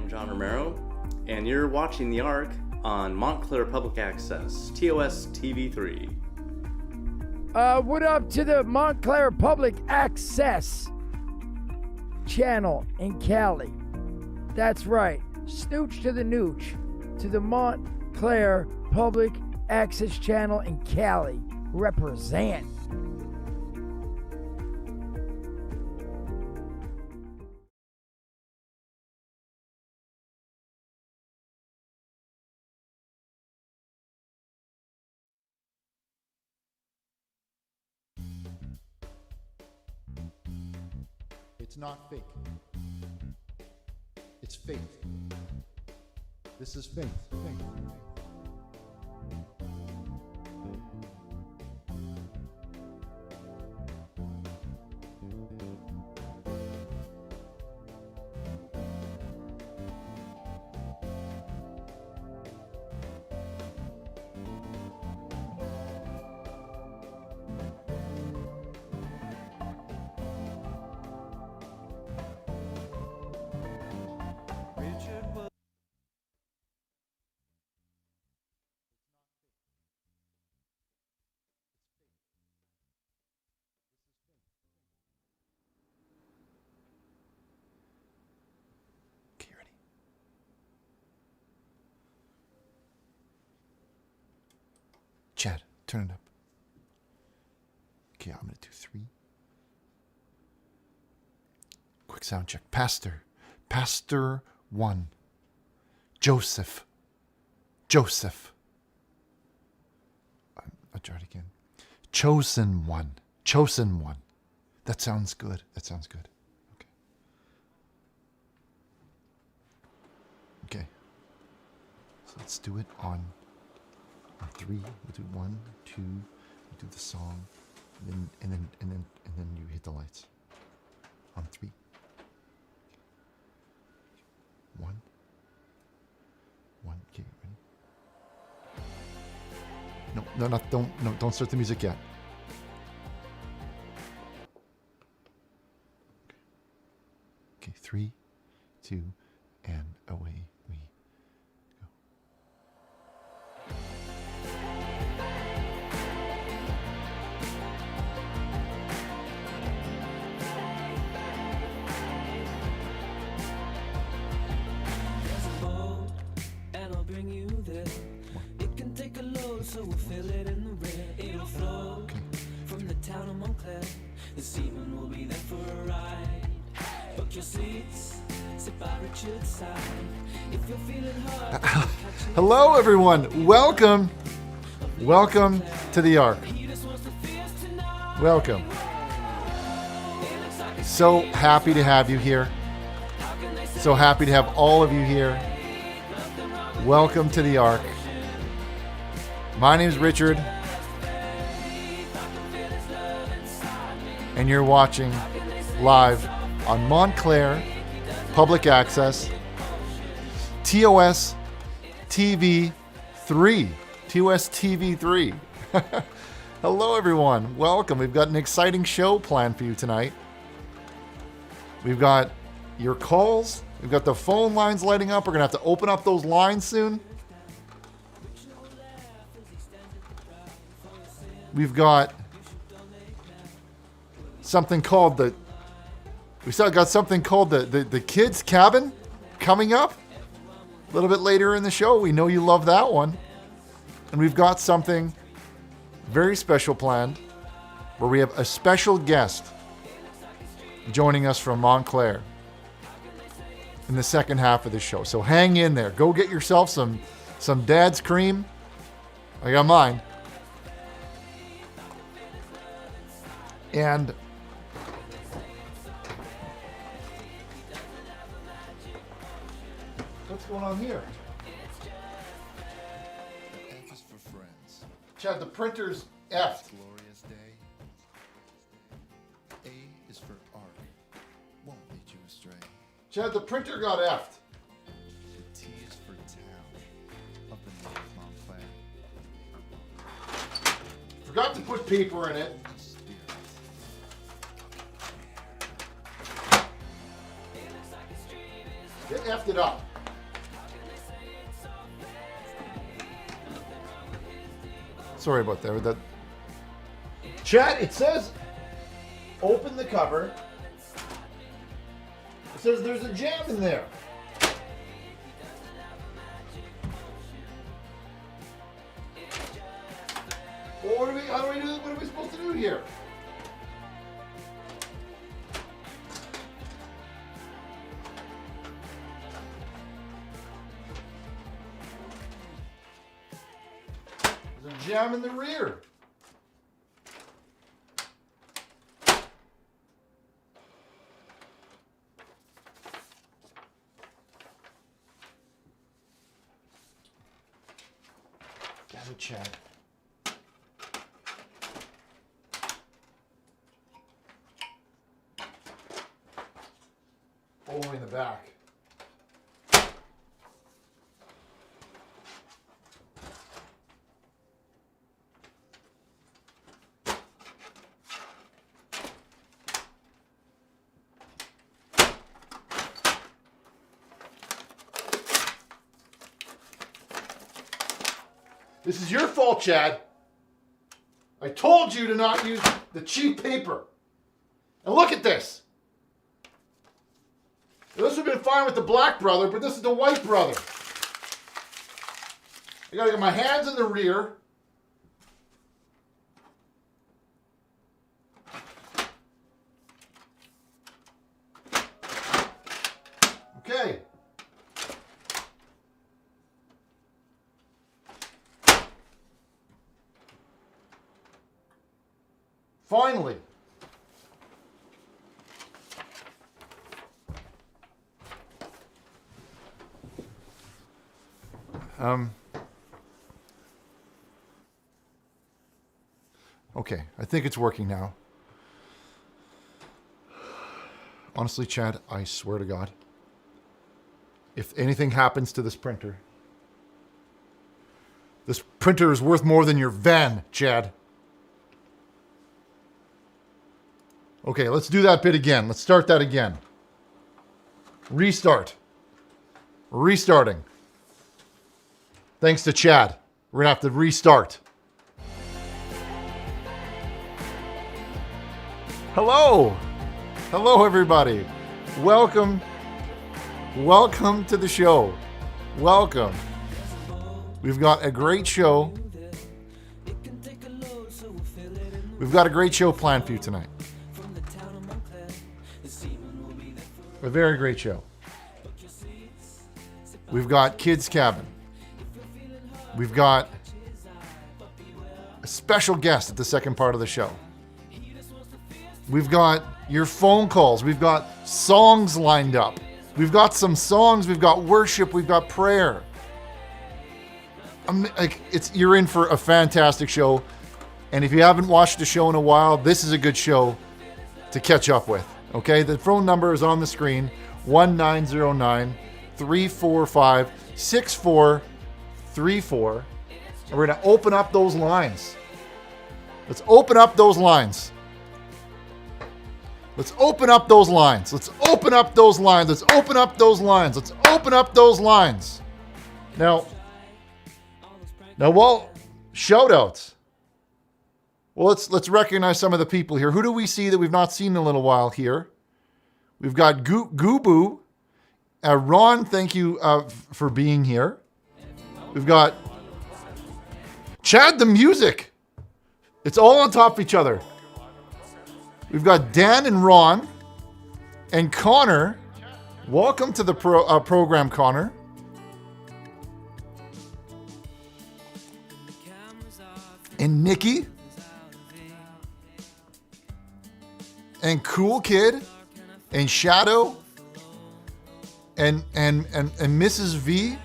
am John Romero, and you're watching The Arc on Montclair Public Access, TOS TV3. What up to the Montclair Public Access channel in Cali? That's right, snooch to the nooch, to the Montclair Public Access channel in Cali. Represent. It's not fake. It's faith. This is faith. Faith. Chad, turn it up. Okay, I'm gonna do 3. Quick sound check. Pastor 1. Joseph. I'll try it again. Chosen one. That sounds good. Okay. So let's do it on 3. We'll do 1, 2. We'll do the song, and then you hit the lights. On 3. 1. Okay, ready? Don't start the music yet. Okay, 3, 2, and away we go. So we'll fill it in the red. It'll flow from the town of Montclair. This evening we'll be there for a ride. Book your seats, sit by Richard's side. If you're feeling hard, hello everyone. Welcome to the Arc. Welcome. So happy to have you here. So happy to have all of you here. Welcome to the Arc. My name is Richard, and you're watching live on Montclair Public Access, TOS TV3. TOS TV3. Hello, everyone. Welcome. We've got an exciting show planned for you tonight. We've got your calls. We've got the phone lines lighting up. We're going to have to open up those lines soon. We've got something called the Kidz Kabin coming up a little bit later in the show. We know you love that one. And we've got something very special planned where we have a special guest joining us from Montclair in the second half of the show. So hang in there. Go get yourself some Dad's cream. I got mine. And what's going on here? F is for friends. Chad, the printer's F. Glorious day. A is for arc. Won't lead you astray. Chad, the printer got F'd. The T is for town. Up in North Montclair. Forgot to put paper in it. They effed it up. Sorry about that. Chat, it says open the cover. It says there's a jam in there. Well, what are we supposed to do here? There's a jam in the rear. Gather chat. All the way in the back. This is your fault, Chad. I told you to not use the cheap paper. And look at this. Now, this would have been fine with the black brother, but this is the white brother. I gotta get my hands in the rear. Okay. Finally. Okay, I think it's working now. Honestly, Chad, I swear to God, if anything happens to this printer is worth more than your van, Chad. Okay, let's do that bit again. Let's start that again. Restart. Restarting. Thanks to Chad. We're going to have to restart. Hello. Hello, everybody. Welcome. Welcome to the show. Welcome. We've got a great show. We've got a great show planned for you tonight. A very great show. We've got Kidz Kabin. We've got a special guest at the second part of the show. We've got your phone calls. We've got songs lined up. We've got some songs. We've got worship. We've got prayer. You're in for a fantastic show. And if you haven't watched the show in a while, this is a good show to catch up with. Okay, the phone number is on the screen, 1909-345-6434. And we're going to open up those lines. Let's open up those lines. Let's open up those lines. Let's open up those lines. Let's open up those lines. Let's open up those lines. Now, well, shout outs. Well, let's recognize some of the people here. Who do we see that we've not seen in a little while here? We've got Goobu. Ron, thank you for being here. We've got Chad the Music. It's all on top of each other. We've got Dan and Ron. And Connor. Welcome to the program, Connor. And Nikki. And Cool Kid, and Shadow, and Mrs. V,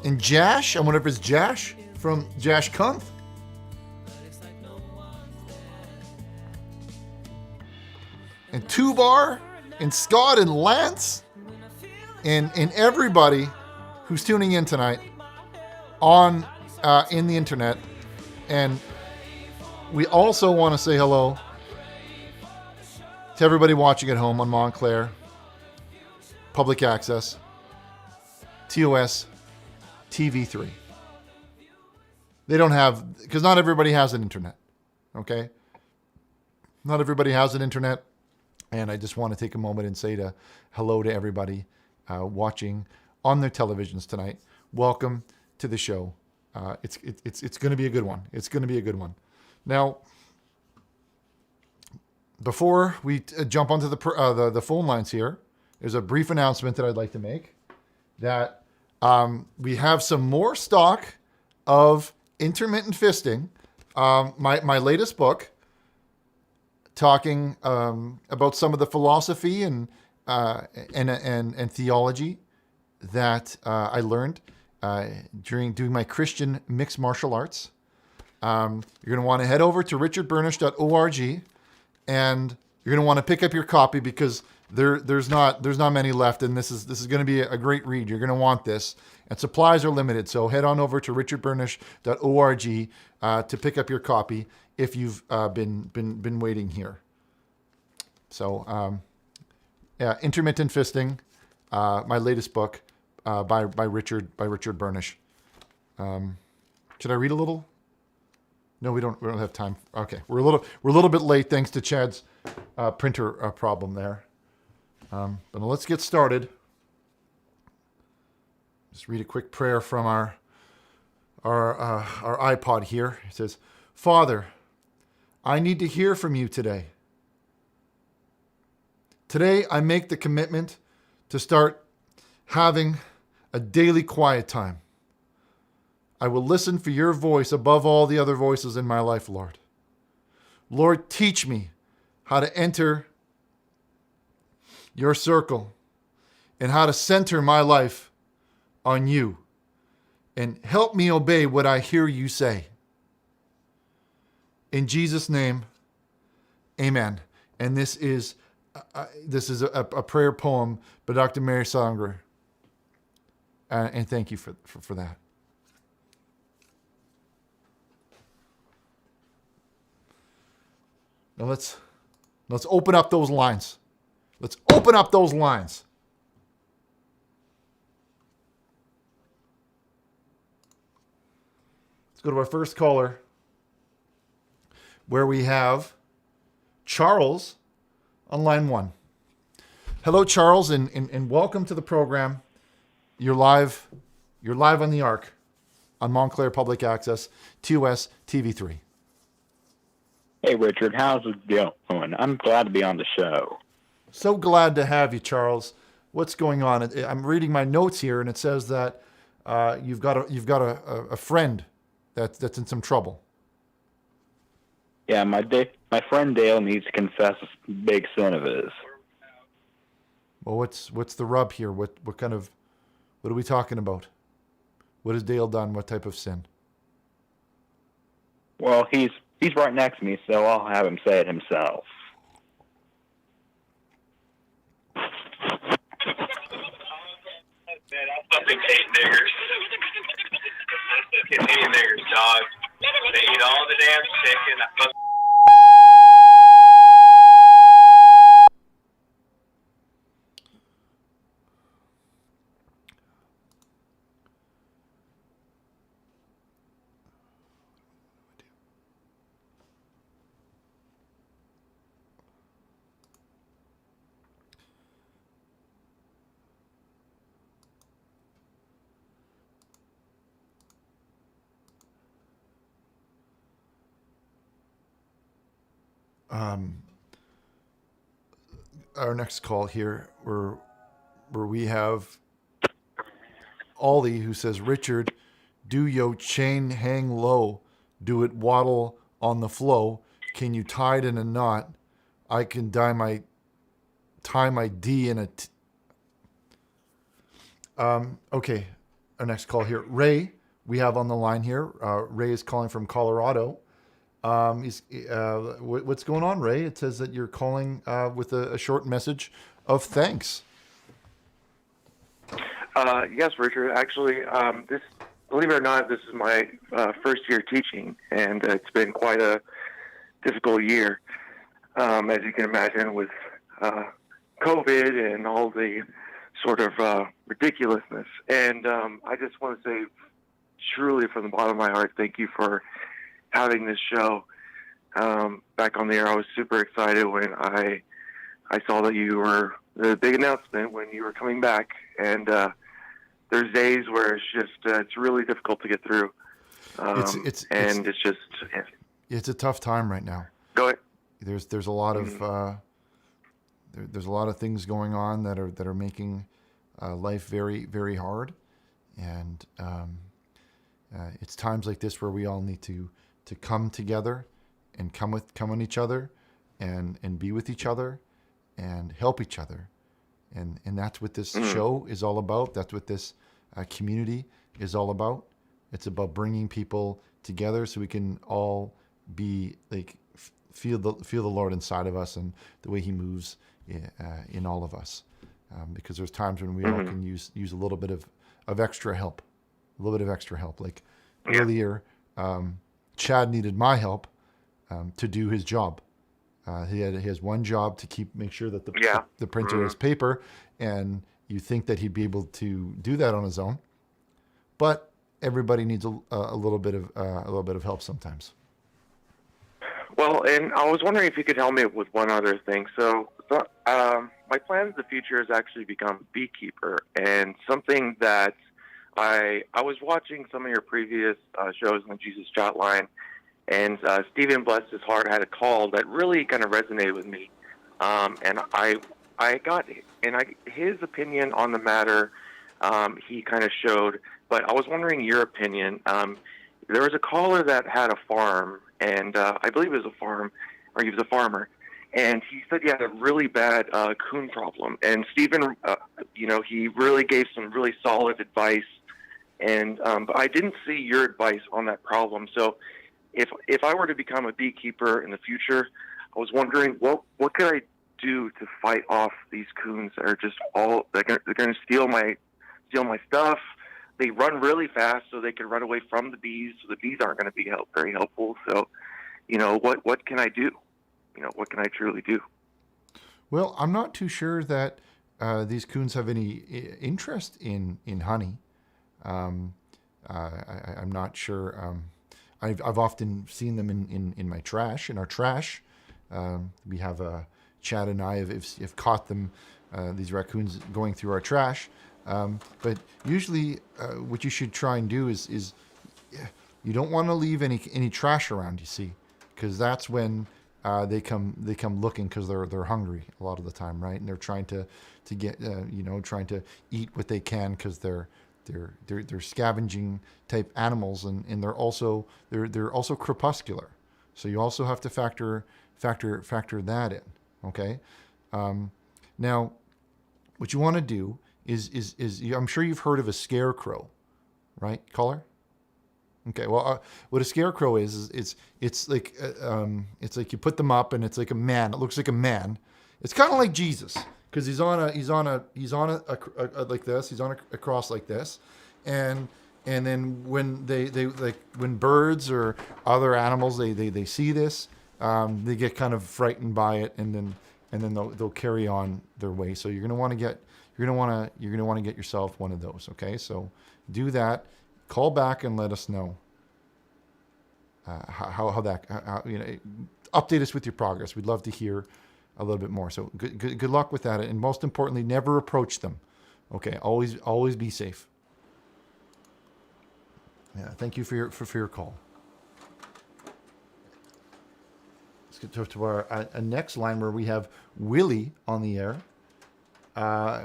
and Jash. I wonder if it's Jash from Jash Kunth. And Tubar, and Scott, and Lance, and everybody who's tuning in tonight on in the internet. And we also want to say hello to everybody watching at home on Montclair, Public Access, TOS, TV3. They don't have, because not everybody has an internet. Okay? Not everybody has an internet. And I just want to take a moment and say hello to everybody watching on their televisions tonight. Welcome to the show. It's going to be a good one. It's going to be a good one. Now, before we jump onto the phone lines here, there's a brief announcement that I'd like to make that we have some more stock of intermittent fisting. My latest book, talking about some of the philosophy and theology that I learned during doing my Christian mixed martial arts. You're going to want to head over to richardburnish.org, and you're going to want to pick up your copy because there's not many left, and this is going to be a great read. You're going to want this, and supplies are limited. So head on over to richardburnish.org to pick up your copy if you've been waiting here. So intermittent fisting, my latest book by Richard Burnish. Should I read a little? No, we don't have time. Okay, we're a little bit late thanks to Chad's printer problem there. But let's get started. Just read a quick prayer from our iPod here. It says, Father, I need to hear from you today. Today, I make the commitment to start having a daily quiet time. I will listen for your voice above all the other voices in my life, Lord. Lord, teach me how to enter your circle and how to center my life on you. And help me obey what I hear you say. In Jesus' name, amen. And this is a prayer poem by Dr. Mary Songer. And thank you for that. Now let's open up those lines. Let's open up those lines. Let's go to our first caller, where we have Charles on line 1. Hello, Charles, and welcome to the program. You're live on the Arc on Montclair Public Access, TOS TV3. Hey, Richard, how's it going? I'm glad to be on the show. So glad to have you, Charles. What's going on? I'm reading my notes here, and it says that you've got a friend that's in some trouble. Yeah, my friend Dale needs to confess a big sin of his. Well, what's the rub here? What are we talking about? What has Dale done? What type of sin? Well, he's right next to me, so I'll have him say it himself. Man, I fucking hate niggers. I fucking hate niggers, dog. They eat all the damn chicken. I fucking... Our next call here, where we have Ollie, who says, Richard, do yo chain hang low, do it waddle on the flow. Can you tie it in a knot? I can tie my D in a okay, our next call here. Ray, we have on the line here. Ray is calling from Colorado. What's going on, Ray? It says that you're calling with a short message of thanks. Yes, Richard. Actually, believe it or not, this is my first year teaching, and it's been quite a difficult year, as you can imagine, with COVID and all the sort of ridiculousness. And I just want to say truly from the bottom of my heart, thank you for having this show back on the air. I was super excited when I saw that you were the big announcement when you were coming back, and there's days where it's really difficult to get through. It's a tough time right now. Go ahead. There's a lot of there's a lot of things going on that are making life very, very hard, and it's times like this where we all need to come together and come on each other and be with each other and help each other, and that's what this show is all about. That's what this community is all about. It's about bringing people together so we can all be like feel the Lord inside of us and the way He moves in all of us. Because there's times when we all can use a little bit of extra help, Like earlier, Chad needed my help to do his job. He has one job to make sure that the printer is paper, and you think that he'd be able to do that on his own, but everybody needs a little bit of help sometimes. Well, and I was wondering if you could help me with one other thing. So my plan in the future is actually become a beekeeper, and something that I was watching some of your previous shows on the Jesus Chat line, and Stephen Bless His Heart had a call that really kind of resonated with me, and I got his opinion on the matter. He kind of showed, but I was wondering your opinion. There was a caller that had a farm, and I believe it was a farm, or he was a farmer, and he said he had a really bad coon problem. And Stephen, he really gave some really solid advice, and but I didn't see your advice on that problem. So if I were to become a beekeeper in the future, I was wondering what could I do to fight off these coons that are just they're going to steal my stuff. They run really fast, so they can run away from the bees. So the bees aren't going to be very helpful. So, what can I do? What can I truly do? Well, I'm not too sure that these coons have any interest in honey. I'm not sure. I've often seen them in my trash. In our trash, we have Chad and I have caught them. These raccoons going through our trash. But usually, what you should try and do is you don't want to leave any trash around. You see, because that's when they come looking, because they're hungry a lot of the time, right? And they're trying to get trying to eat what they can, because they're scavenging type animals, and they're also crepuscular. So you also have to factor that in. Okay. Now, what you want to do is I'm sure you've heard of a scarecrow, right, caller? Okay, well, what a scarecrow is it's like you put them up, and it's like a man. It looks like a man. It's kind of like Jesus, because he's on a like this. He's on a cross like this, and then when when birds or other animals they see this, they get kind of frightened by it, and then they'll carry on their way. So you're gonna want to get yourself one of those. Okay, so do that. Call back and let us know how update us with your progress. We'd love to hear a little bit more. So good luck with that, and most importantly, never approach them. Okay, always be safe. Yeah, thank you for your call. Let's get to our next line, where we have Willie on the air.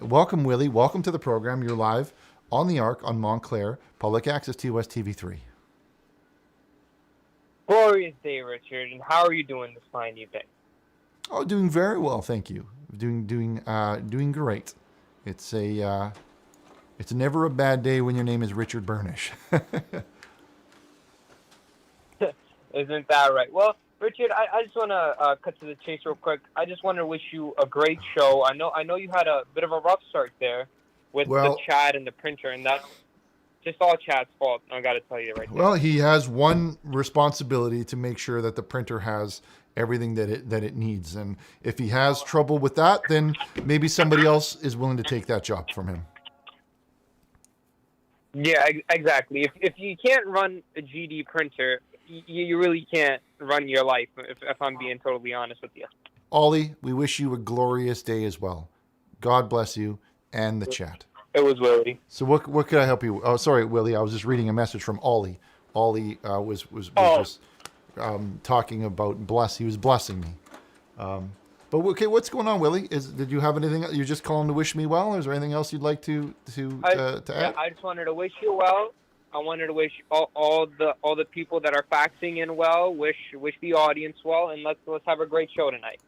Welcome, Willie. Welcome to the program. You're live on the Arc on Montclair Public Access TOS TV3. Glorious day, Richard. And how are you doing this fine evening? Oh, doing very well, thank you. Doing great. It's never a bad day when your name is Richard Burnish. Isn't that right? Well, Richard, I just want to cut to the chase real quick. I just want to wish you a great show. I know you had a bit of a rough start there with the Chad and the printer, and that's just all Chad's fault. I got to tell you right now. Well, he has one responsibility, to make sure that the printer has everything that it needs, and if he has trouble with that, then maybe somebody else is willing to take that job from him. Yeah, exactly. If you can't run a GD printer, you really can't run your life. If I'm being totally honest with you. Ollie, we wish you a glorious day as well. God bless you and the chat. It was Willie. So what could I help you? Oh, sorry, Willie. I was just reading a message from Ollie. Ollie was just talking about bless. He was blessing me. But okay, what's going on, Willie? Did you have anything? You're just calling to wish me well, or is there anything else you'd like to add? Yeah, I just wanted to wish you well. I wanted to wish all the people that are faxing in well. Wish the audience well, and let's have a great show tonight.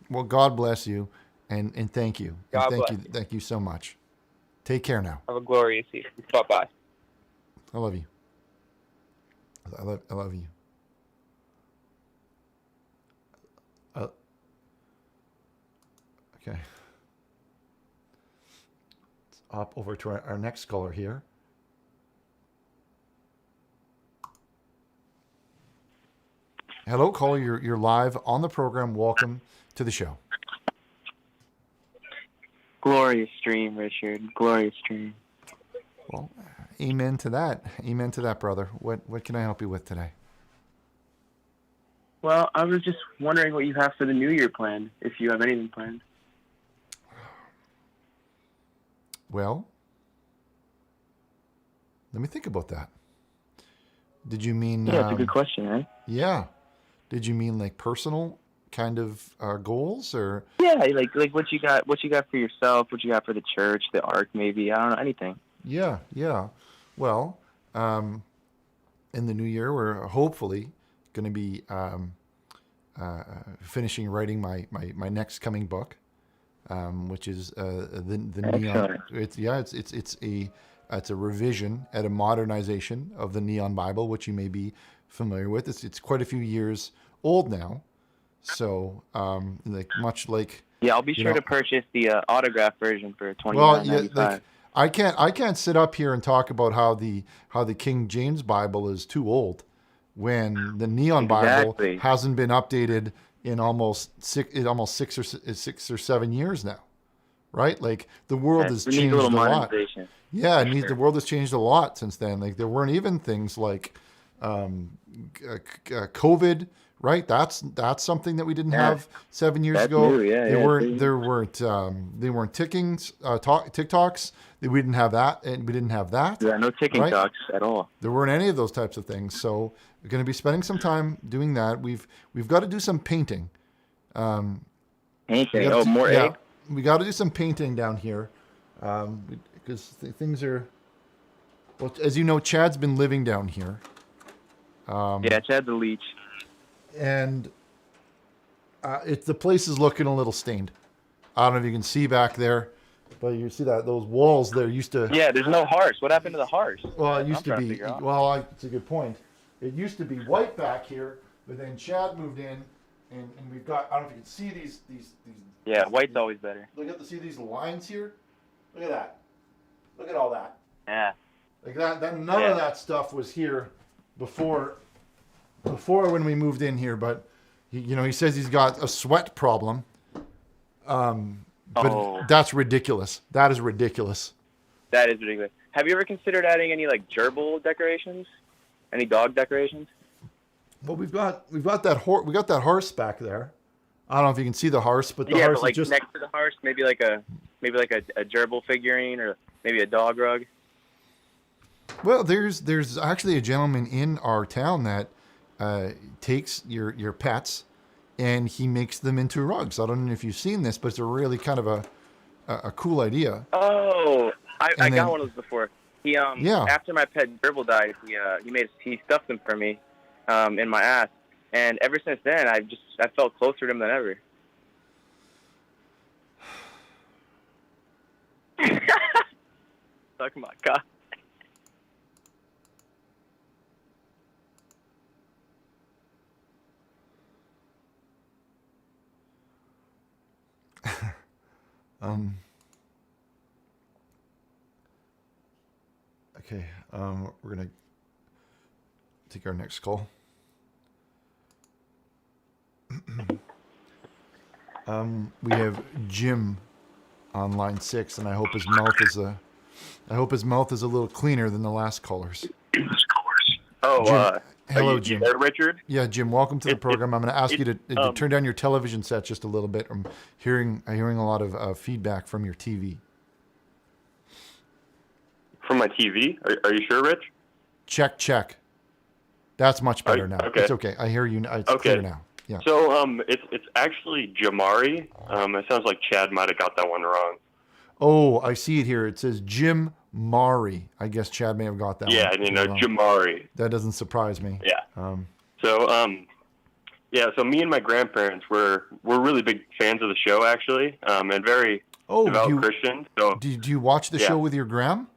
Well, God bless you, and thank you. God and bless. Thank you so much. Take care now. Have a glorious evening. Bye-bye. I love you. I love you. Okay. Let's hop over to our next caller here. Hello, caller. You're live on the program. Welcome to the show. Glorious stream, Richard. Glorious stream. Well, amen to that. Amen to that, brother. What can I help you with today? Well, I was just wondering what you have for the New Year planned, if you have anything planned. Well, let me think about that. Did you mean? Yeah, it's a good question, right? Yeah. Did you mean like personal kind of goals, or? Yeah, like what you got for yourself, what you got for the church, the ark, maybe. I don't know, anything. Yeah. Well, in the new year, we're hopefully going to be finishing writing my next coming book, which is the Neon. It's a revision and a modernization of the Neon Bible, which you may be familiar with. It's quite a few years old now, so much like. Yeah, I'll be sure to purchase the autograph version for $29.95. Well, yeah, I can't sit up here and talk about how the King James Bible is too old when the Neon Bible hasn't been updated in almost 6 or 7 years now, right? Like the world has changed a lot. Yeah, the world has changed a lot since then. Like there weren't even things like COVID, right? That's something that we didn't have 7 years ago. New, yeah, they weren't TikToks. We didn't have that, and we didn't have that. Yeah, no ticking talks at all. There weren't any of those types of things. So we're going to be spending some time doing that. We've got to do some painting. Painting? Oh, more egg? We got to do some painting down here because things are. Well, as you know, Chad's been living down here. Yeah, Chad's a leech. And the place is looking a little stained. I don't know if you can see back there, but you see that those walls there used to. Yeah, there's no hearse. What happened to the hearse? Well, it used to be. Well, it's a good point. It used to be white back here, but then Chad moved in, and we've got. I don't know if you can see these. Yeah, white's always better. See these lines here. Look at that. Look at all that. Yeah. Like that. None of that stuff was here before when we moved in here, but he says he's got a sweat problem. But that's ridiculous. That is ridiculous. That is ridiculous. Have you ever considered adding any like gerbil decorations? Any dog decorations? Well, we got that horse back there. I don't know if you can see the horse, but the horse like is just next to the horse, maybe like a gerbil figurine or maybe a dog rug. Well, there's actually a gentleman in our town that takes your pets and he makes them into rugs. I don't know if you've seen this, but it's a really kind of a cool idea. Oh, I got one of those before. He after my pet gerbil died, he stuffed them for me in my ass, and ever since then I felt closer to him than ever. Suck my cock. Okay, we're gonna take our next call. We have Jim on line 6, and I hope his mouth is I hope his mouth is a little cleaner than the last caller's. Oh, Jim, hello, you Jim. there, Richard? Yeah, Jim. Welcome to the program. I'm going to ask you to turn down your television set just a little bit. I'm hearing a lot of feedback from your TV. From my TV? Are you sure, Rich? Check. That's much better now. Okay. It's okay. I hear you. It's clear now. Yeah. So it's actually Jamari. It sounds like Chad might have got that one wrong. Oh, I see it here. It says Jim Mari. I guess Chad may have got that one. Yeah, Jamari. That doesn't surprise me. Yeah. So me and my grandparents were really big fans of the show, actually, and very devout Christians. So do you watch the show with your gram?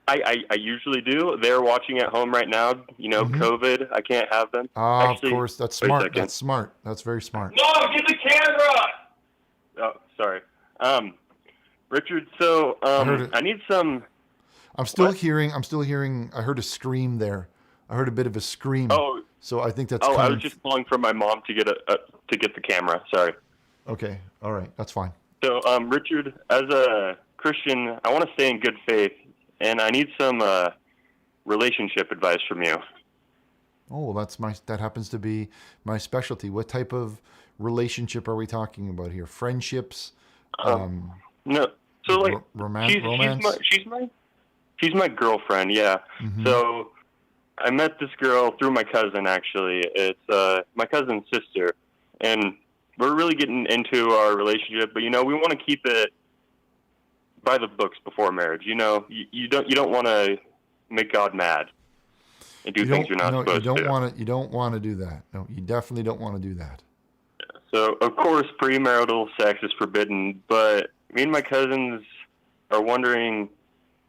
I usually do. They're watching at home right now. COVID. I can't have them. Of course. That's smart. That's smart. That's very smart. Mom, get the camera! Oh, sorry. Richard, so I need some... I'm still hearing. I heard a scream there. I heard a bit of a scream. Oh. So I think that's I was just calling for my mom to get the camera. Sorry. Okay. All right. That's fine. So, Richard, as a Christian, I want to stay in good faith, and I need some relationship advice from you. Oh, that happens to be my specialty. What type of relationship are we talking about here? Friendships? No. So like romance? She's my girlfriend, yeah. Mm-hmm. So I met this girl through my cousin, actually. It's my cousin's sister, and we're really getting into our relationship, but we want to keep it by the books before marriage. You don't want to make God mad and do things you're not supposed to. You don't want to do that. No, you definitely don't want to do that. So of course, premarital sex is forbidden, but me and my cousins are wondering,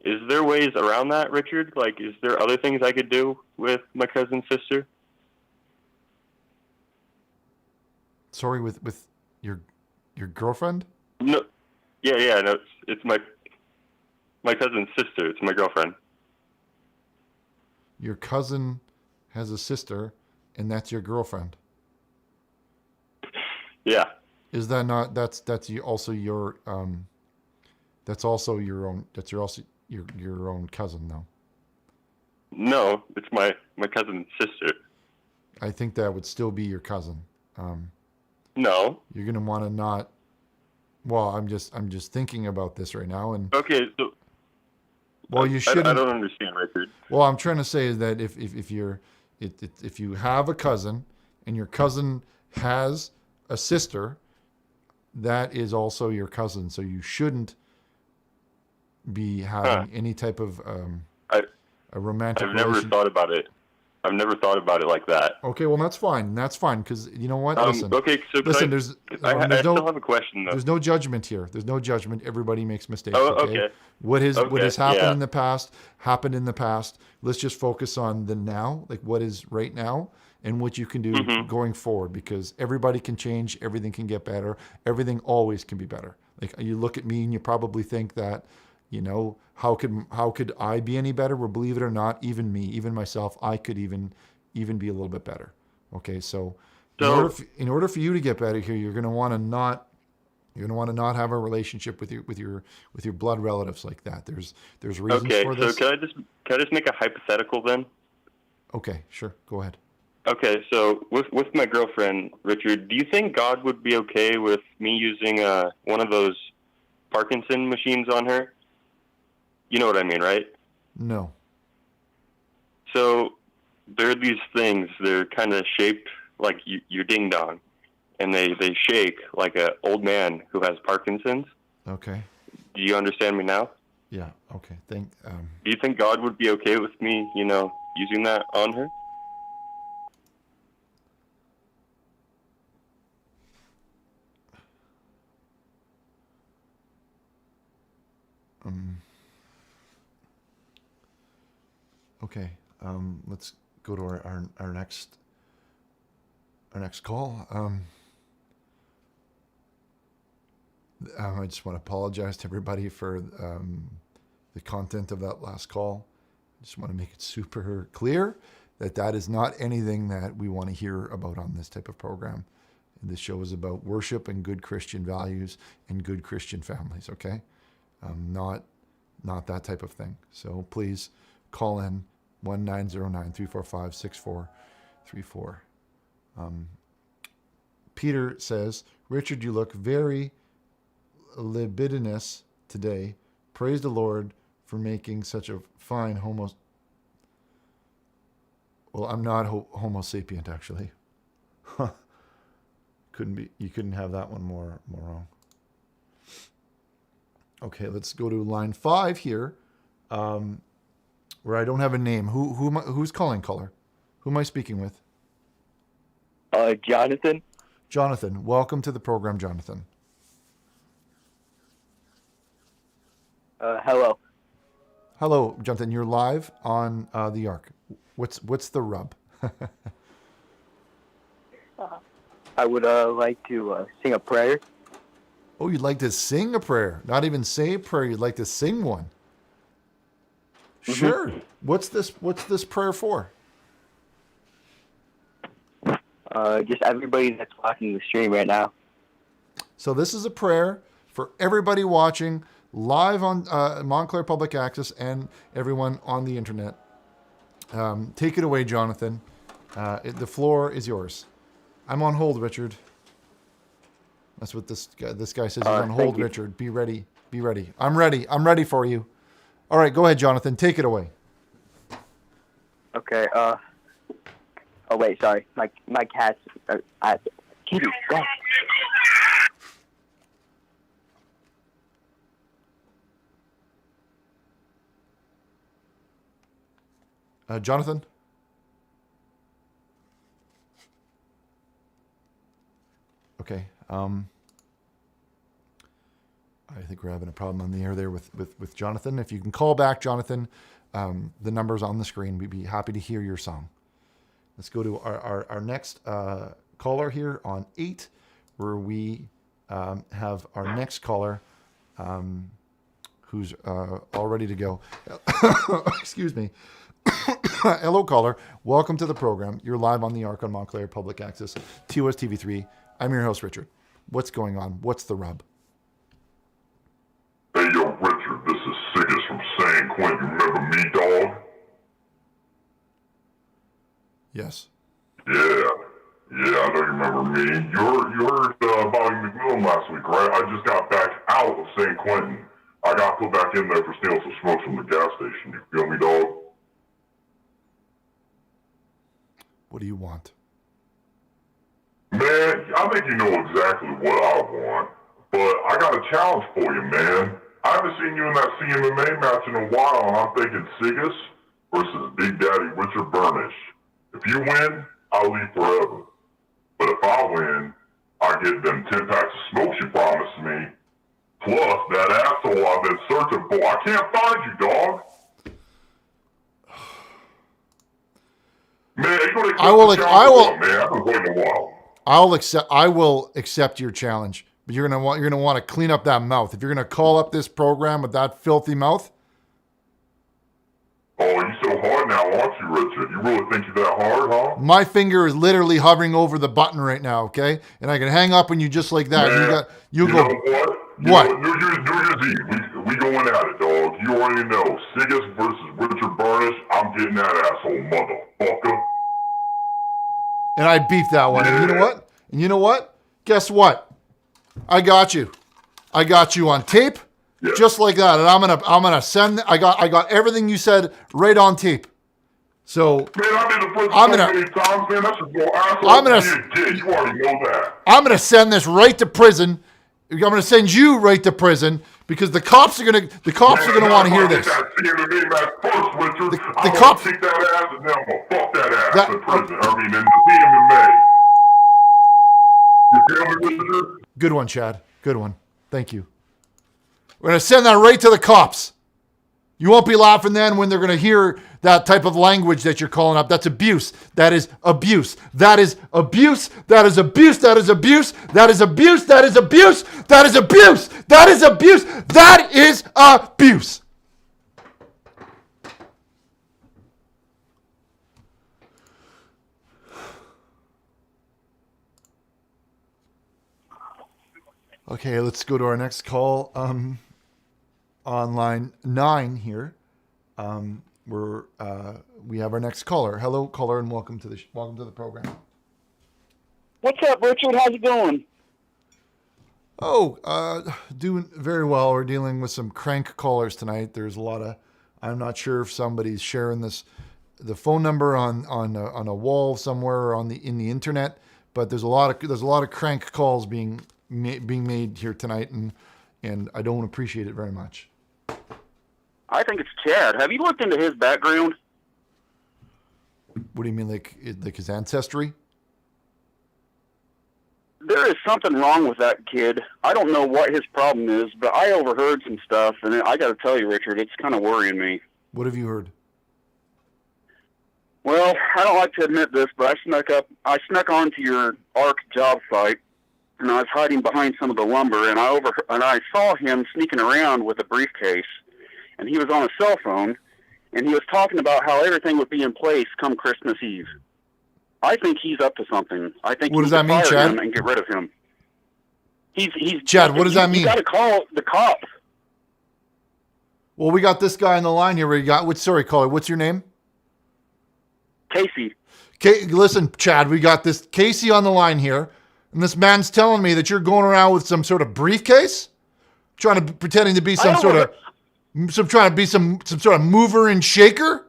is there ways around that, Richard? Like, is there other things I could do with my cousin's sister? Sorry, with your girlfriend? No. Yeah, no, it's my cousin's sister. It's my girlfriend. Your cousin has a sister, and that's your girlfriend? Yeah. Is that not? That's also your That's also your own. That's also your own cousin, though. No, it's my cousin's sister. I think that would still be your cousin. No. You're gonna want to not. Well, I'm just thinking about this right now, and okay. So. Well, you shouldn't. I don't understand, Richard. Well, I'm trying to say is that if you have a cousin and your cousin has a sister, that is also your cousin. So you shouldn't be having any type of a romantic. I've never thought about it. I've never thought about it like that. Okay, well that's fine. That's fine because you know what? Listen. Okay, so listen. I still have a question though. There's no judgment here. There's no judgment. Everybody makes mistakes. Oh, okay. What has happened in the past happened in the past. Let's just focus on the now, like what is right now, and what you can do going forward. Because everybody can change. Everything can get better. Everything always can be better. Like you look at me and you probably think that. How could I be any better? Well, believe it or not, even me, even myself, I could even be a little bit better. Okay, so in order for you to get better here, you're going to want to not have a relationship with your blood relatives like that. There's reasons for this. Okay, so can I just make a hypothetical then? Okay, sure, go ahead. Okay, so with my girlfriend, Richard, do you think God would be okay with me using one of those Parkinson machines on her? You know what I mean, right? No. So there are these things. They're kind of shaped like your ding dong, and they shake like an old man who has Parkinson's. Okay. Do you understand me now? Yeah. Okay. Do you think God would be okay with me, using that on her? Okay, let's go to our next call. I just want to apologize to everybody for the content of that last call. I just want to make it super clear that is not anything that we want to hear about on this type of program. This show is about worship and good Christian values and good Christian families. Okay, not not that type of thing. So please call in 1-909-345-6434. Peter says, Richard, you look very libidinous today. Praise the Lord for making such a fine homo. Well, I'm not homo sapient, actually. You couldn't have that one more wrong. Okay, let's go to line 5 here, where I don't have a name. Who's calling, caller? Who am I speaking with? Jonathan. Jonathan, welcome to the program, Jonathan. Hello. Hello, Jonathan. You're live on the Ark. What's the rub? I would like to sing a prayer. Oh, you'd like to sing a prayer. Not even say a prayer. You'd like to sing one. Mm-hmm. Sure. What's this prayer for? Just everybody that's watching the stream right now. So this is a prayer for everybody watching live on Montclair Public Access and everyone on the internet. Take it away, Jonathan. The floor is yours. I'm on hold, Richard. That's what this guy says. He's on hold, Richard. Be ready. Be ready. I'm ready. I'm ready for you. All right, go ahead, Jonathan. Take it away. Okay. Oh wait, sorry. My cat's Kitty. Go. Jonathan? Okay. I think we're having a problem on the air there with Jonathan. If you can call back, Jonathan, the number's on the screen. We'd be happy to hear your song. Let's go to our next caller here on 8, where we have our next caller who's all ready to go. Excuse me. Hello, caller. Welcome to the program. You're live on the Arc on Montclair Public Access, TOS TV3. I'm your host, Richard. What's going on? What's the rub? Hey, yo, Richard, this is Siggis from San Quentin. You remember me, dog? Yes. Yeah, I know you remember me. You heard about McMillan last week, right? I just got back out of San Quentin. I got put back in there for stealing some smokes from the gas station. You feel me, dog? What do you want? Man, I think you know exactly what I want, but I got a challenge for you, man. I haven't seen you in that CMMA match in a while, and I'm thinking Siggis versus Big Daddy Richard Burnish. If you win, I'll leave forever. But if I win, I get them 10 packs of smokes you promised me, plus that asshole I've been searching for. I can't find you, dog. Man, you gotta man. I've been waiting a while. I will accept your challenge, but you're gonna want to clean up that mouth. If you're gonna call up this program with that filthy mouth. Oh, you so hard now, aren't you, Richard? You really think you're that hard, huh? My finger is literally hovering over the button right now, okay? And I can hang up on you just like that. Man, you go. What? New Year's Eve. We going at it, dog. You already know. Siggis versus Richard Burnish. I'm getting that asshole, motherfucker. And I beefed that one. Yeah. And you know what? Guess what? I got you. I got you on tape, just like that. And I'm gonna send. I got everything you said right on tape. So man, I've been to prison so many times, man. That's just no asshole. You already know that. I'm gonna send this right to prison. I'm gonna send you right to prison because the cops are gonna want to hear this. The cops kick that ass and then I'm gonna fuck that ass in prison. In the CMMA. You feel me, Richard? Good one, Chad. Good one. Thank you. We're gonna send that right to the cops. You won't be laughing then when they're going to hear that type of language that you're calling up. That's abuse. That is abuse. That is abuse. That is abuse. That is abuse. That is abuse. That is abuse. That is abuse. That is abuse. That is abuse. Okay, let's go to our next call. on line 9 here. We have our next caller. Hello, caller, and welcome to the program. What's up, Richard? How's it going? Doing very well. We're dealing with some crank callers tonight. There's a lot of. I'm not sure if somebody's sharing the phone number on a wall somewhere in the internet, but there's a lot of crank calls being made here tonight, and I don't appreciate it very much. I think it's Chad. Have you looked into his background? What do you mean, like his ancestry? There is something wrong with that kid. I don't know what his problem is, but I overheard some stuff, and I got to tell you, Richard, it's kind of worrying me. What have you heard? Well, I don't like to admit this, but I snuck onto your ARC job site, and I was hiding behind some of the lumber, and I saw him sneaking around with a briefcase, and he was on a cell phone, and he was talking about how everything would be in place come Christmas Eve. I think he's up to something. I think what does that mean, Chad? Him and get rid of him. Chad, what does that mean? You got to call the cops. Well, we got this guy on the line here. Sorry, caller. What's your name? Casey. Listen, Chad, we got this Casey on the line here, and this man's telling me that you're going around with some sort of briefcase, pretending to be some sort of mover and shaker.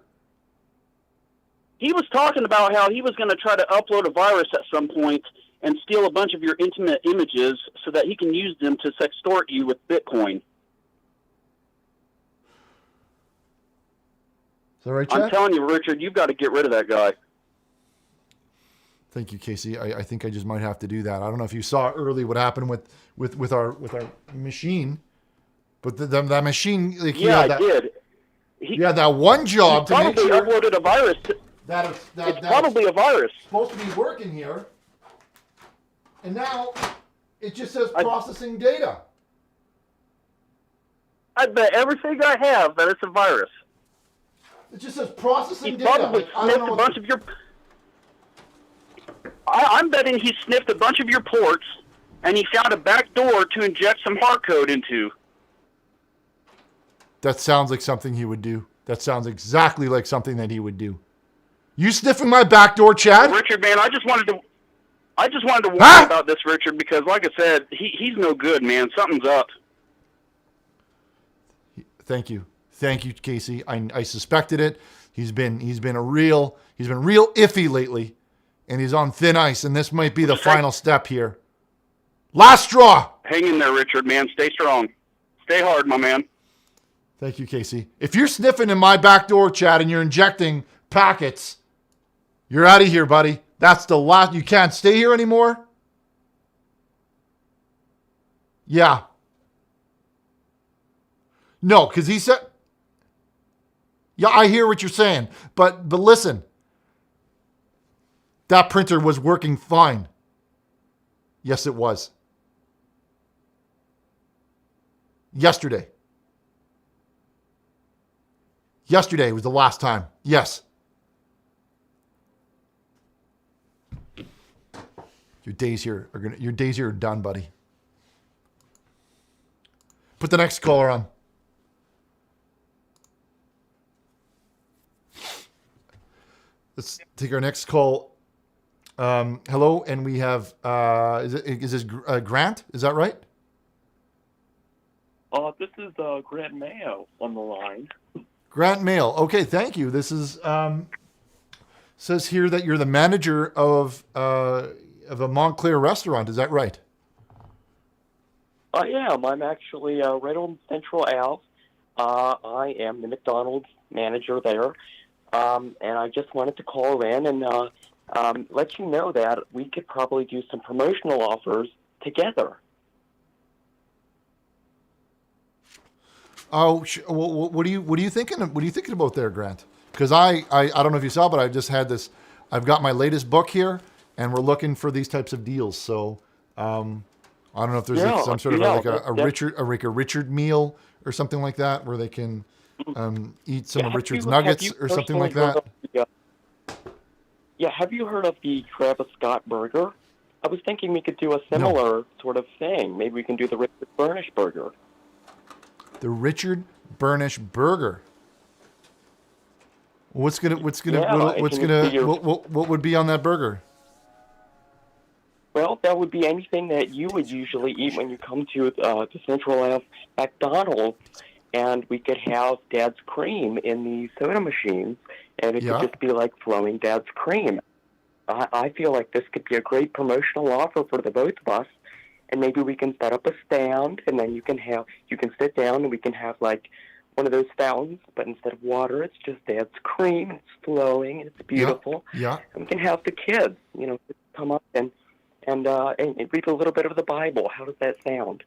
He was talking about how he was going to try to upload a virus at some point and steal a bunch of your intimate images so that he can use them to sextort you with Bitcoin. Is that right, Chad? I'm telling you, Richard, you've got to get rid of that guy. Thank you, Casey. I think I just might have to do that. I don't know if you saw early what happened with our machine, but that machine. Like, I did. He had that one job to make sure. He probably uploaded a virus. It's probably a virus. Supposed to be working here, and now it just says processing data. I bet everything I have that it's a virus. It just says processing data. Probably sniffed a bunch of your. I'm betting he sniffed a bunch of your ports, and he found a back door to inject some hard code into. That sounds like something he would do. That sounds exactly like something that he would do. You sniffing my back door, Chad? Richard, man, I just wanted to warn you about this, Richard, because like I said, he's no good, man. Something's up. Thank you, Casey. I suspected it. He's been real iffy lately, and he's on thin ice. And this might be the final step here. Last straw. Hang in there, Richard, man. Stay strong. Stay hard, my man. Thank you, Casey. If you're sniffing in my back door, Chad, and you're injecting packets, you're out of here, buddy. That's the last. You can't stay here anymore? Yeah. No, because he said... Yeah, I hear what you're saying. But listen. That printer was working fine. Yes, it was. Yesterday was the last time. Yes. Your days here are done, buddy. Put the next caller on. Let's take our next call. Hello, and we have is this Grant? Is that right? This is Grant Mayo on the line. Grant Mayo. Okay, thank you. This is says here that you're the manager of a Montclair restaurant. Is that right? I am. I'm actually right on Central Ave. I am the McDonald's manager there, and I just wanted to call in and let you know that we could probably do some promotional offers together. Oh, what are you thinking? What are you thinking about there, Grant? Because I don't know if you saw, but I just had this. I've got my latest book here, and we're looking for these types of deals. So I don't know if there's some sort of a Richard meal or something like that, where they can eat some of Richard's nuggets or something like that. Have you heard of the Travis Scott burger? I was thinking we could do a similar sort of thing. Maybe we can do the Richard Burnish burger. the Richard Burnish burger. What would be on that burger? Well, that would be anything that you would usually eat when you come to the Central Ave McDonald's, and we could have Dad's cream in the soda machines, and it could just be like throwing Dad's cream. I feel like this could be a great promotional offer for the both of us, and maybe we can set up a stand, and then you can sit down, and we can have like one of those fountains, but instead of water, it's just Dad's cream, and it's flowing, and it's beautiful. Yeah. And we can have the kids, come up and read a little bit of the Bible. How does that sound?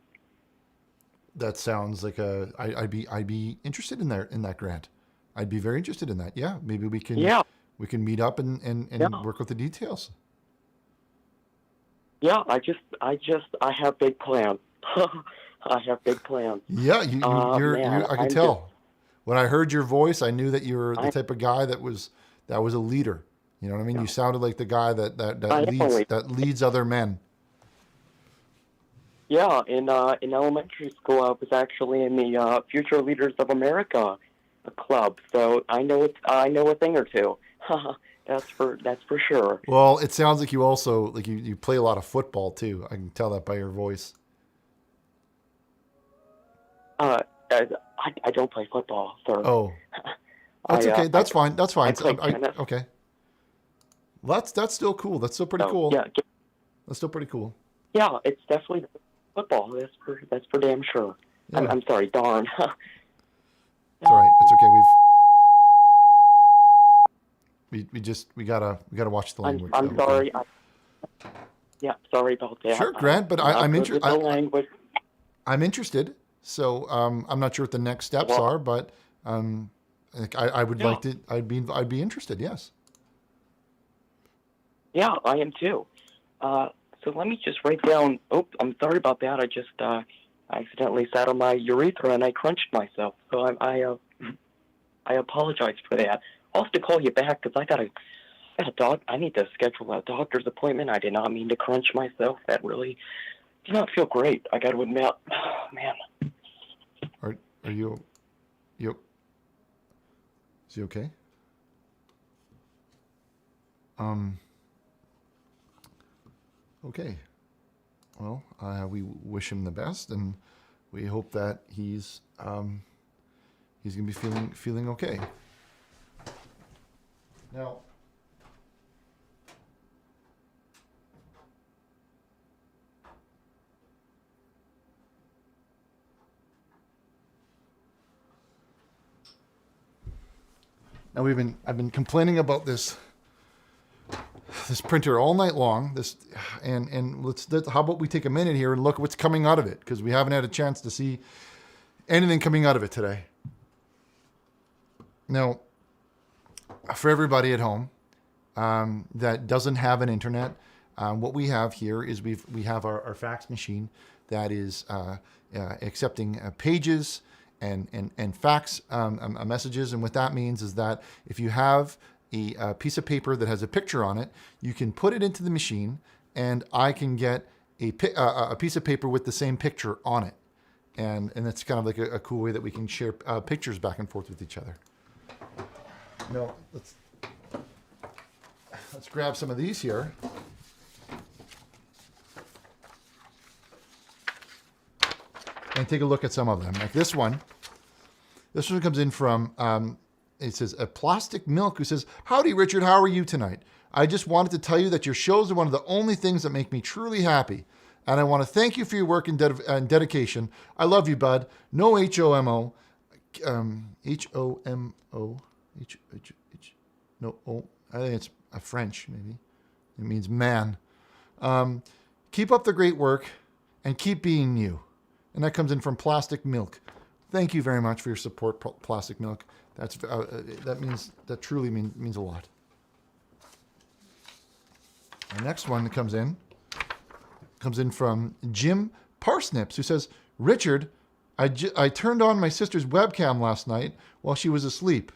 That sounds like I'd be interested in that, Grant. I'd be very interested in that. Yeah, maybe we can meet up and work with the details. Yeah, I have big plans. I have big plans. Yeah, I could tell. When I heard your voice, I knew that you were the type of guy that was a leader. You know what I mean? Yeah. You sounded like the guy that leads other men. Yeah, in elementary school, I was actually in the Future Leaders of America club, so I know a thing or two. That's for sure. Well, it sounds like you also you play a lot of football too. I can tell that by your voice. I don't play football, sir. Oh, that's okay. That's fine. That's fine. I play tennis. Okay. Well, that's still cool. That's still pretty cool. Yeah. That's still pretty cool. Yeah, it's definitely football. That's for damn sure. Yeah. I'm sorry, darn. It's all right. It's okay. We gotta watch the language. I'm sorry. Sorry about that. Sure, Grant, but I'm interested. I'm interested. So I'm not sure what the next steps are, but I would like to. I'd be interested. Yes. Yeah, I am too. So let me just write down. Oh, I'm sorry about that. I just I accidentally sat on my urethra and I crunched myself. So I apologize for that. I'll have to call you back because I got a dog. I need to schedule a doctor's appointment. I did not mean to crunch myself. That really did not feel great. I got to admit. Oh, man. Are you? Is he okay? Okay. Well, we wish him the best, and we hope that he's gonna be feeling okay. Now, I've been complaining about this printer all night long. How about we take a minute here and look at what's coming out of it, because we haven't had a chance to see anything coming out of it today. Now, for everybody at home that doesn't have an internet, what we have here is we have our fax machine that is accepting pages and fax messages. And what that means is that if you have a piece of paper that has a picture on it, you can put it into the machine, and I can get a piece of paper with the same picture on it. And that's kind of like a cool way that we can share pictures back and forth with each other. Now, let's grab some of these here. And take a look at some of them. Like this one. This one comes in from, it says, a Plastic Milk, who says, "Howdy, Richard. How are you tonight? I just wanted to tell you that your shows are one of the only things that make me truly happy. And I want to thank you for your work and dedication. I love you, bud. No H-O-M-O. H-O-M-O. No, I think it's a French, maybe. It means man. Keep up the great work and keep being you." And that comes in from Plastic Milk. Thank you very much for your support, Plastic Milk. That truly means a lot. The next one that comes in from Jim Parsnips, who says, "Richard, I turned on my sister's webcam last night while she was asleep.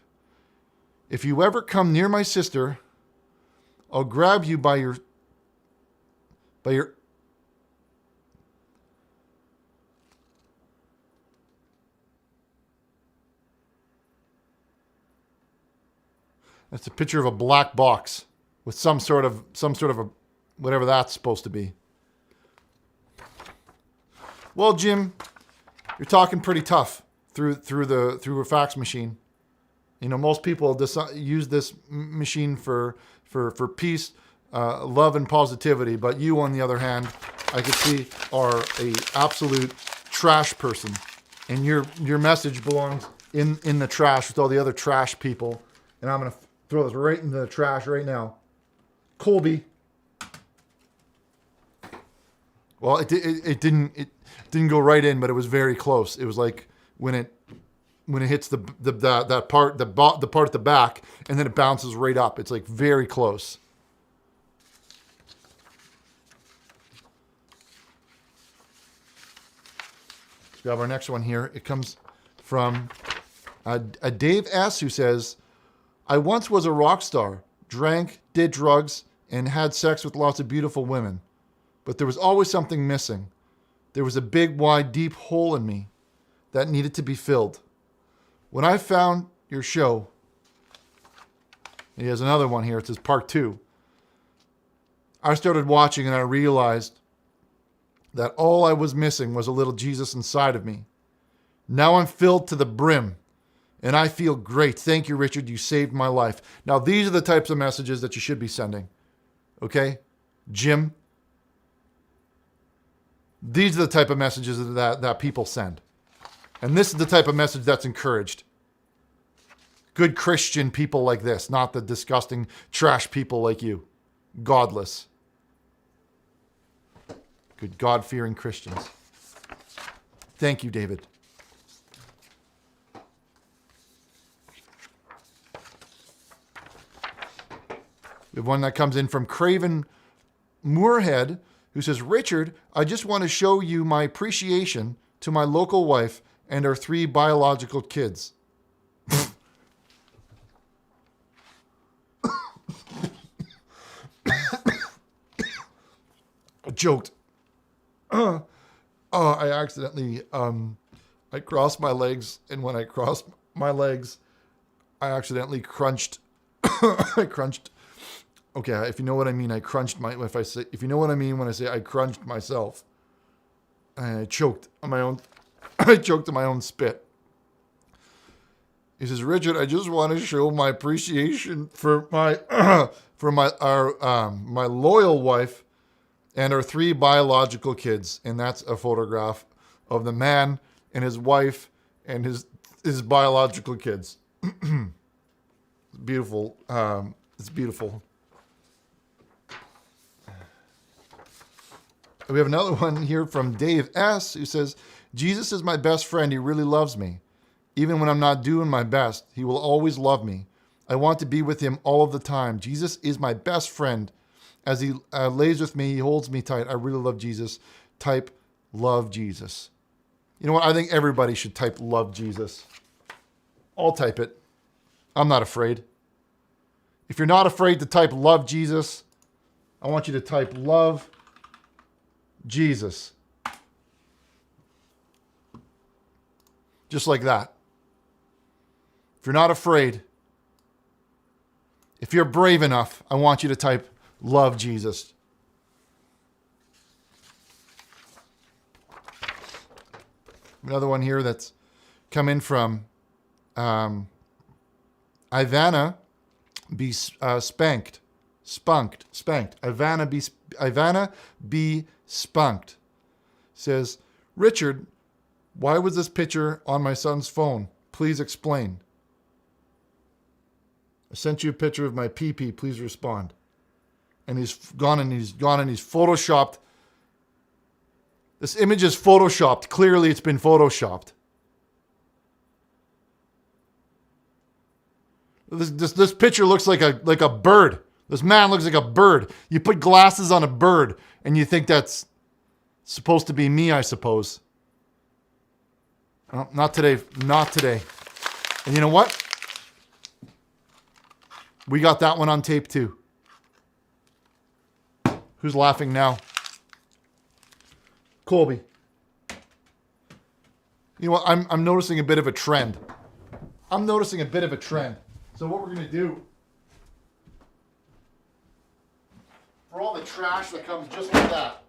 If you ever come near my sister, I'll grab you by your That's a picture of a black box with some sort of a whatever that's supposed to be. Well, Jim, you're talking pretty tough through a fax machine. You know, most people use this machine for peace, love, and positivity. But you, on the other hand, I could see are a absolute trash person, and your message belongs in the trash with all the other trash people. And I'm gonna throw this right into the trash right now. Colby. Well, it didn't go right in, but it was very close. It was like when it hits the part at the back, and then it bounces right up. It's like very close. Let's grab our next one here. It comes from a Dave S, who says, "I once was a rock star, drank, did drugs, and had sex with lots of beautiful women. But there was always something missing. There was a big, wide, deep hole in me that needed to be filled. When I found your show," he has another one here, it says part 2. "I started watching and I realized that all I was missing was a little Jesus inside of me. Now I'm filled to the brim and I feel great. Thank you, Richard. You saved my life." Now, these are the types of messages that you should be sending. Okay? Jim, these are the type of messages that people send. And this is the type of message that's encouraged. Good Christian people like this, not the disgusting trash people like you. Godless. Good God-fearing Christians. Thank you, David. We have one that comes in from Craven Moorhead, who says, "Richard, I just want to show you my appreciation to my local wife and our 3 biological kids." I joked. I accidentally, I crossed my legs, and when I crossed my legs, I accidentally crunched. I crunched. Okay, if you know what I mean, I crunched my. If you know what I mean when I say I crunched myself, I choked on my own. I choked on my own spit. He says, "Richard, I just want to show my appreciation for my my loyal wife and our 3 biological kids," and that's a photograph of the man and his wife and his biological kids. Beautiful. It's beautiful. We have another one here from Dave S, who says, "Jesus is my best friend. He really loves me. Even when I'm not doing my best, he will always love me. I want to be with him all of the time. Jesus is my best friend. As he lays with me, he holds me tight. I really love Jesus." Type love Jesus. You know what? I think everybody should type love Jesus. I'll type it. I'm not afraid. If you're not afraid to type love Jesus, I want you to type love Jesus. Just like that. If you're not afraid, if you're brave enough, I want you to type love Jesus. Another one here that's come in from Ivana B. Spunked. Ivana B. Spunked says, "Richard, why was this picture on my son's phone? Please explain. I sent you a picture of my pee-pee. Please respond." And he's gone and he's photoshopped. This image is photoshopped. Clearly it's been photoshopped. This picture looks like a bird. This man looks like a bird. You put glasses on a bird and you think that's supposed to be me, I suppose. Oh, not today. Not today. And you know what? We got that one on tape too. Who's laughing now? Colby. You know what? I'm noticing a bit of a trend. So what we're going to do for all the trash that comes just like that.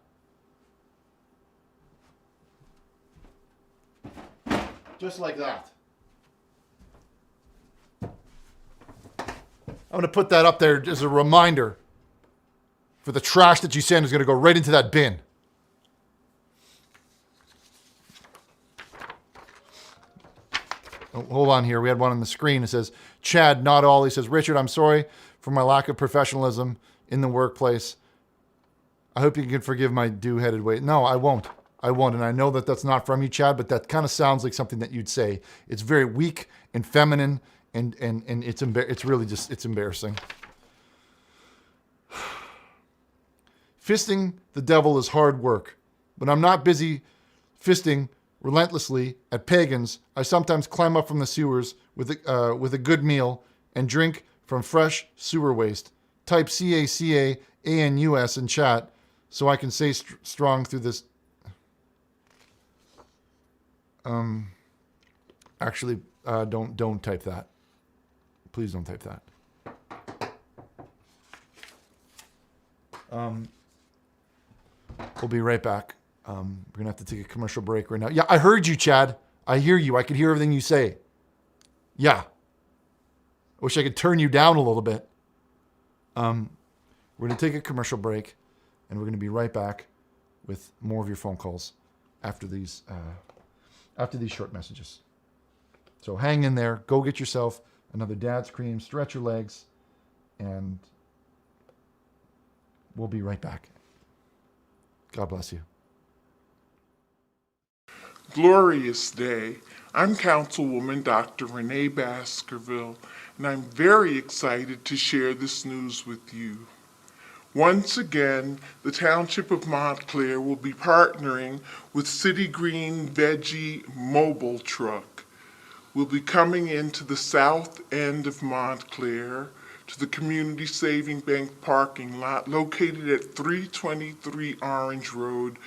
Just like that. I'm going to put that up there as a reminder for the trash that you send is going to go right into that bin. Oh, hold on here. We had one on the screen. It says, Chad, not all. He says, Richard, I'm sorry for my lack of professionalism in the workplace. I hope you can forgive my dew-headed way. No, I won't. I won't. And I know that that's not from you, Chad, but that kind of sounds like something that you'd say. It's very weak and feminine, and it's really just, it's embarrassing. Fisting the devil is hard work. When I'm not busy fisting relentlessly at pagans, I sometimes climb up from the sewers with a good meal and drink from fresh sewer waste. Type CACAANUS in chat so I can stay strong through this. Actually, don't type that. Please don't type that. We'll be right back. We're going to have to take a commercial break right now. Yeah, I heard you, Chad. I hear you. I could hear everything you say. Yeah. I wish I could turn you down a little bit. We're going to take a commercial break, and we're going to be right back with more of your phone calls after these short messages. So hang in there. Go get yourself another Dad's Cream. Stretch your legs, and we'll be right back. God bless you. Glorious day. I'm Councilwoman Dr. Renee Baskerville, and I'm very excited to share this news with you. Once again, the Township of Montclair will be partnering with City Green Veggie Mobile Truck. We'll be coming into the south end of Montclair to the Community Saving Bank parking lot located at 323 Orange Road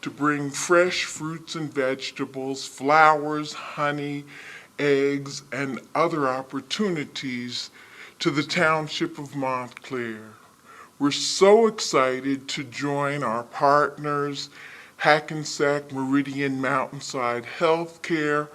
to bring fresh fruits and vegetables, flowers, honey, eggs, and other opportunities to the Township of Montclair. We're so excited to join our partners, Hackensack Meridian Mountainside Healthcare,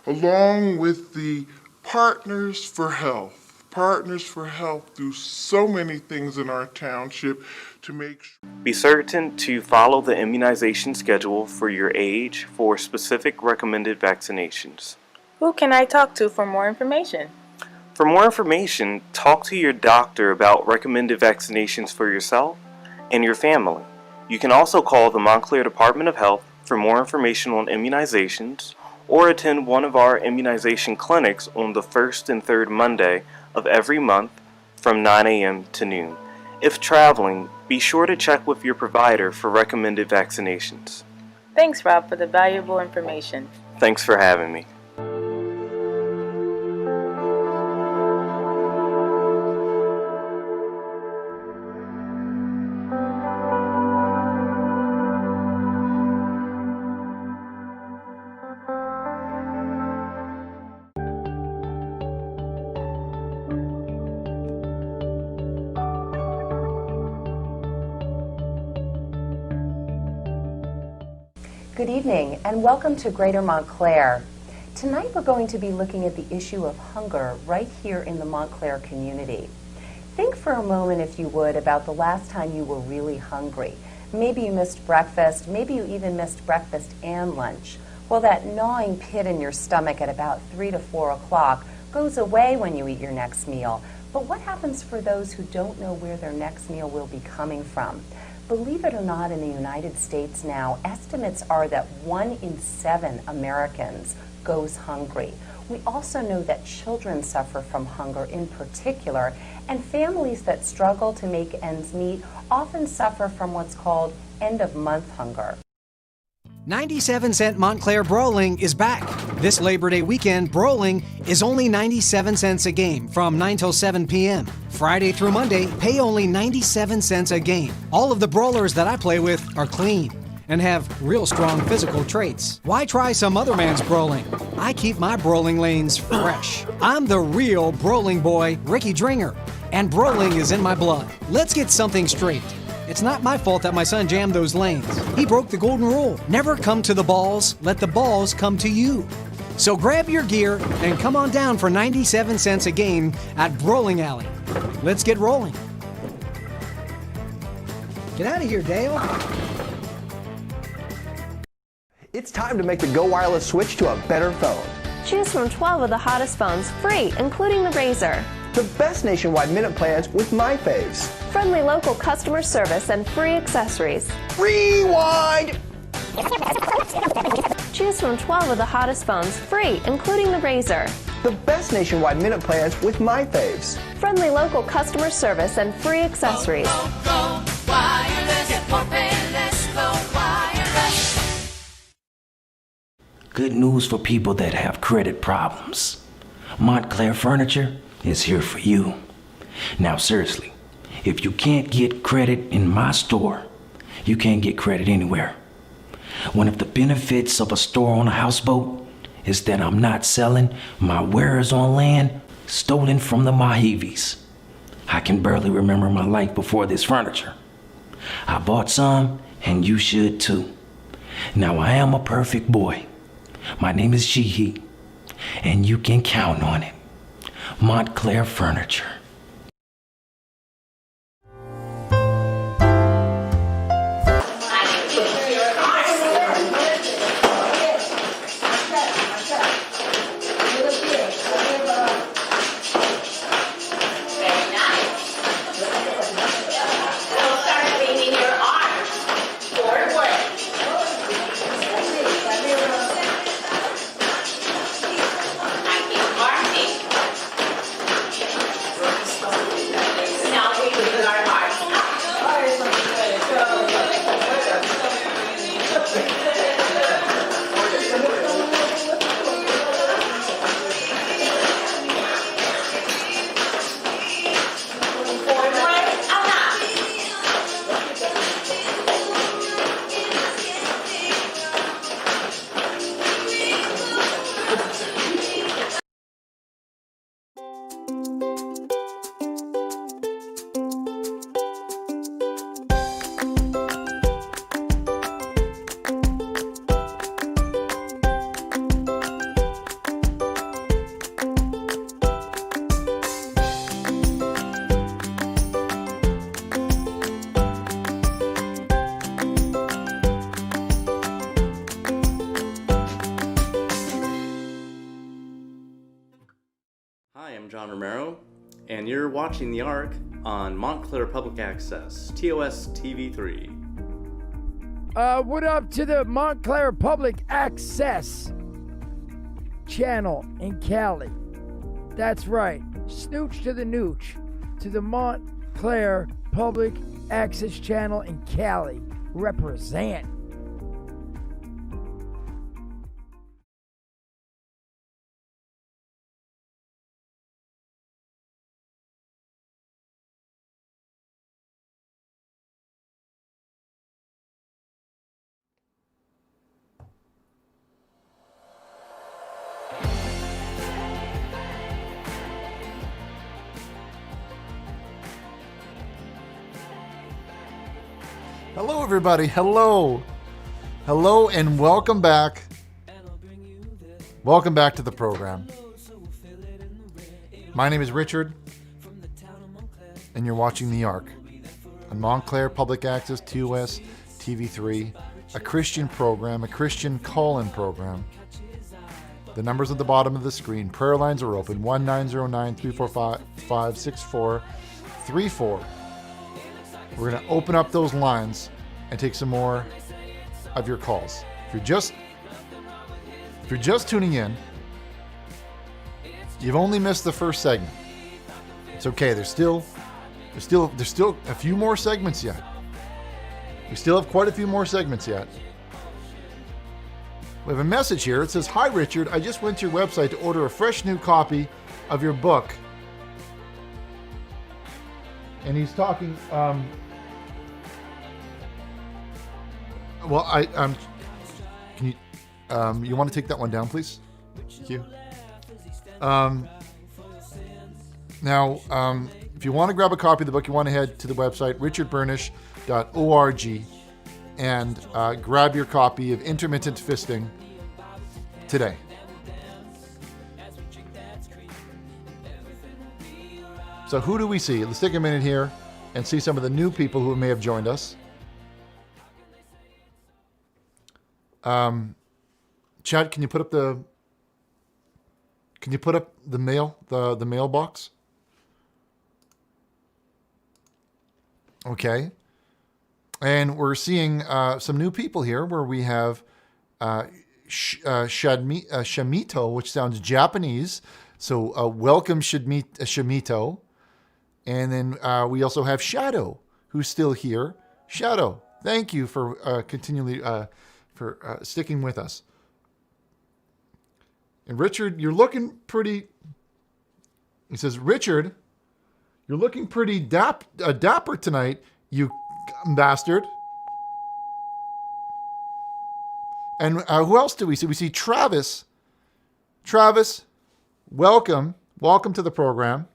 along with the Partners for Health. Partners for Health do so many things in our township to make sure. Be certain to follow the immunization schedule for your age for specific recommended vaccinations. Who can I talk to for more information? For more information, talk to your doctor about recommended vaccinations for yourself and your family. You can also call the Montclair Department of Health for more information on immunizations, or attend one of our immunization clinics on the first and third Monday of every month from 9 a.m. to noon. If traveling, be sure to check with your provider for recommended vaccinations. Thanks, Rob, for the valuable information. Thanks for having me. Good evening and welcome to Greater Montclair. Tonight we're going to be looking at the issue of hunger right here in the Montclair community. Think for a moment, if you would, about the last time you were really hungry. Maybe you missed breakfast, maybe you even missed breakfast and lunch. Well, that gnawing pit in your stomach at about 3 to 4 o'clock goes away when you eat your next meal. But what happens for those who don't know where their next meal will be coming from? Believe it or not, in the United States now, estimates are that 1 in 7 Americans goes hungry. We also know that children suffer from hunger in particular, and families that struggle to make ends meet often suffer from what's called end-of-month hunger. 97-cent Montclair Brawling is back. This Labor Day weekend, Brawling is only 97 cents a game from 9 till 7 p.m. Friday through Monday, pay only 97 cents a game. All of the brawlers that I play with are clean and have real strong physical traits. Why try some other man's brawling? I keep my brawling lanes fresh. I'm the real brawling boy, Ricky Dringer, and brawling is in my blood. Let's get something straight. It's not my fault that my son jammed those lanes. He broke the golden rule. Never come to the balls, let the balls come to you. So grab your gear and come on down for 97 cents a game at Bowling Alley. Let's get rolling. Get out of here, Dale. It's time to make the Go Wireless switch to a better phone. Choose from 12 of the hottest phones free, including the Razr. The best nationwide minute plans with my faves. Friendly local customer service and free accessories. Rewind! Choose from 12 of the hottest phones free, including the Razr. The best nationwide minute plans with my faves. Friendly local customer service and free accessories. Go wireless, get more payless, go wireless. Good news for people that have credit problems. Montclair Furniture is here for you. Now seriously, if you can't get credit in my store, you can't get credit anywhere. One of the benefits of a store on a houseboat is that I'm not selling my wares on land stolen from the Moheves. I can barely remember my life before this furniture. I bought some, and you should too. Now I am a perfect boy. My name is Sheehy, and you can count on it. Montclair Furniture. And you're watching The Arc on Montclair Public Access, TOS TV3. What up to the Montclair Public Access channel in Cali? That's right, snooch to the nooch, to the Montclair Public Access channel in Cali. Represent. Hello, everybody. Hello. Hello, and welcome back. Welcome back to the program. My name is Richard, and you're watching The Arc on Montclair Public Access, TOS TV3, a Christian program, a Christian call-in program. The numbers at the bottom of the screen. Prayer lines are open, 1-909-345-6434. We're going to open up those lines and take some more of your calls. If you're just tuning in, you've only missed the first segment. It's okay. There's still a few more segments yet. We still have quite a few more segments yet. We have a message here. It says, "Hi Richard, I just went to your website to order a fresh new copy of your book." And he's talking well, can you you want to take that one down, please? Thank you. Now, if you want to grab a copy of the book, you want to head to the website, Richard Burnish, and grab your copy of Intermittent Fisting today. So who do we see? Let's take a minute here and see some of the new people who may have joined us. Chad, can you put up the mail, the mailbox? Okay. And we're seeing some new people here where we have Shamito, which sounds Japanese. So welcome Shamito. And then we also have Shadow, who's still here. Shadow, thank you for continually sticking with us. And Richard, you're looking pretty... He says, Richard, you're looking pretty dapper tonight, you bastard. And who else do we see? We see Travis. Travis, welcome. Welcome to the program.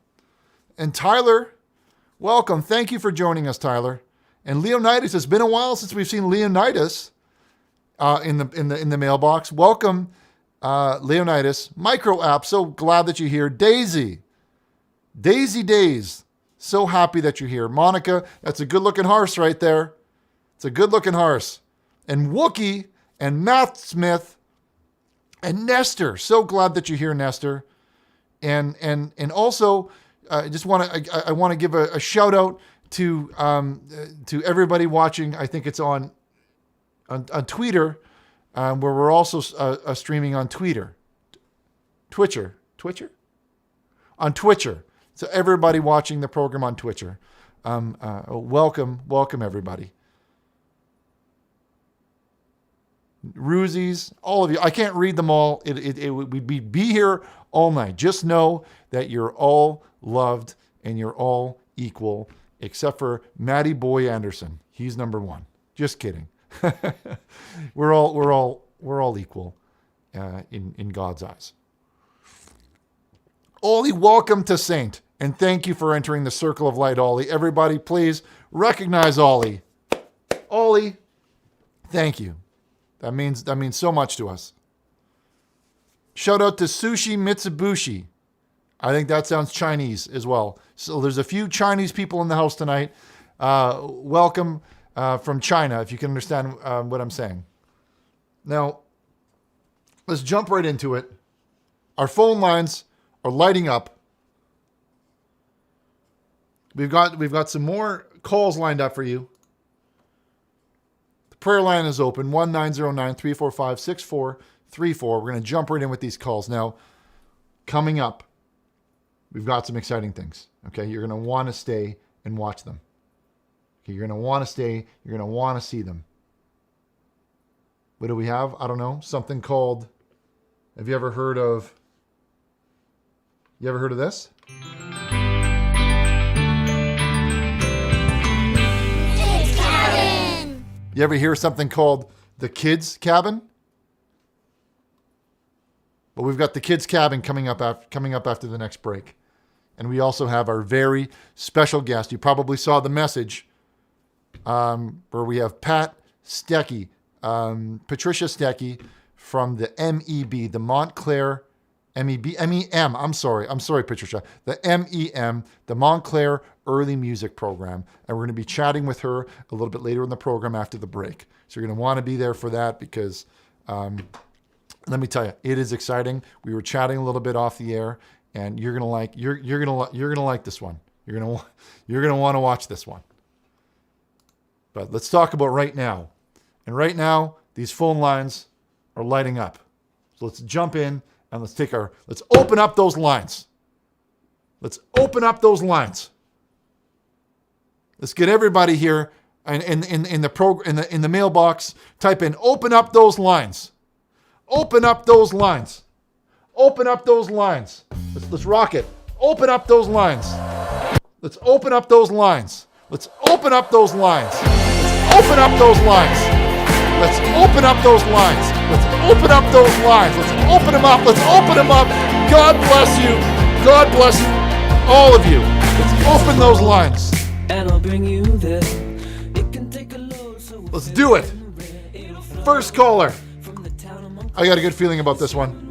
And Tyler, welcome. Thank you for joining us, Tyler. And Leonidas, it's been a while since we've seen Leonidas in the mailbox. Welcome, Leonidas. Micro app, so glad that you're here. Daisy Days, so happy that you're here. Monica, that's a good-looking horse right there. It's a good-looking horse. And Wookie and Matt Smith and Nestor, so glad that you're here, Nestor. And also, I want to give a shout out to everybody watching. I think it's on Twitter, where we're also streaming on Twitcher. On Twitcher. So everybody watching the program on Twitcher, welcome everybody. Roozies, all of you. I can't read them all. We'd be here all night. Just know that you're all loved and you're all equal, except for Matty Boy Anderson. He's number one. Just kidding. We're all equal in God's eyes. Ollie, welcome to Saint, and thank you for entering the Circle of Light, Ollie. Everybody, please recognize Ollie. Ollie, thank you. That means so much to us. Shout out to Sushi Mitsubishi. I think that sounds Chinese as well. So there's a few Chinese people in the house tonight. Welcome from China, if you can understand what I'm saying. Now, let's jump right into it. Our phone lines are lighting up. We've got some more calls lined up for you. The prayer line is open, 1-909-345-6434. We're going to jump right in with these calls. Now, coming up, we've got some exciting things. Okay, you're going to want to stay and watch them. Okay, you're going to want to stay. You're going to want to see them. What do we have? I don't know. Something called... Have you ever heard of... You ever heard of this? Kidz Kabin! You ever hear something called the Kidz Kabin? Well, we've got the Kidz Kabin coming up after the next break. And we also have our very special guest. You probably saw the message where we have Pat Stecky, Patricia Stecky from the MEB, the Montclair MEM. I'm sorry, Patricia. The MEM, the Montclair Early Music Program. And we're going to be chatting with her a little bit later in the program after the break. So you're going to want to be there for that because, let me tell you, it is exciting. We were chatting a little bit off the air, and you're gonna like this one. You're gonna want to watch this one. But let's talk about right now. And right now, these phone lines are lighting up. So let's jump in. And let's open up those lines. Let's open up those lines. Let's get everybody here and in the mailbox. Type in open up those lines. Open up those lines. Open up those lines. Let's rock it. Open up those lines. Let's open up those lines. Let's open up those lines. Let's open up those lines. Let's open up those lines. Let's open up those lines. Let's open them up. Let's open them up. God bless you. God bless all of you. Let's open those lines. And I'll bring you there. It can Let's do it. First caller. I got a good feeling about this one.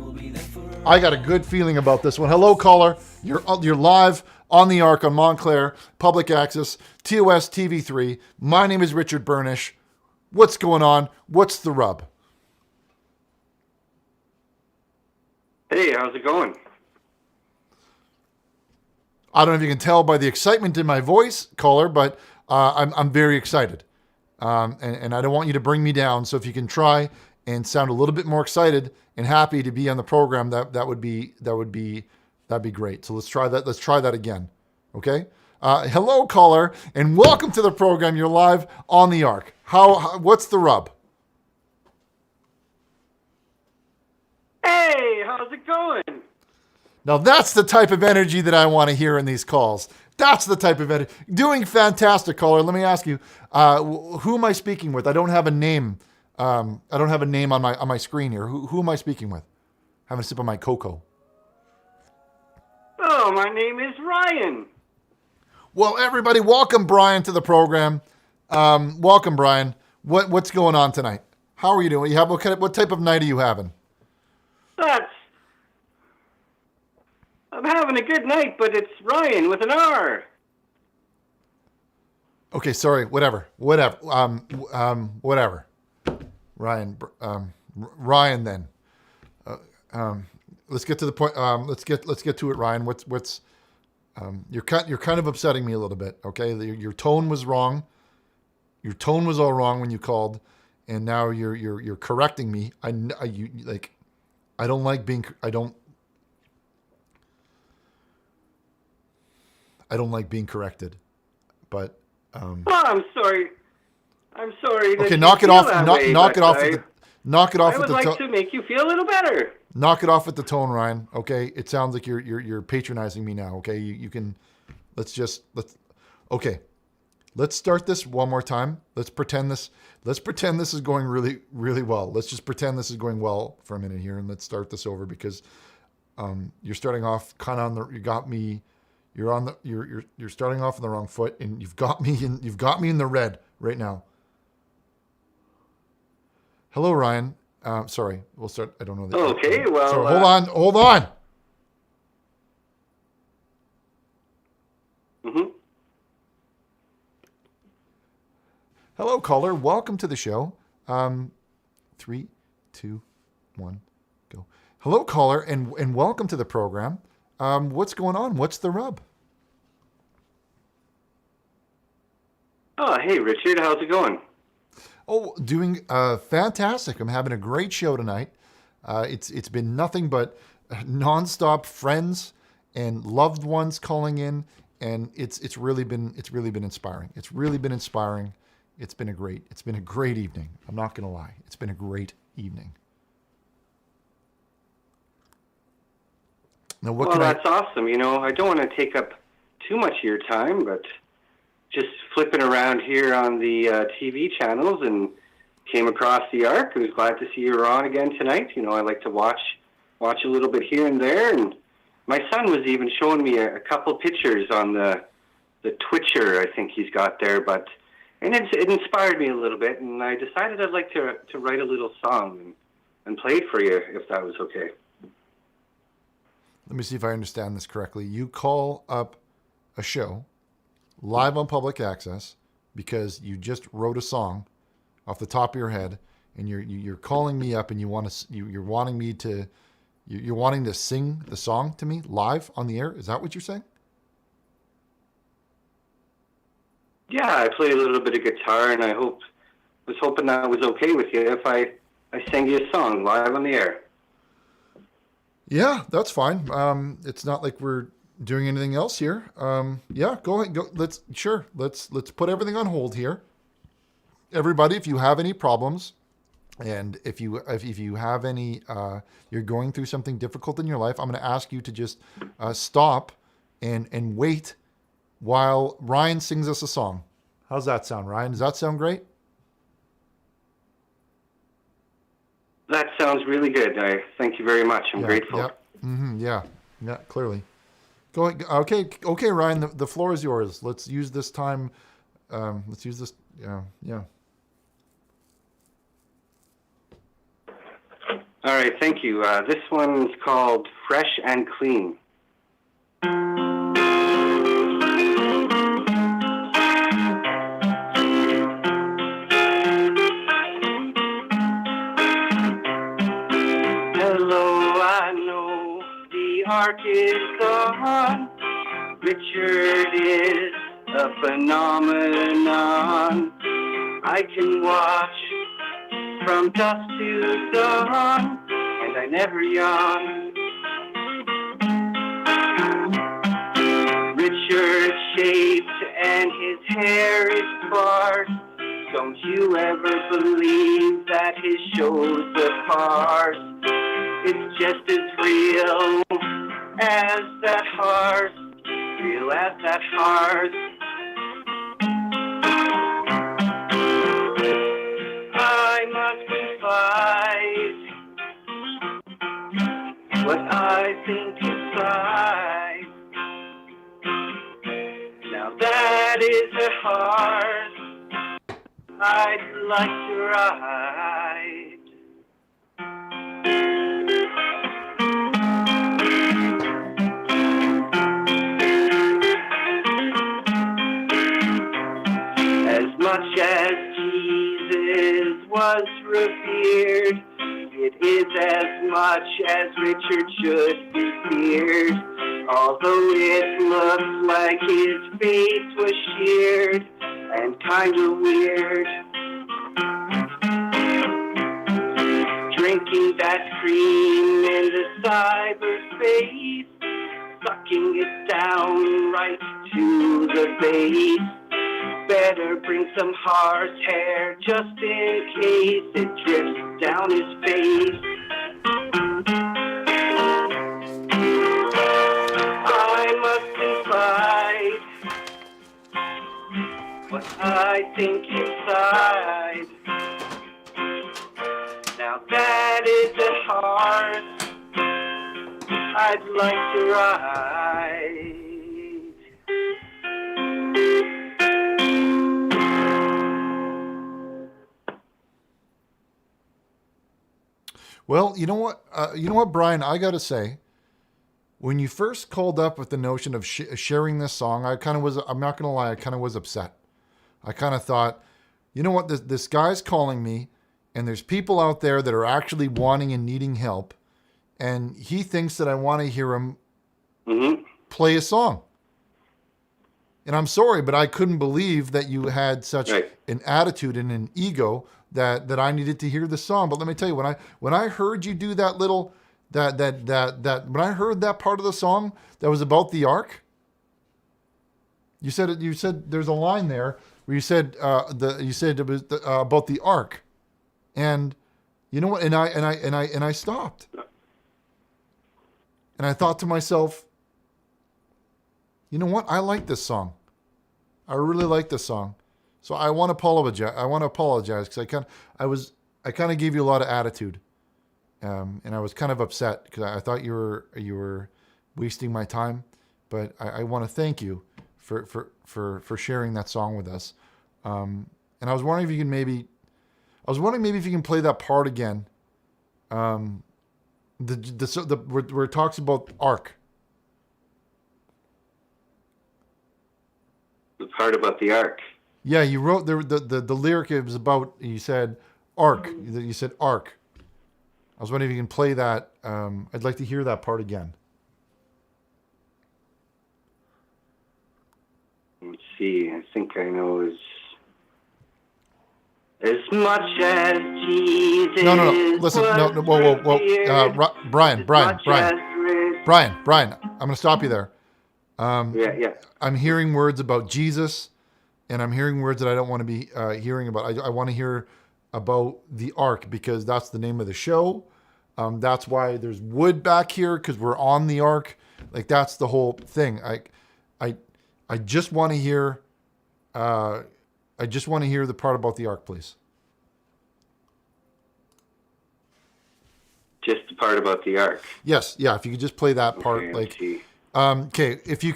Hello, caller. You're live on the Arc on Montclair, Public Access, TOS TV3. My name is Richard Burnish. What's going on? What's the rub? Hey, how's it going? I don't know if you can tell by the excitement in my voice, caller, but I'm very excited. And I don't want you to bring me down. So if you can try and sound a little bit more excited and happy to be on the program, that'd be great. So let's try that. Let's try that again. Okay. Hello, caller, and welcome to the program. You're live on the Arc. What's the rub? Hey, how's it going? Now that's the type of energy that I want to hear in these calls. That's the type of energy. Doing fantastic, caller. Let me ask you, who am I speaking with? I don't have a name. I don't have a name on my screen here. Who am I speaking with? Having a sip of my cocoa. Oh, my name is Ryan. Well, everybody, welcome Brian to the program. Welcome, Brian. What's going on tonight? How are you doing? What type of night are you having? I'm having a good night, but it's Ryan with an R. Okay, sorry. Whatever. Whatever. Ryan. Ryan. Then. Let's get to the point. Let's get to it, Ryan. What's you're kind of upsetting me a little bit. Okay, your tone was wrong. Your tone was all wrong when you called, and now you're correcting me. I don't like being corrected, but. Oh, I'm sorry. Okay, knock it off. Knock it off. Knock it off. I would like to make you feel a little better. Knock it off with the tone, Ryan. Okay, it sounds like you're patronizing me now. Okay, you can. Okay, let's start this one more time. Let's pretend this is going really, really well. Let's just pretend this is going well for a minute here, and let's start this over because you're starting off kind of you're starting off on the wrong foot, and you've got me in the red right now. Hello, Ryan. Sorry, we'll start. I don't know. Okay, well. So hold on. Mm-hmm. Hello, caller. Welcome to the show. 3, 2, 1, go. Hello, caller, and welcome to the program. What's going on? What's the rub? Oh, hey, Richard. How's it going? Oh, doing fantastic. I'm having a great show tonight. It's been nothing but nonstop friends and loved ones calling in, and it's really been inspiring. It's really been inspiring. It's been a great evening. I'm not gonna lie. It's been a great evening. Now, that's awesome. You know, I don't want to take up too much of your time, but just flipping around here on the TV channels and came across the Arc. I was glad to see you were on again tonight. You know, I like to watch a little bit here and there. And my son was even showing me a couple pictures on the Twitcher, I think he's got there. And it inspired me a little bit, and I decided I'd like to write a little song and play it for you, if that was okay. Let me see if I understand this correctly. You call up a show live on Public Access because you just wrote a song off the top of your head, and you're calling me up, and you're wanting to sing the song to me live on the air. Is that what you're saying? Yeah, I play a little bit of guitar, and was hoping that was okay with you if I sang you a song live on the air. Yeah, that's fine. It's not like we're doing anything else here. Yeah, go ahead. Let's put everything on hold here. Everybody, if you have any problems, and if you have any, you're going through something difficult in your life, I'm going to ask you to just stop and wait while Ryan sings us a song. How's that sound, Ryan? Does that sound great? That sounds really good. I thank you very much. I'm grateful. Yeah. Mm-hmm, yeah, clearly. Go ahead. Okay, Ryan. The floor is yours. Let's use this time. Let's use this. Yeah. All right, thank you. This one's called Fresh and Clean. Hello, I know the ark is gone. Richard is a phenomenon. I can watch from dusk to dawn, and I never yawn. Richard's shaped and his hair is sparse. Don't you ever believe that his show's a farce? It's just as real as that hearse, real as that hearse. I must confide what I think inside. Now that is a hearse I'd like to ride. As much as Jesus was revered, it is as much as Richard should be feared. Although it looks like his face was sheared and kinda weird. Drinking that cream in the cyberspace, sucking it down right to the base. Better bring some horsehair just in case it drips down his face. I must confide what I think inside. Now that is a heart I'd like to ride. Well, you know what, Brian, I got to say, when you first called up with the notion of sharing this song, I'm not going to lie, I kind of was upset. I kind of thought, you know what, this guy's calling me, and there's people out there that are actually wanting and needing help, and he thinks that I want to hear him play a song. And I'm sorry, but I couldn't believe that you had such an attitude and an ego that I needed to hear the song. But let me tell you, when I heard you do that little when I heard that part of the song that was about the ark, you said there's a line there where you said it was about the ark, and you know what? And I stopped, and I thought to myself, you know what? I like this song. I really like this song. So I want to apologize. Because I kind of gave you a lot of attitude, and I was kind of upset because I thought you were wasting my time. But I want to thank you for sharing that song with us. And I was wondering if you can maybe if you can play that part again. Where it talks about ark. The part about the ark. Yeah, you wrote the lyric. It was about, you said ark. You said ark. I was wondering if you can play that. I'd like to hear that part again. Let's see. I think I know as much as Jesus. No. Listen, no. Whoa. Brian. I'm going to stop you there. Yeah. I'm hearing words about Jesus, and I'm hearing words that I don't want to be hearing about. I want to hear about the ark because that's the name of the show. That's why there's wood back here because we're on the ark. Like that's the whole thing. I just want to hear. I just want to hear the part about the ark, please. Just the part about the ark. Yes, yeah. If you could just play that part, okay. If you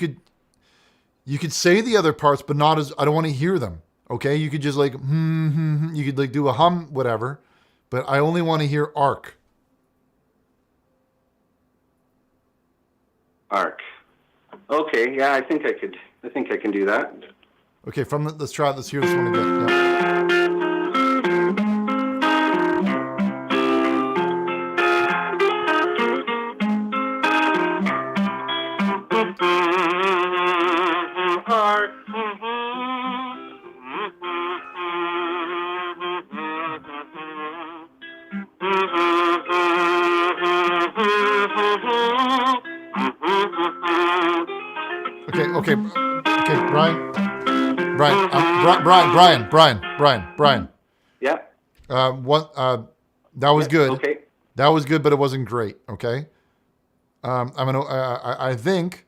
could say the other parts, but not as I don't want to hear them. Okay, you could just you could do a hum, whatever. But I only want to hear ark. Arc. Okay, yeah, I think I can do that. Okay, let's try. Let's hear this one again. Yeah. Okay, Brian. Yeah. That was good. Okay. That was good, but it wasn't great. Okay. I think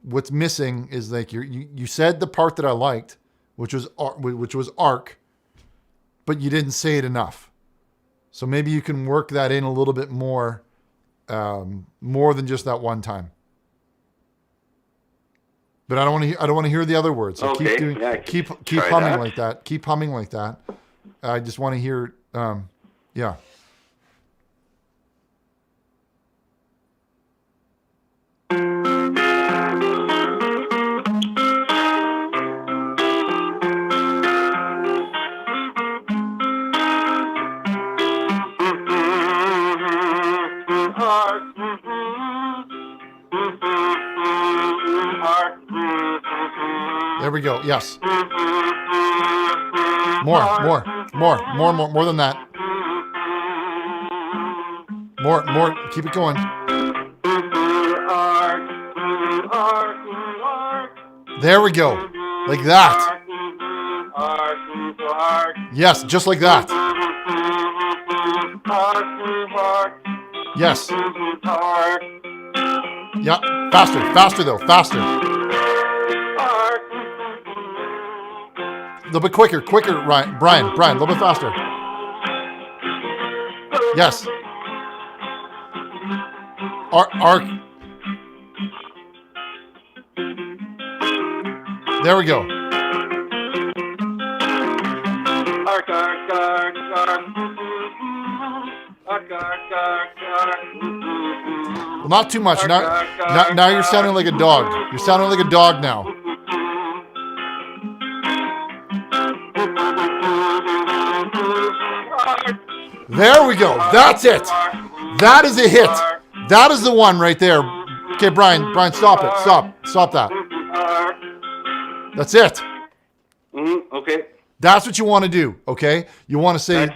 what's missing is like you said the part that I liked, which was arc, but you didn't say it enough. So maybe you can work that in a little bit more, more than just that one time. But I don't want to hear the other words. So okay. keep humming like that. Keep humming like that. I just want to hear, yeah. There we go. Yes. More than that. More. Keep it going. There we go. Like that. Yes, just like that. Yes. Yeah, faster though, faster. A little bit quicker, Brian, a little bit faster. Yes. Arc. There we go. Well, not too much. Now you're sounding like a dog. You're sounding like a dog now. There we go. That's it. That is a hit. That is the one right there. Okay, Brian, stop it. Stop that. That's it. Okay. That's what you want to do, okay? You want to say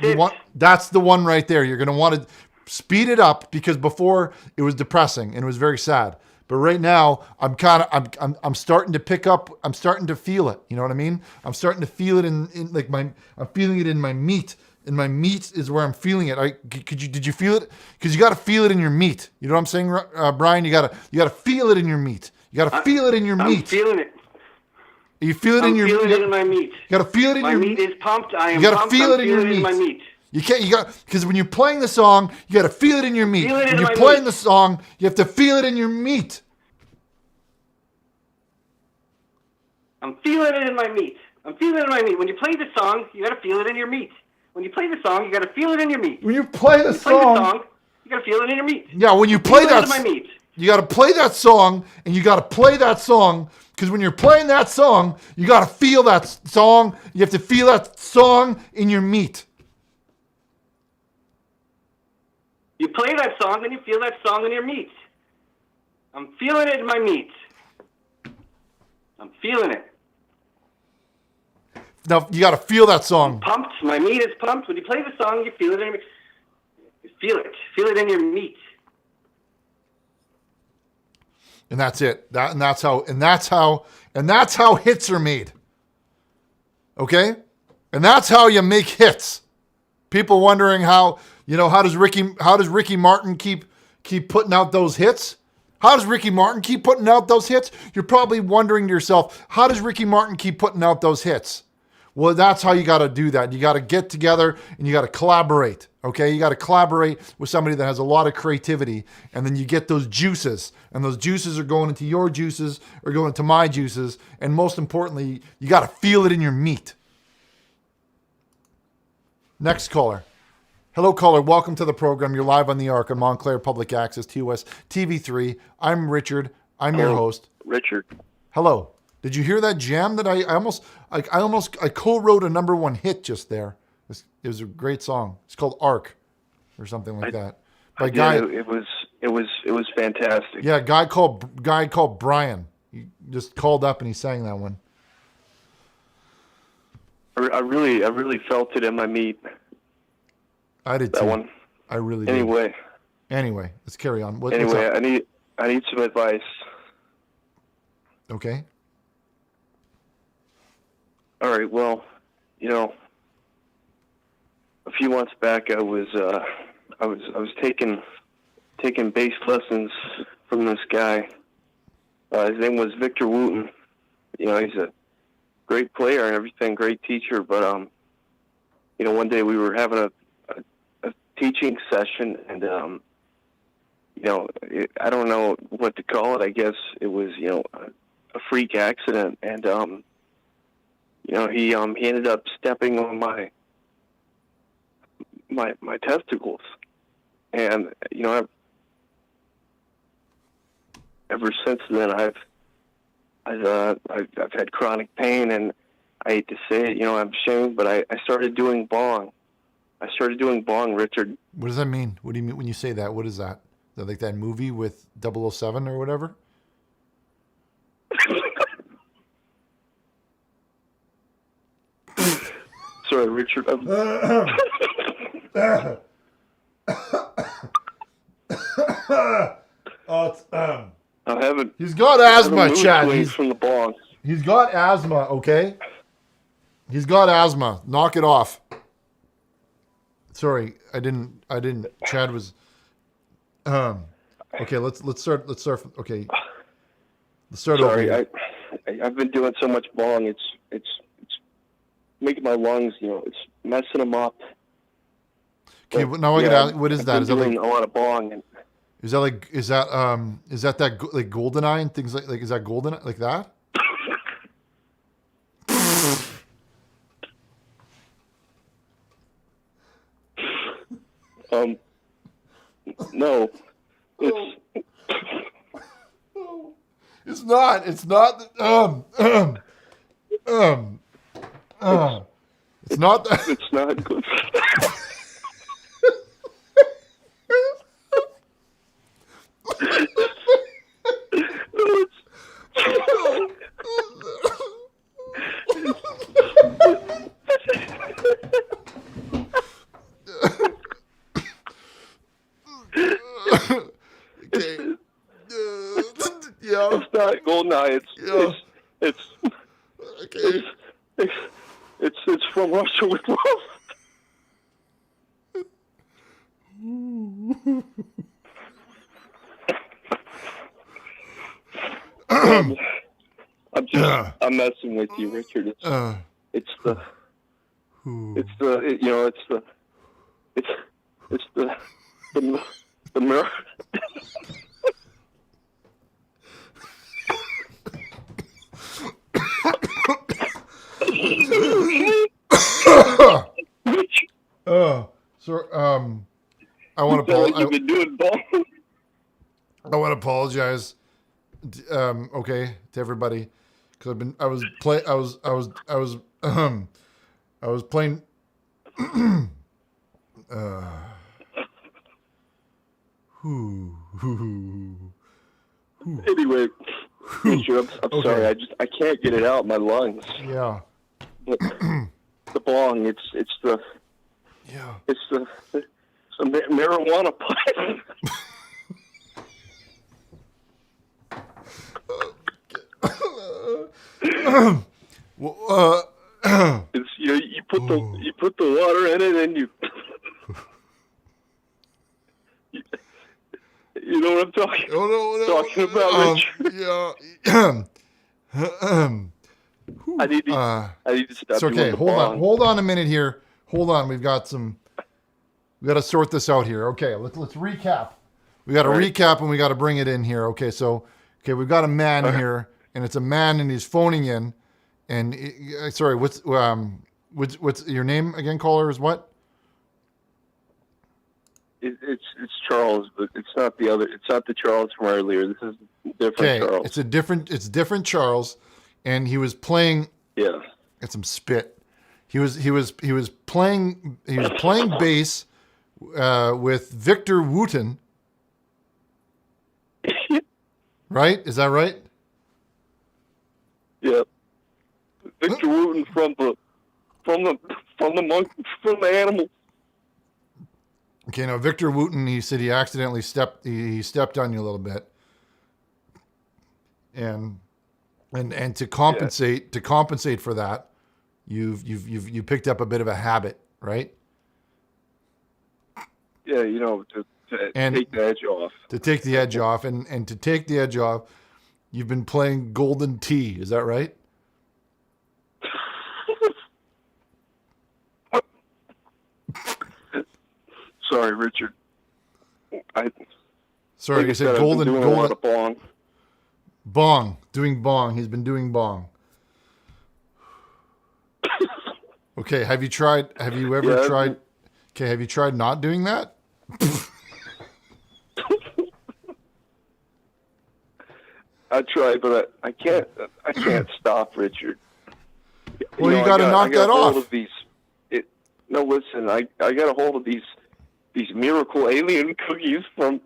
that's the one right there. You're going to want to speed it up because before it was depressing and it was very sad. But right now, I'm starting to pick up. I'm starting to feel it. You know what I mean? I'm starting to feel it in like I'm feeling it in my meat. And my meat is where I'm feeling it. Did you feel it? Because you got to feel it in your meat. You know what I'm saying, Brian? You got to feel it in your meat. You got to feel it in your meat. I'm feeling it. You feel it in your meat. I'm feeling it in my meat. You got to feel it in your meat. My meat is pumped. I am pumped. You got pumped. to feel I'm it in your meat. My meat. Because when you're playing the song, you got to feel it in your meat. When you're playing the song, you have to feel it in your meat. I'm feeling it in my meat. I'm feeling it in my meat. When you play the song, you got to feel it in your meat. When you play the song, you got to feel it in your meat. When you play the song, you got to feel it in your meat. Yeah, when you play that, my meat. You got to play that song, and you got to play that song because when you're playing that song, you got to feel that song. You have to feel that song in your meat. You play that song, and you feel that song in your meat. I'm feeling it in my meat. I'm feeling it. Now, you got to feel that song. I'm pumped. My meat is pumped. When you play the song, you feel it in your meat. You feel it. Feel it in your meat. And that's it. That's how hits are made. Okay? And that's how you make hits. People wondering how does Ricky Martin keep putting out those hits? How does Ricky Martin keep putting out those hits? You're probably wondering to yourself, how does Ricky Martin keep putting out those hits? Well, that's how you got to do that. You got to get together and you got to collaborate, okay? You got to collaborate with somebody that has a lot of creativity, and then you get those juices, and those juices are going into your juices or going into my juices, and most importantly, you got to feel it in your meat. Next caller. Hello, caller. Welcome to the program. You're live on the Arc on Montclair Public Access, TOS TV3. I'm Richard. I'm your host, Richard. Hello. Did you hear that jam that I co-wrote a #1 hit just there? It was a great song. It's called Arc or something like that. By a guy. It was fantastic. Yeah, a guy called Brian. He just called up and he sang that one. I really felt it in my meat. I did too. That one. I really did. Anyway, let's carry on. What's up? I need some advice. Okay. All right. Well, a few months back, I was taking bass lessons from this guy. His name was Victor Wooten. He's a great player and everything, great teacher. But one day we were having a teaching session, and I don't know what to call it. I guess it was a freak accident, and he ended up stepping on my testicles, and ever since then I've had chronic pain, and I hate to say it, I'm ashamed, but I started doing bong. Richard. What does that mean? What do you mean when you say that? What is that? Is that like that movie with 007 or whatever? Sorry, Richard. He's got asthma, Chad. He's got asthma, okay? He's got asthma. Knock it off. Sorry, I didn't. Chad was. Okay, let's start. Okay, let's start over. Sorry, I've been doing so much bong. It's making my lungs. It's messing them up. Okay, now I gotta ask, what is that? I've Is that been like doing a lot of bong? And is that like like GoldenEye and things like is that GoldenEye like that? No, it's not. It's not. It's not. It's not good. Okay. Yeah. It's not GoldenEye. It's okay. It's from Russia with Love. I'm messing with you, Richard. It's the mirror. I want to I want to apologize. Okay, to everybody, because I was playing. Anyway, Richard, I'm sorry. I can't get it out of my lungs. Yeah. But the bong, it's the marijuana pipe. It's you put the water in it and you know what I'm talking about, Richard. Yeah. I need to stop. It's okay. Doing the bong. Hold on a minute here. Hold on. We got to sort this out here. Okay, let's recap. We got to recap and we got to bring it in here. Okay, we've got a man here, and it's a man, and he's phoning in. And sorry, what's your name again? Caller is what? It's Charles, but it's not the other. It's not the Charles from earlier. This is different Charles. It's different Charles, and he was playing. Yeah. Get some spit. He was playing bass with Victor Wooten. Right? Is that right? Yeah. Victor Wooten from the animal. Okay, now Victor Wooten, he said he accidentally stepped on you a little bit, and to compensate for that, you picked up a bit of a habit, right? Yeah, to take the edge off. To take the edge off, and to take the edge off, you've been playing Golden Tee. Is that right? Sorry, Richard. Sorry, you said golden. A lot of bong. Bong, doing bong. He's been doing bong. Okay, have you tried? Have you ever tried? Okay, have you tried not doing that? I tried, but I can't. I can't stop, Richard. Well, you got to knock that off. No, listen. I got a hold of these miracle alien cookies from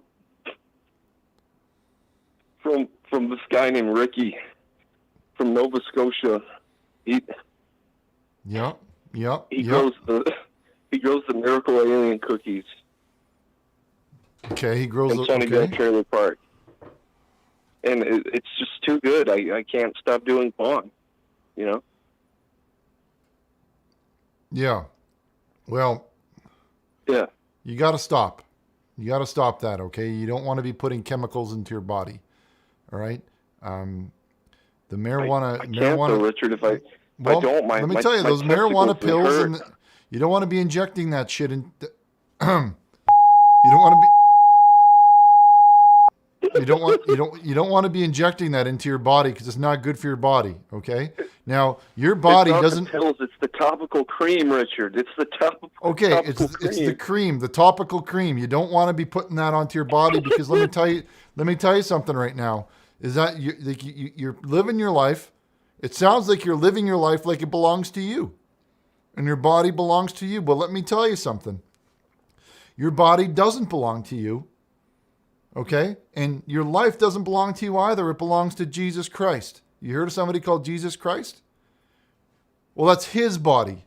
this guy named Ricky from Nova Scotia. He grows the miracle alien cookies. Okay, he grows in Sunnyvale Trailer Park, and it's just too good. I can't stop doing bong. Yeah. Well. Yeah. You got to stop. You got to stop that, okay? You don't want to be putting chemicals into your body, all right? The marijuana... I can't, though, Richard, if I don't... Let me tell you, those marijuana pills, you don't want to be injecting that shit in... you don't want to be... You don't want to be injecting that into your body because it's not good for your body, okay? Now, your body doesn't... It's not the pills, it's the topical cream, Richard. It's the topical Okay, it's the cream, the topical cream. You don't want to be putting that onto your body because let me tell you something right now. Is that you're living your life. It sounds like you're living your life like it belongs to you. And your body belongs to you. But let me tell you something. Your body doesn't belong to you. Okay? And your life doesn't belong to you either. It belongs to Jesus Christ. You heard of somebody called Jesus Christ? Well, that's his body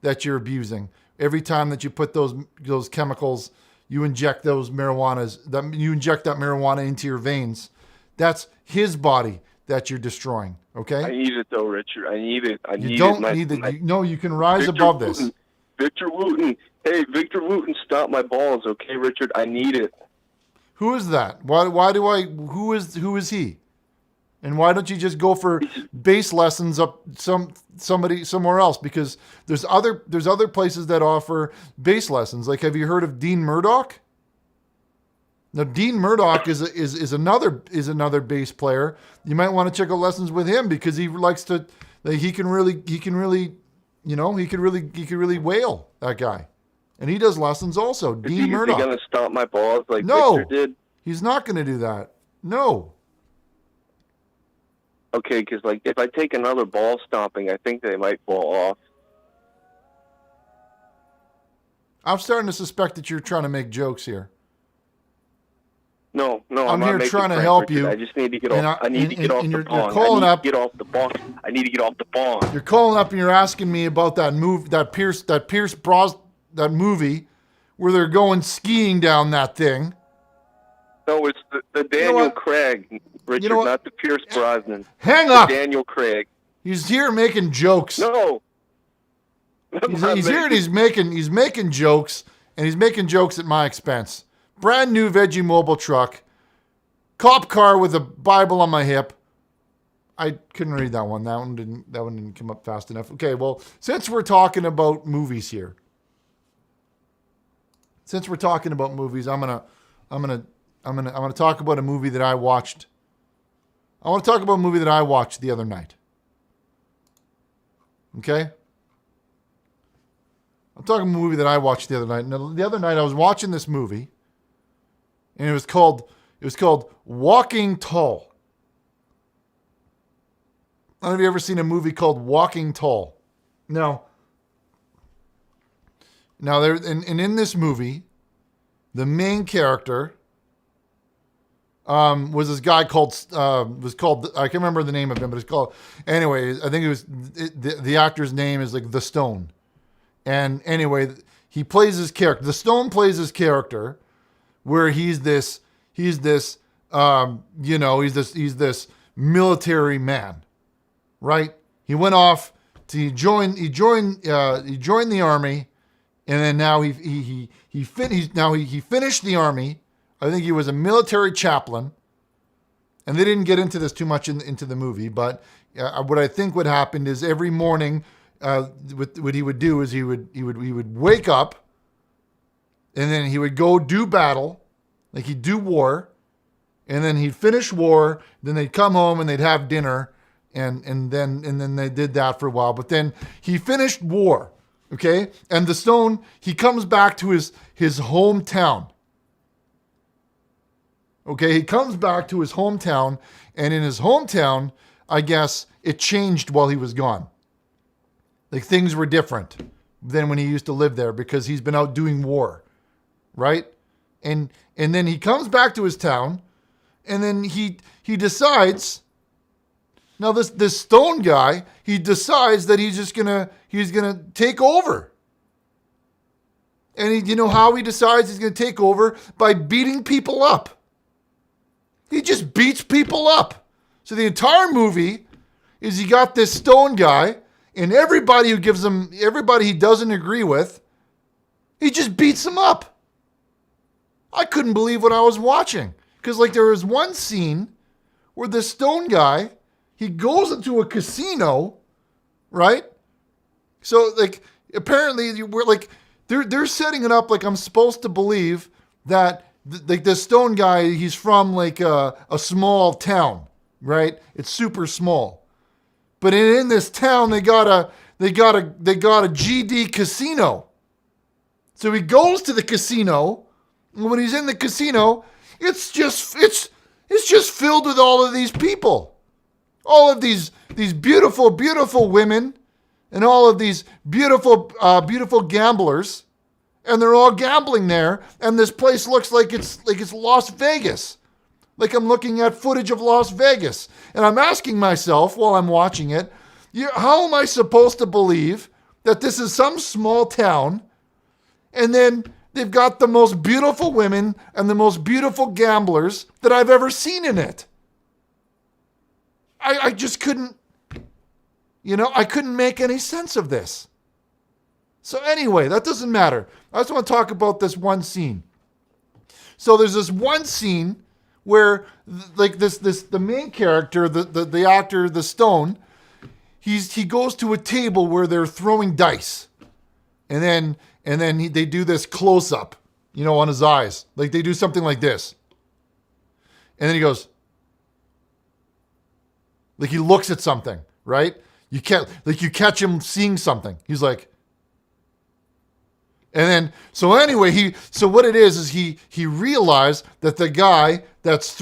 that you're abusing. Every time that you put those chemicals, you inject those marijuanas, you inject that marijuana into your veins. That's his body that you're destroying. Okay? I need it though, Richard. I need it. You don't need it. No, you can rise above this. Victor Wooten. Hey, Victor Wooten, stop my balls, okay, Richard? I need it. Who is that? Who is he? And why don't you just go for bass lessons up somebody somewhere else? Because there's other places that offer bass lessons. Like, have you heard of Dean Murdoch? Now, Dean Murdoch is another bass player. You might want to check out lessons with him because he likes to. He can really wail, that guy, and he does lessons also. Dean Murdoch. Is he gonna stomp my balls like Victor did? He's not going to do that. No. Okay, because if I take another ball stomping, I think they might fall off. I'm starting to suspect that you're trying to make jokes here. No, I'm not here making trying to pranks, help Richard. you. I just need to get off. I need to get off the bong. I need to get off the bong. You're calling up and you're asking me about that Pierce Brosnan movie where they're going skiing down that thing. No, it's the Daniel Craig, Richard, not the Pierce Brosnan. Hang up. Daniel Craig. He's here making jokes. No. He's here and he's making jokes, and he's making jokes at my expense. Brand new Veggie Mobile truck, cop car with a Bible on my hip. I couldn't read that one. That one didn't come up fast enough. Okay, well, since we're talking about movies here, I'm gonna talk about a movie that I watched. I want to talk about a movie that I watched the other night. Okay? I'm talking a movie that I watched the other night. Now, the other night I was watching this movie, and it was called Walking Tall. I don't know if you've ever seen a movie called Walking Tall. Now there and in this movie, the main character was this guy called I can't remember the name of him, but it's called anyway. I think the actor's name is like The Stone. And anyway, he plays his character. The Stone plays his character, where he's this military man, right? He went off to join the army, and then now he finished the army. I think he was a military chaplain, and they didn't get into this too much into the movie. But what I think would happen is every morning. What he would do is he would wake up, and then he would go do battle, like he'd do war, and then he'd finish war. Then they'd come home and they'd have dinner, and then they did that for a while. But then he finished war, okay. And the Stone, he comes back to his hometown. Okay, he comes back to his hometown, and in his hometown, I guess it changed while he was gone. Like things were different than when he used to live there because he's been out doing war, right? And then he comes back to his town, and then he decides. Now this Stone guy, he decides that he's gonna take over. And you know how he decides he's gonna take over? By beating people up. He just beats people up. So the entire movie is you got this Stone guy. And everybody he doesn't agree with, he just beats them up. I couldn't believe what I was watching. Because like there was one scene where the Stone guy, he goes into a casino, right? So like apparently we're like they're setting it up like I'm supposed to believe that like the Stone guy, he's from like a small town, right? It's super small. But in this town, they got a GD casino. So he goes to the casino, and when he's in the casino, it's just filled with all of these people, all of these beautiful, beautiful women, and all of these beautiful, beautiful gamblers, and they're all gambling there. And this place looks like it's Las Vegas. Like I'm looking at footage of Las Vegas. And I'm asking myself while I'm watching it, how am I supposed to believe that this is some small town and then they've got the most beautiful women and the most beautiful gamblers that I've ever seen in it? I just couldn't, I couldn't make any sense of this. So anyway, that doesn't matter. I just want to talk about this one scene. So there's this one scene where like the main character, the actor, the Stone, he goes to a table where they're throwing dice. And then they do this close up, on his eyes. Like they do something like this. And then he goes, like he looks at something, right? You catch him seeing something. He's like, and then, so anyway, so what it is he realized that the guy that's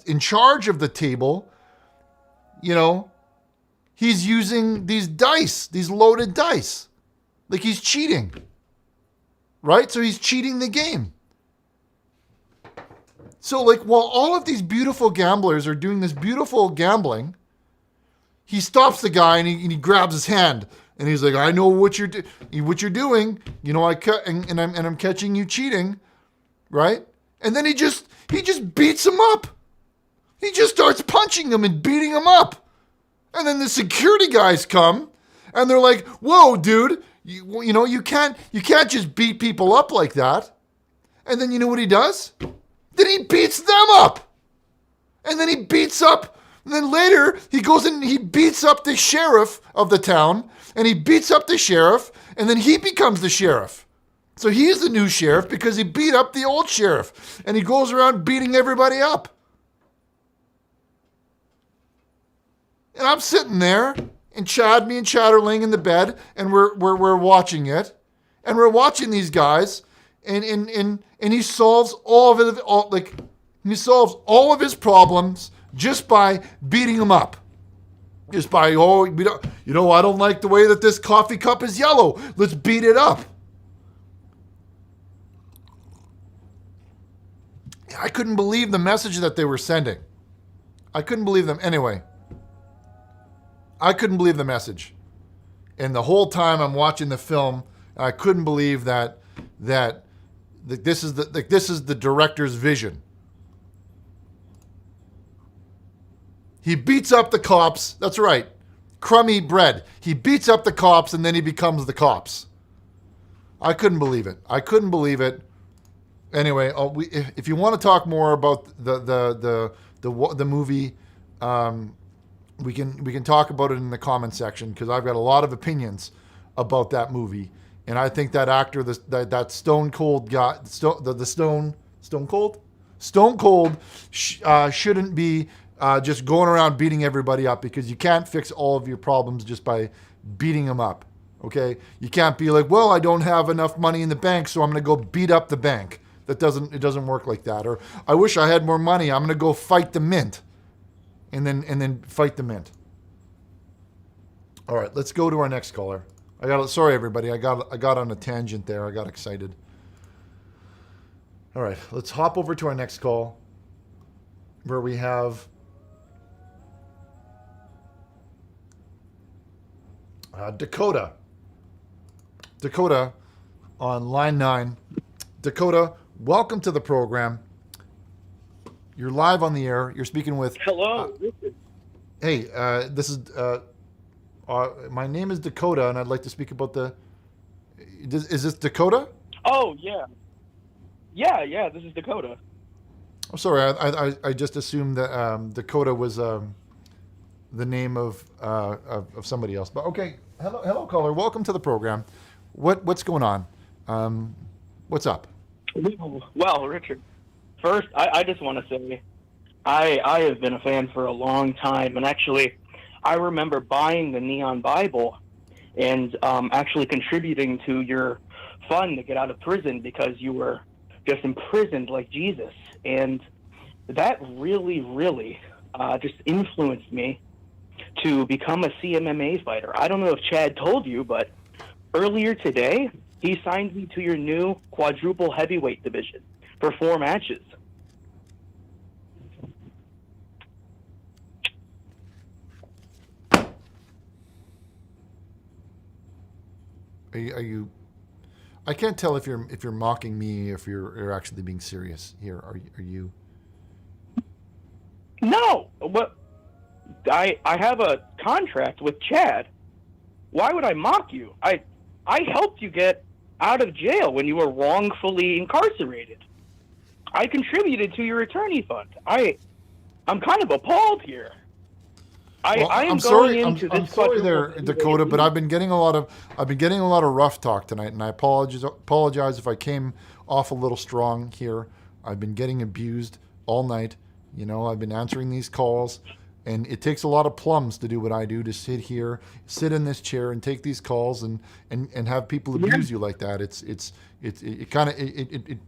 in charge of the table, he's using these dice, these loaded dice. Like he's cheating. Right? So he's cheating the game. So like while all of these beautiful gamblers are doing this beautiful gambling, he stops the guy and he grabs his hand. And he's like, I know what you're doing. I'm catching you cheating, right? And then he just beats him up. He just starts punching him and beating him up. And then the security guys come, and they're like, "Whoa, dude, you can't just beat people up like that." And then you know what he does? Then he beats them up. And then he beats up. And then later he goes and he beats up the sheriff of the town. And he beats up the sheriff, and then he becomes the sheriff. So he's the new sheriff because he beat up the old sheriff. And he goes around beating everybody up. And I'm sitting there, and me and Chad are laying in the bed, and we're watching it. And we're watching these guys, and he solves all of it, he solves all of his problems just by beating them up. Just by, I don't like the way that this coffee cup is yellow. Let's beat it up. I couldn't believe the message that they were sending. I couldn't believe them. Anyway, I couldn't believe the message. And the whole time I'm watching the film, I couldn't believe that this is the director's vision. He beats up the cops. That's right. Crummy bread. He beats up the cops and then he becomes the cops. I couldn't believe it. I couldn't believe it. Anyway, if you want to talk more about the movie, we can talk about it in the comment section, because I've got a lot of opinions about that movie, and I think that actor, that Stone Cold guy, Stone Cold, shouldn't be just going around beating everybody up, because you can't fix all of your problems just by beating them up. Okay, you can't be like, well, I don't have enough money in the bank, so I'm going to go beat up the bank. It doesn't work like that. Or I wish I had more money. I'm going to go fight the mint, and then fight the mint. All right, let's go to our next caller. Sorry everybody, I got on a tangent there. I got excited. All right, let's hop over to our next call, where we have Dakota. Dakota on line 9. Dakota, welcome to the program. You're live on the air. You're speaking with... Hello. Hey, this is... my name is Dakota, and I'd like to speak about the... Is this Dakota? Oh, yeah. Yeah, this is Dakota. I'm sorry, I just assumed that Dakota was the name of somebody else. But okay, hello caller, welcome to the program. What's going on? What's up? Well, Richard, first, I just want to say I have been a fan for a long time, and actually, I remember buying the Neon Bible and actually contributing to your fund to get out of prison, because you were just imprisoned like Jesus. And that really, really just influenced me to become a CMMA fighter. I don't know if Chad told you, but earlier today, he signed me to your new quadruple heavyweight division for 4 matches. Are you? I can't tell if you're mocking me, if you're actually being serious here. Are you? No, but I have a contract with Chad. Why would I mock you? I helped you get out of jail when you were wrongfully incarcerated. I contributed to your attorney fund. I'm kind of appalled here. I'm sorry there, Dakota, but I've been getting a lot of rough talk tonight, and I apologize if I came off a little strong here. I've been getting abused all night. You know, I've been answering these calls, and it takes a lot of plums to do what I do, to sit here, sit in this chair, and take these calls and have people abuse you like that. It kind of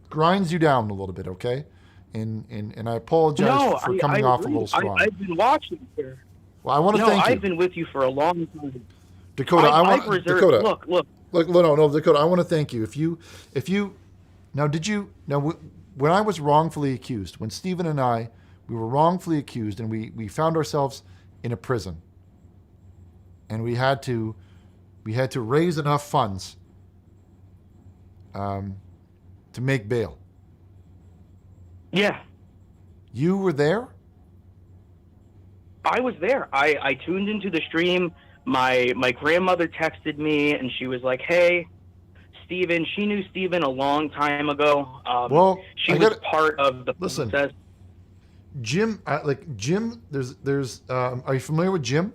grinds you down a little bit, okay? And I apologize for coming off a little strong. I've been watching, sir. Well, I want to thank you. I've been with you for a long time. Dakota, Dakota. Look. No, Dakota, I want to thank you. When I was wrongfully accused, when Stephen and we were wrongfully accused, and we found ourselves in a prison, and we had to raise enough funds to make bail. Yeah. You were there? I was there. I tuned into the stream. My grandmother texted me, and she was like, hey, Steven. She knew Steven a long time ago. She was part of the process. Jim, Jim, there's are you familiar with Jim?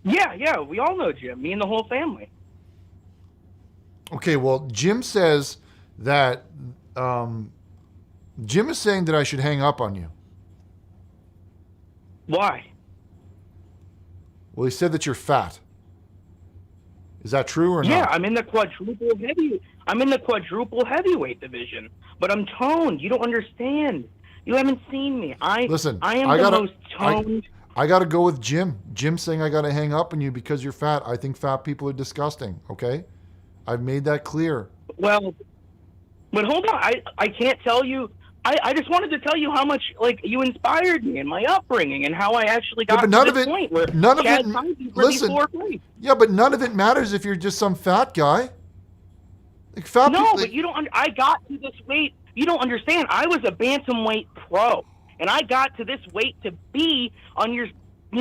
Yeah, we all know Jim, me and the whole family. Okay, well, Jim says that, Jim is saying that I should hang up on you. Why? Well, he said that you're fat. Is that true or Yeah, not? I'm in the quadruple heavyweight division, but I'm toned. You don't understand. You haven't seen me. Listen, I am the most toned. I got to go with Jim. Jim's saying I got to hang up on you because you're fat. I think fat people are disgusting, okay? I've made that clear. Well, but hold on. I can't tell you. I just wanted to tell you how much you inspired me in my upbringing and how I actually got to this point where Chad Tyson for these 4 fights. Yeah, but none of it matters if you're just some fat guy. Like fat No, people, but you don't. I got to this weight. You don't understand. I was a bantamweight pro, and I got to this weight to be in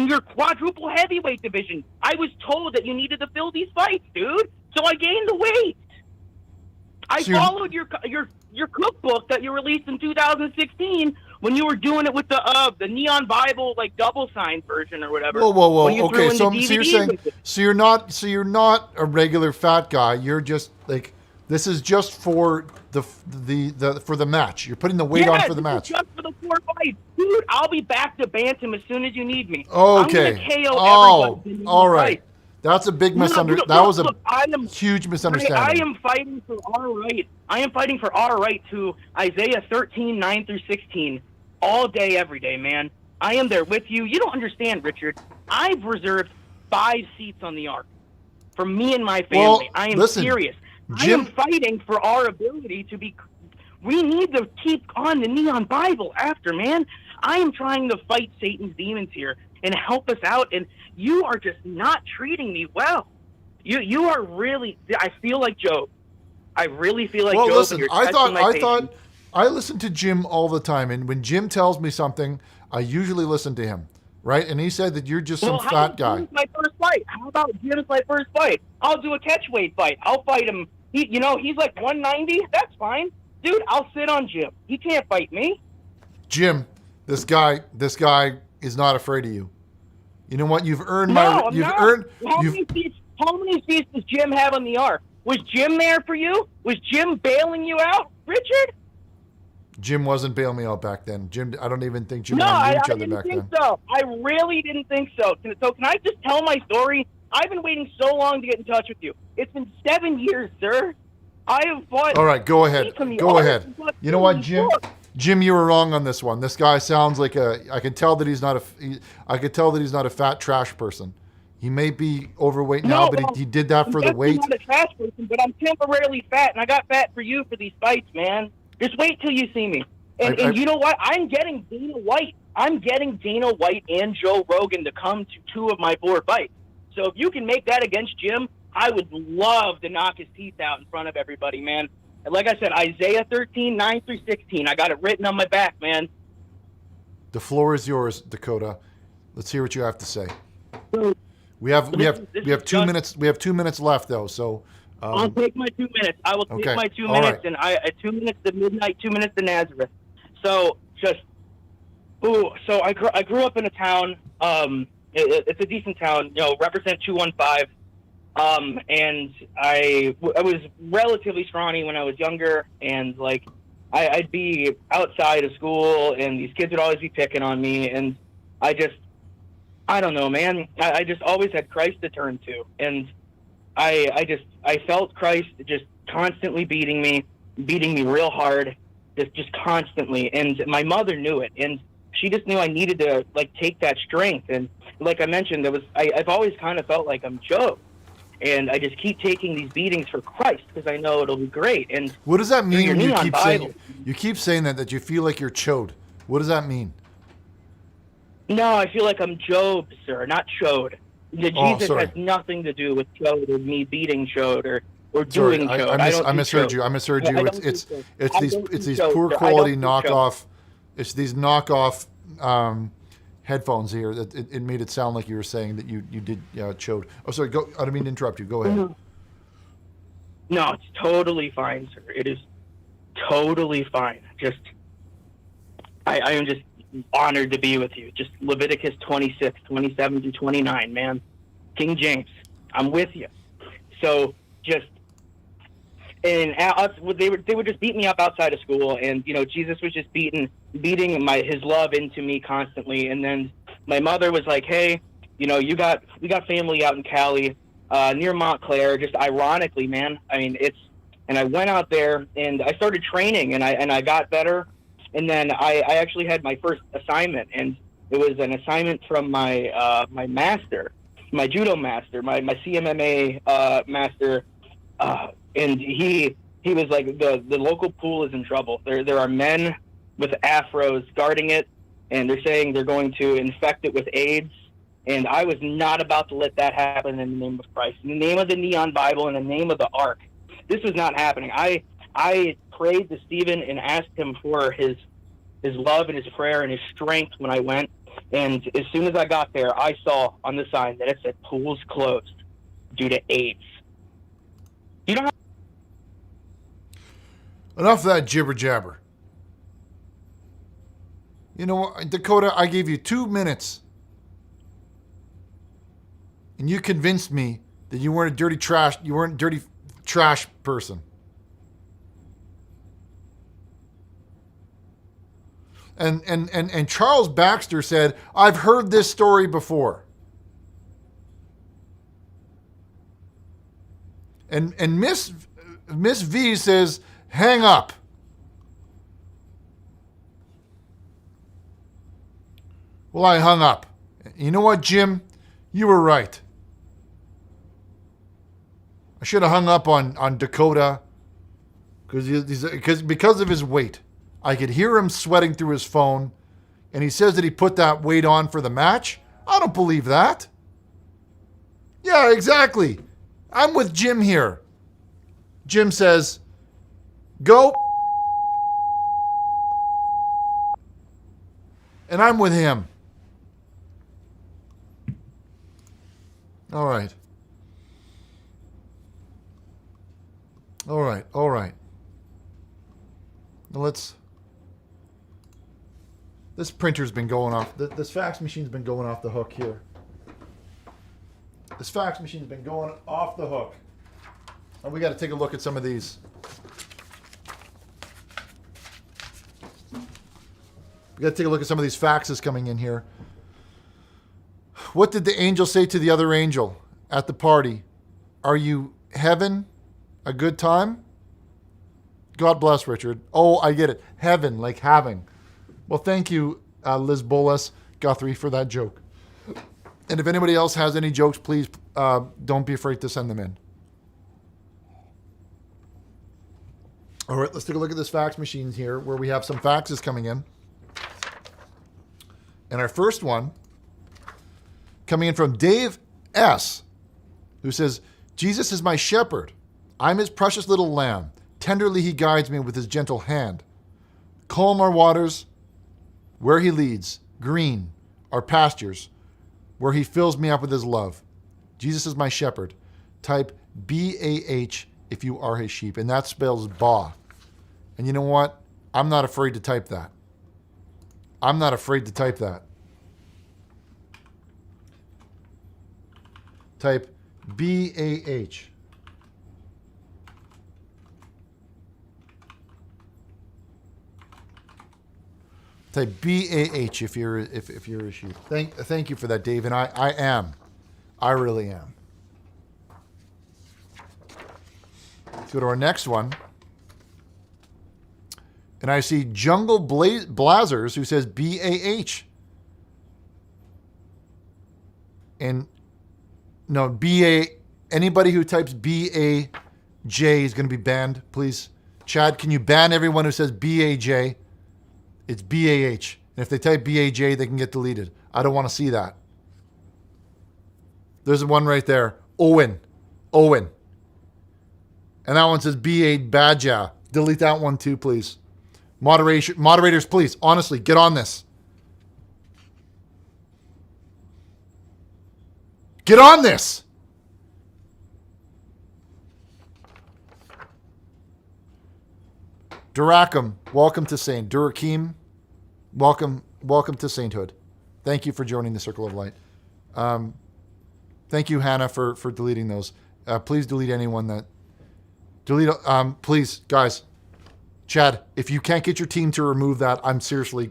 your quadruple heavyweight division. I was told that you needed to fill these fights, dude. So I gained the weight. I followed your cookbook that you released in 2016 when you were doing it with the Neon Bible double sign version or whatever. Whoa. Okay, so you're saying you're not a regular fat guy. You're just like, this is just for the for the match. You're putting the weight on for the match. Just for the 4 fights, dude. I'll be back to bantam as soon as you need me. Okay. I'm gonna KO everybody. All right. That's a big misunderstanding. That was a huge misunderstanding. I am fighting for our right. I am fighting for our right to Isaiah 13, 9 through 16 all day, every day, man. I am there with you. You don't understand, Richard. I've reserved 5 seats on the Ark for me and my family. Well, I am listen, serious. Jim- I am fighting for our ability to be... We need to keep on the Neon Bible after, man. I am trying to fight Satan's demons here and help us out, and you are just not treating me well. You are really... I feel like Job. I really feel like Job. Listen, and you're I testing my patience. thought I listen to Jim all the time, and when Jim tells me something, I usually listen to him, right? And he said that you're just some fat guy. Jim's my first fight? How about Jim's my first fight? I'll do a catchweight fight. I'll fight him. He's like 190. That's fine, dude. I'll sit on Jim. He can't fight me. Jim, this guy is not afraid of you. You know what? You've earned How many seats does Jim have on the Ark? Was Jim there for you? Was Jim bailing you out, Richard? Jim wasn't bailing me out back then. Jim, I don't even think Jim No, and I I knew each other didn't back think then. so. I really didn't think so. So can I just tell my story? I've been waiting so long to get in touch with you. It's been 7 years, sir. I have fought... All right, go ahead. Go ahead. You know what, Jim? Jim, you were wrong on this one. This guy sounds like I can tell that he's not a fat trash person. He may be overweight now, but he did that for the weight. I'm not a trash person, but I'm temporarily fat, and I got fat for you for these fights, man. Just wait till you see me. And you know what? I'm getting Dana White. I'm getting Dana White and Joe Rogan to come to 2 of my 4 fights. So if you can make that against Jim, I would love to knock his teeth out in front of everybody, man. And like I said, Isaiah 13, 9 through 16. I got it written on my back, man. The floor is yours, Dakota. Let's hear what you have to say. We have 2 minutes. We have 2 minutes left, though. So I'll take my 2 minutes. I will take my 2 All minutes, right. and 2 minutes to midnight, 2 minutes to Nazareth. So so I grew up in a town. It's a decent town. Represent 215. And I was relatively scrawny when I was younger, and I'd be outside of school, and these kids would always be picking on me, and I don't know, man. I just always had Christ to turn to, and I felt Christ just constantly beating me real hard, just constantly, and my mother knew it, and she just knew I needed to take that strength, and like I mentioned, I've always kind of felt like I'm Job. And I just keep taking these beatings for Christ because I know it'll be great. And what does that mean when you keep Bible, saying you keep saying that you feel like you're chode? What does that mean? No, I feel like I'm Job, sir, not chode. Jesus sorry. has nothing to do with chode or me beating chode or doing chode. I misheard you. I misheard you. It's these poor quality knockoff. It's these knockoff headphones here that it made it sound like you were saying that you did chode. Oh, sorry. Go. I didn't mean to interrupt you. Go ahead. Mm-hmm. No, it's totally fine, sir. It is totally fine. I am just honored to be with you. Just Leviticus 26, 27 to 29, man. King James, I'm with you. So they would just beat me up outside of school, and Jesus was just beating his love into me constantly. And then my mother was like, "Hey, we got family out in Cali. near Montclair. Just ironically, man. I mean, and I went out there and I started training, and I got better. And then I actually had my first assignment, and it was an assignment from my my master, my judo master, my CMMA master, and he was like, the local pool is in trouble. There are men with afros guarding it, and they're saying they're going to infect it with AIDS. And I was not about to let that happen in the name of Christ, in the name of the Neon Bible, in the name of the Ark. This was not happening. I prayed to Stephen and asked him for his love and his prayer and his strength when I went. And as soon as I got there, I saw on the sign that it said pools closed due to AIDS. You don't have Enough of that jibber jabber. You know what, Dakota, I gave you 2 minutes. And you convinced me that you weren't a dirty trash person. And Charles Baxter said, I've heard this story before. And Miss V says, hang up. Well, I hung up. You know what, Jim? You were right. I should have hung up on Dakota because of his weight. I could hear him sweating through his phone, and he says that he put that weight on for the match. I don't believe that. Yeah, exactly. I'm with Jim here. Jim says, go. And I'm with him. All right. All right. Now this printer's been going off. This fax machine's been going off the hook here. This fax machine's been going off the hook. And we got to take a look at some of these. We got to take a look at some of these faxes coming in here. What did the angel say to the other angel at the party? Are you heaven? A good time? God bless, Richard. Oh, I get it. Heaven, like having. Well, thank you, Liz Bolas Guthrie, for that joke. And if anybody else has any jokes, please don't be afraid to send them in. All right, let's take a look at this fax machine here where we have some faxes coming in. And our first one coming in from Dave S., who says, Jesus is my shepherd. I'm his precious little lamb. Tenderly he guides me with his gentle hand. Calm our waters where he leads. Green our pastures where he fills me up with his love. Jesus is my shepherd. Type B-A-H if you are his sheep. And that spells ba. And you know what? I'm not afraid to type that. I'm not afraid to type that. Type B-A-H. Type B-A-H if you're a sheep. Thank you for that, Dave. And I am. I really am. Let's go to our next one. And I see Jungle Blazers who says B-A-H. And no, B-A, anybody who types B-A-J is going to be banned, please. Chad, can you ban everyone who says B-A-J? It's B-A-H. And if they type B-A-J, they can get deleted. I don't want to see that. There's one right there. Owen. And that one says B-A-Badja. Delete that one too, please. Moderators, please, honestly, get on this. Get on this. Durakim, welcome to Saint. Durakim, welcome to sainthood. Thank you for joining the Circle of Light. Thank you, Hannah, for deleting those. Please delete anyone that... please, guys. Chad, if you can't get your team to remove that, I'm seriously...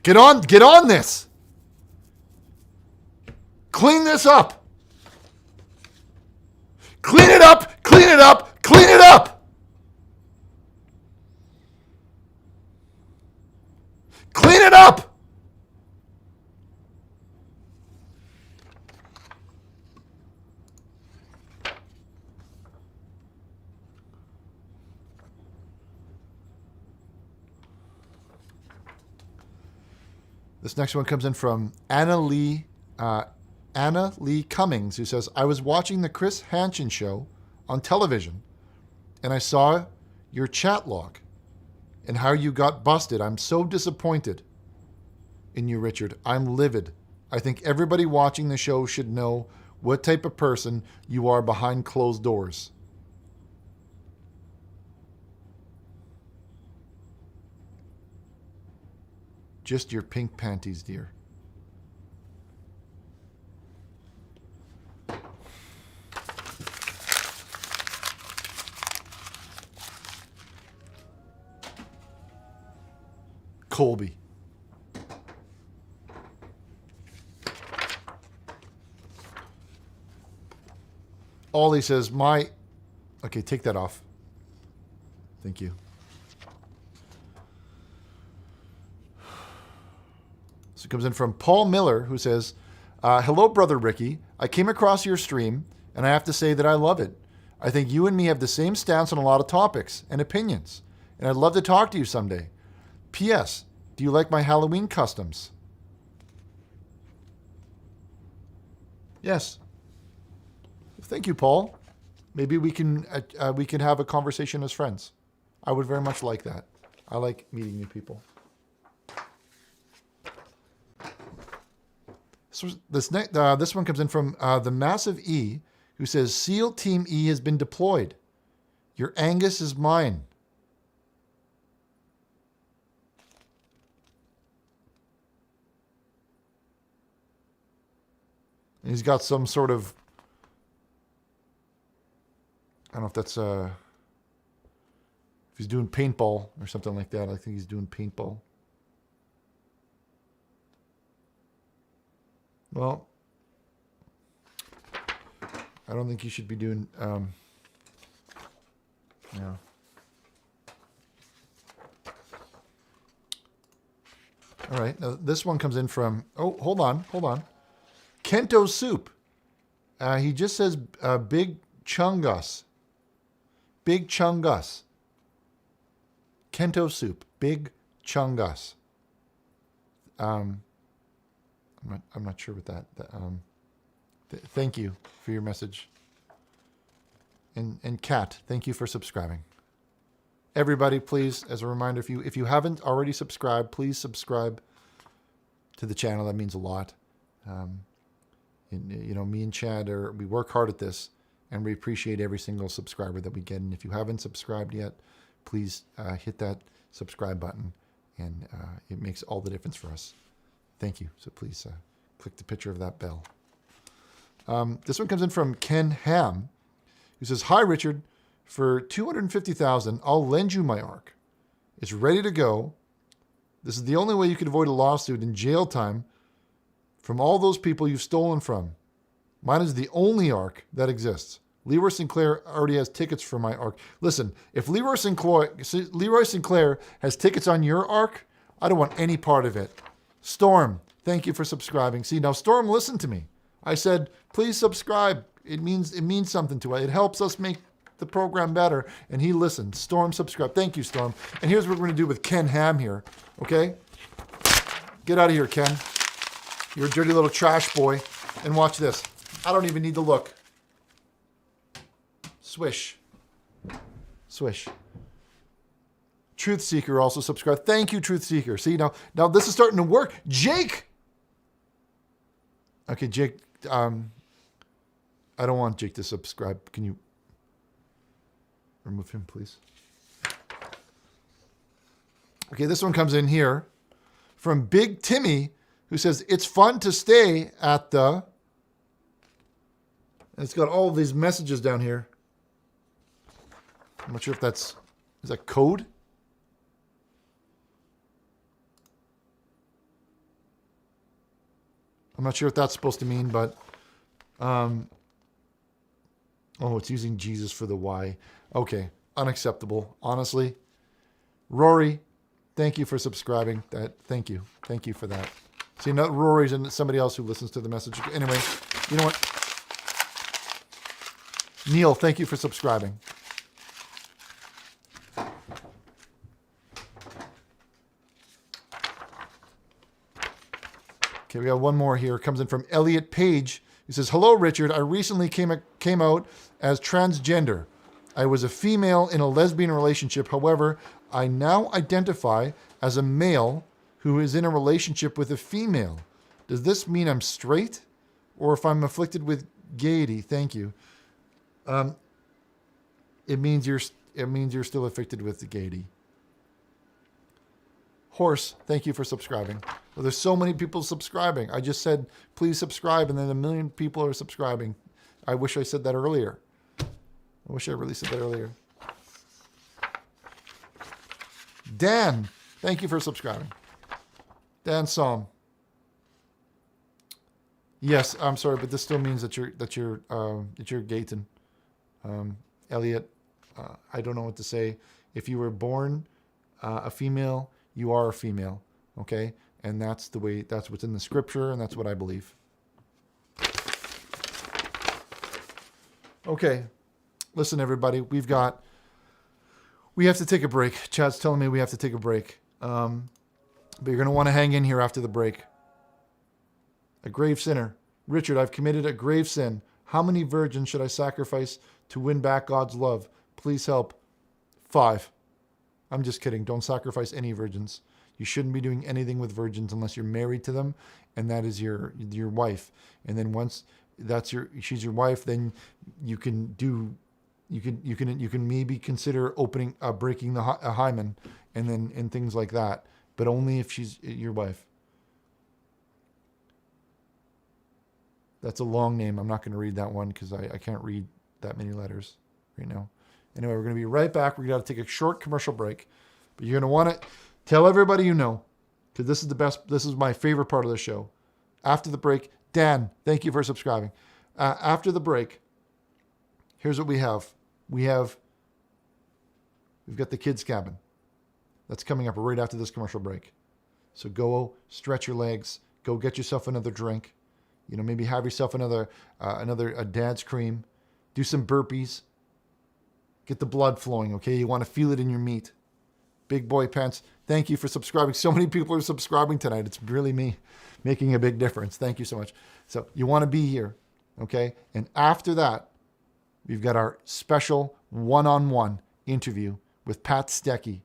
Get on this. Clean this up. Clean it up. Clean it up. Clean it up. Clean it up. This next one comes in from Anna Lee Cummings, who says, I was watching the Chris Hansen show on television, and I saw your chat log and how you got busted. I'm so disappointed in you, Richard. I'm livid. I think everybody watching the show should know what type of person you are behind closed doors. Just your pink panties, dear. Colby. Ollie says, okay, take that off. Thank you. So it comes in from Paul Miller, who says, hello, Brother Ricky. I came across your stream, and I have to say that I love it. I think you and me have the same stance on a lot of topics and opinions, and I'd love to talk to you someday. P.S. Do you like my Halloween customs? Yes. Thank you, Paul. Maybe we can have a conversation as friends. I would very much like that. I like meeting new people. So this one comes in from the Massive E, who says, SEAL Team E has been deployed. Your Angus is mine. And he's got some sort of, I don't know if that's if he's doing paintball or something like that. I think he's doing paintball. Well, I don't think you should be doing, yeah. All right, now this one comes in from, hold on. Kento Soup. He just says Big Chungus. Big Chungus. Kento Soup. Big Chungus. I'm not sure what that thank you for your message. And Kat, thank you for subscribing. Everybody, please, as a reminder, if you haven't already subscribed, please subscribe to the channel. That means a lot. Me and Chad we work hard at this, and we appreciate every single subscriber that we get. And if you haven't subscribed yet, please hit that subscribe button, and it makes all the difference for us. Thank you. So please click the picture of that bell. This one comes in from Ken Ham, who says, hi, Richard. For $250,000, I'll lend you my ARC. It's ready to go. This is the only way you can avoid a lawsuit and jail time from all those people you've stolen from. Mine is the only ARC that exists. Leroy Sinclair already has tickets for my ARC. Listen, if Leroy Sinclair has tickets on your ARC, I don't want any part of it. Storm, thank you for subscribing. See, now Storm, listen to me. I said, please subscribe. It means something to us. It helps us make the program better. And he listened. Storm, subscribe. Thank you, Storm. And here's what we're going to do with Ken Ham here. Okay? Get out of here, Ken. You're a dirty little trash boy. And watch this. I don't even need to look. Swish. Swish. Truth Seeker also subscribed. Thank you, Truth Seeker. See, now this is starting to work. Jake! Okay, Jake, I don't want Jake to subscribe. Can you remove him, please? Okay, this one comes in here from Big Timmy, who says, it's fun to stay at the... And it's got all of these messages down here. I'm not sure if is that code? I'm not sure what that's supposed to mean, but oh, it's using Jesus for the Y. Okay, unacceptable. Honestly, Rory, thank you for subscribing. Thank you for that. See, not Rory's and somebody else who listens to the message. Anyway, you know what? Neil, thank you for subscribing. Okay, we got one more here. It comes in from Elliot Page. He says, "Hello, Richard. I recently came out as transgender. I was a female in a lesbian relationship. However, I now identify as a male who is in a relationship with a female. Does this mean I'm straight, or if I'm afflicted with gaiety? Thank you." It means you're still afflicted with the gaiety. Horse, thank you for subscribing. Well, there's so many people subscribing. I just said, please subscribe, and then 1 million people are subscribing. I wish I said that earlier. I wish I really said that earlier. Dan, thank you for subscribing. Dan Som. Yes, I'm sorry, but this still means that you're Gayton. Elliot, I don't know what to say. If you were born a female, you are a female, okay? And that's what's in the scripture, and that's what I believe. Okay, listen, everybody, we have to take a break. Chad's telling me we have to take a break. But you're going to want to hang in here after the break. A grave sinner. Richard, I've committed a grave sin. How many virgins should I sacrifice to win back God's love? Please help. 5. I'm just kidding. Don't sacrifice any virgins. You shouldn't be doing anything with virgins unless you're married to them, and that is your wife. And then once she's your wife, then you can maybe consider breaking the hymen and things like that, but only if she's your wife. That's a long name. I'm not going to read that one because I can't read that many letters right now. Anyway, we're going to be right back. We're going to take a short commercial break. But you're going to want to tell everybody you know, because this is the best. This is my favorite part of the show. After the break, Dan, thank you for subscribing. After the break, here's what we have. We've got the Kidz Kabin. That's coming up right after this commercial break. So go stretch your legs. Go get yourself another drink. Maybe have yourself another dad's cream. Do some burpees. Get the blood flowing, okay? You want to feel it in your meat. Big Boy Pants, thank you for subscribing. So many people are subscribing tonight. It's really me making a big difference. Thank you so much. So you want to be here, okay? And after that, we've got our special one-on-one interview with Pat Stecky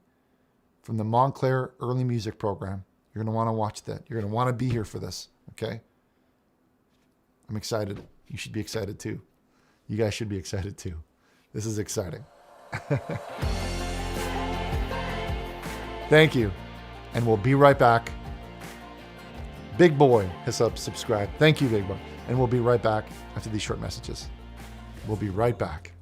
from the Montclair Early Music Program. You're going to want to watch that. You're going to want to be here for this, okay? I'm excited. You should be excited too. You guys should be excited too. This is exciting. Thank you. And we'll be right back. Big Boy has subscribed. Thank you, Big Boy. And we'll be right back after these short messages. We'll be right back.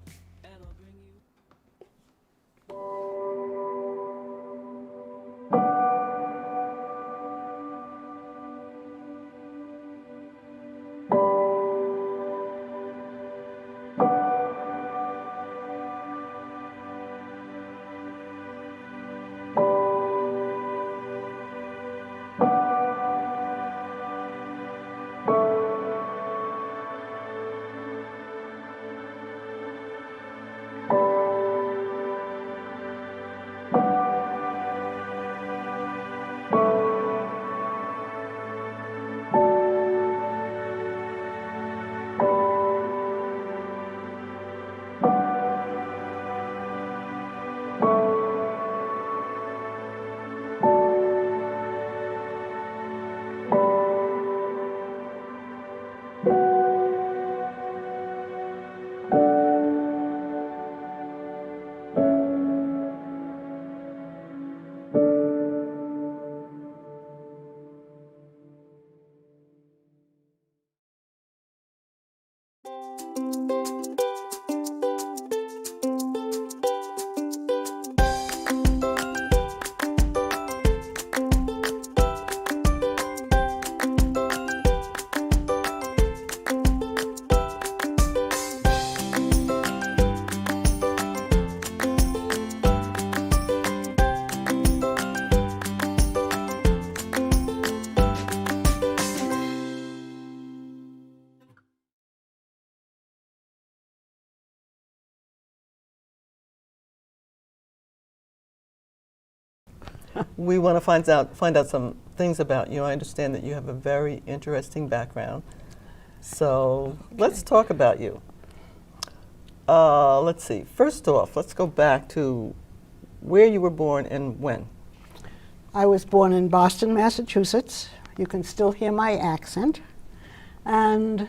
We want to find out some things about you. I understand that you have a very interesting background. So let's talk about you. Let's see. First off, let's go back to where you were born and when. I was born in Boston, Massachusetts. You can still hear my accent. And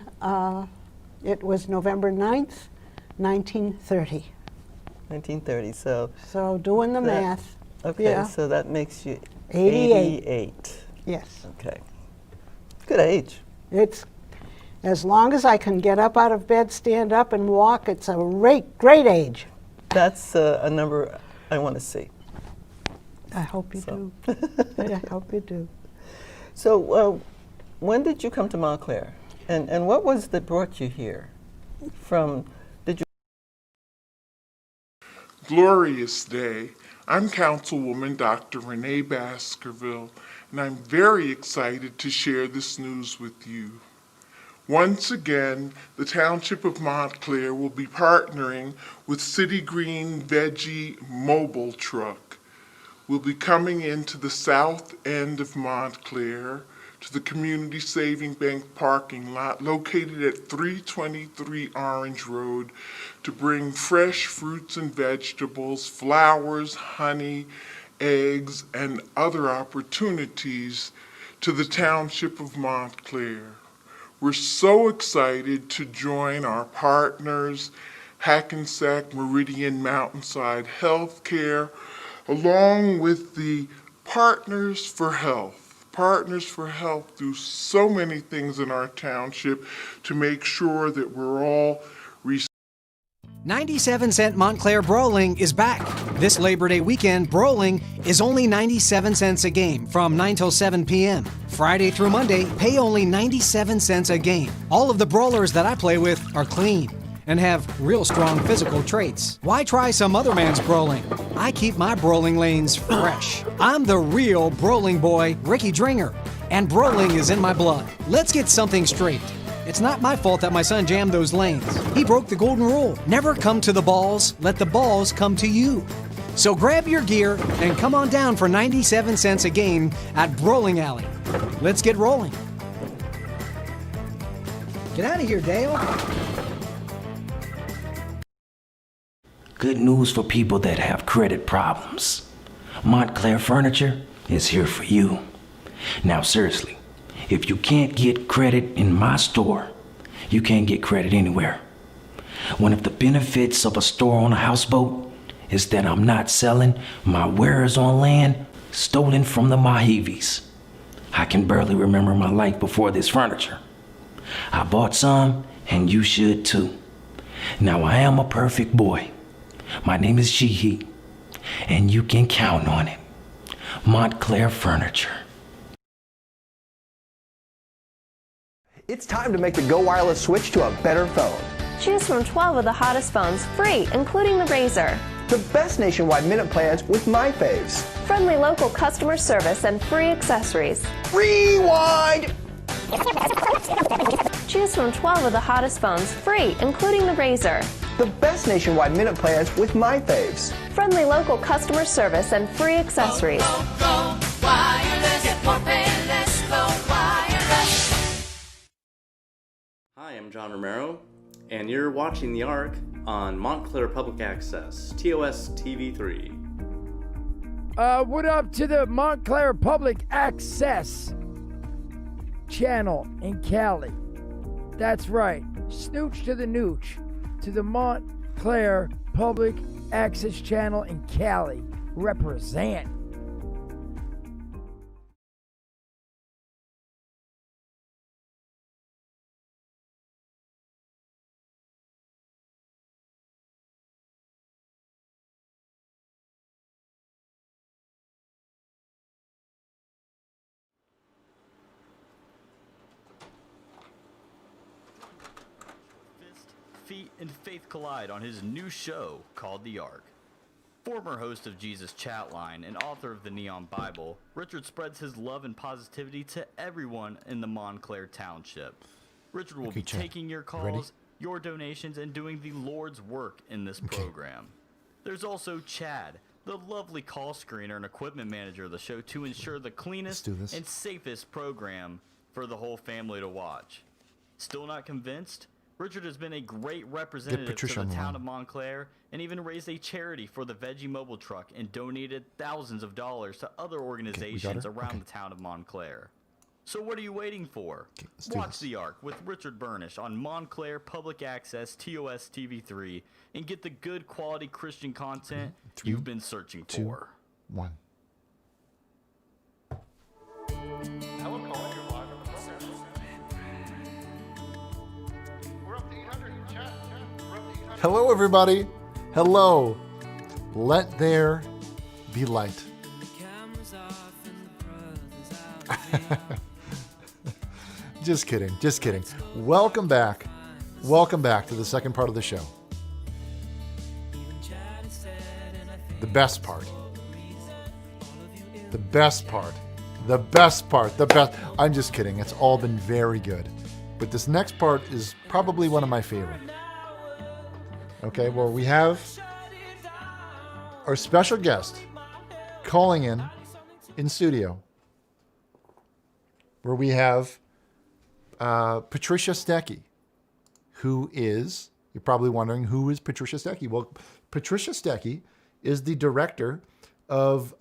it was November 9th, 1930. 1930, so. So doing the math. Okay, yeah. So that makes you 88. 88. Yes. Okay. Good age. It's, as long as I can get up out of bed, stand up and walk, it's a great age. That's a number I want to see. I hope you do. I hope you do. So when did you come to Montclair? And what was that brought you here? Glorious day. I'm Councilwoman Dr. Renee Baskerville, and I'm very excited to share this news with you. Once again, the Township of Montclair will be partnering with City Green Veggie Mobile Truck. We'll be coming into the south end of Montclair to the Community Saving Bank parking lot located at 323 Orange Road to bring fresh fruits and vegetables, flowers, honey, eggs, and other opportunities to the Township of Montclair. We're so excited to join our partners, Hackensack Meridian Mountainside Healthcare, along with the Partners for Health. Partners for Health do so many things in our township to make sure that we're all 97-cent Montclair Brawling is back. This Labor Day weekend, Brawling is only 97 cents a game from 9 till 7 p.m. Friday through Monday, pay only 97 cents a game. All of the brawlers that I play with are clean and have real strong physical traits. Why try some other man's brawling? I keep my brawling lanes fresh. I'm the real brawling boy, Ricky Dringer, and brawling is in my blood. Let's get something straight. It's not my fault that my son jammed those lanes. He broke the golden rule. Never come to the balls, let the balls come to you. So grab your gear and come on down for 97 cents a game at Brawling Alley. Let's get rolling. Get out of here, Dale. Good news for people that have credit problems. Montclair Furniture is here for you. Now seriously, if you can't get credit in my store, you can't get credit anywhere. One of the benefits of a store on a houseboat is that I'm not selling my wares on land stolen from the Moheves. I can barely remember my life before this furniture. I bought some, and you should too. Now I am a perfect boy. My name is Sheehy, and you can count on it. Montclair Furniture. It's time to make the Go Wireless switch to a better phone. Choose from 12 of the hottest phones, free, including the Razr. The best nationwide minute plans with my faves. Friendly local customer service and free accessories. Rewind! Choose from 12 of the hottest phones, free, including the Razr. The best nationwide minute plans with my faves. Friendly local customer service and free accessories. Go wireless, get more pay less, go wireless. Hi, I'm John Romero, and you're watching The Arc on Montclair Public Access, TOS TV3. What up to the Montclair Public Access channel in Cali? That's right, snooch to the nooch, to the Montclair Public Access channel in Cali. Represent. Feet and faith collide on his new show called The Ark. Former host of Jesus Chatline and author of the Neon Bible, Richard spreads his love and positivity to everyone in the Montclair Township. Richard will be taking your calls, your donations, and doing the Lord's work in this program. There's also Chad, the lovely call screener and equipment manager of the show, to ensure the cleanest and safest program for the whole family to watch. Still not convinced? Richard has been a great representative to the town of Montclair and even raised a charity for the Veggie Mobile Truck and donated thousands of dollars to other organizations around the town of Montclair. So what are you waiting for? Watch The Ark with Richard Burnish on Montclair Public Access TOS TV3 and get the good quality Christian content you've been searching for. 1. Hello, caller. You're live on the program. We're up to 800 in chat. We're up to 800. Hello, everybody. Hello. Let there be light. Just kidding. Just kidding. Welcome back. Welcome back to the second part of the show. The best part. The best part. The best part. The best. I'm just kidding. It's all been very good. But this next part is probably one of my favorite. Okay, well, we have our special guest calling in studio, where we have Patricia Stecky, who is, you're probably wondering, who is Patricia Stecky? Well, Patricia Stecky is the director of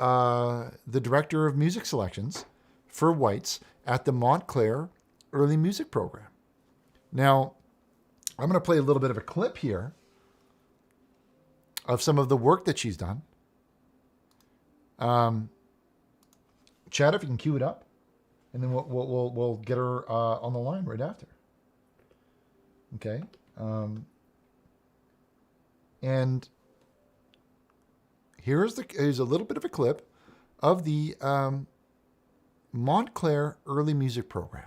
music selections for whites at the Montclair Early Music Program. Now, I'm going to play a little bit of a clip here of some of the work that she's done. Chad, if you can cue it up. And then we'll get her on the line right after. Okay. And here's a little bit of a clip of the Montclair Early Music Program.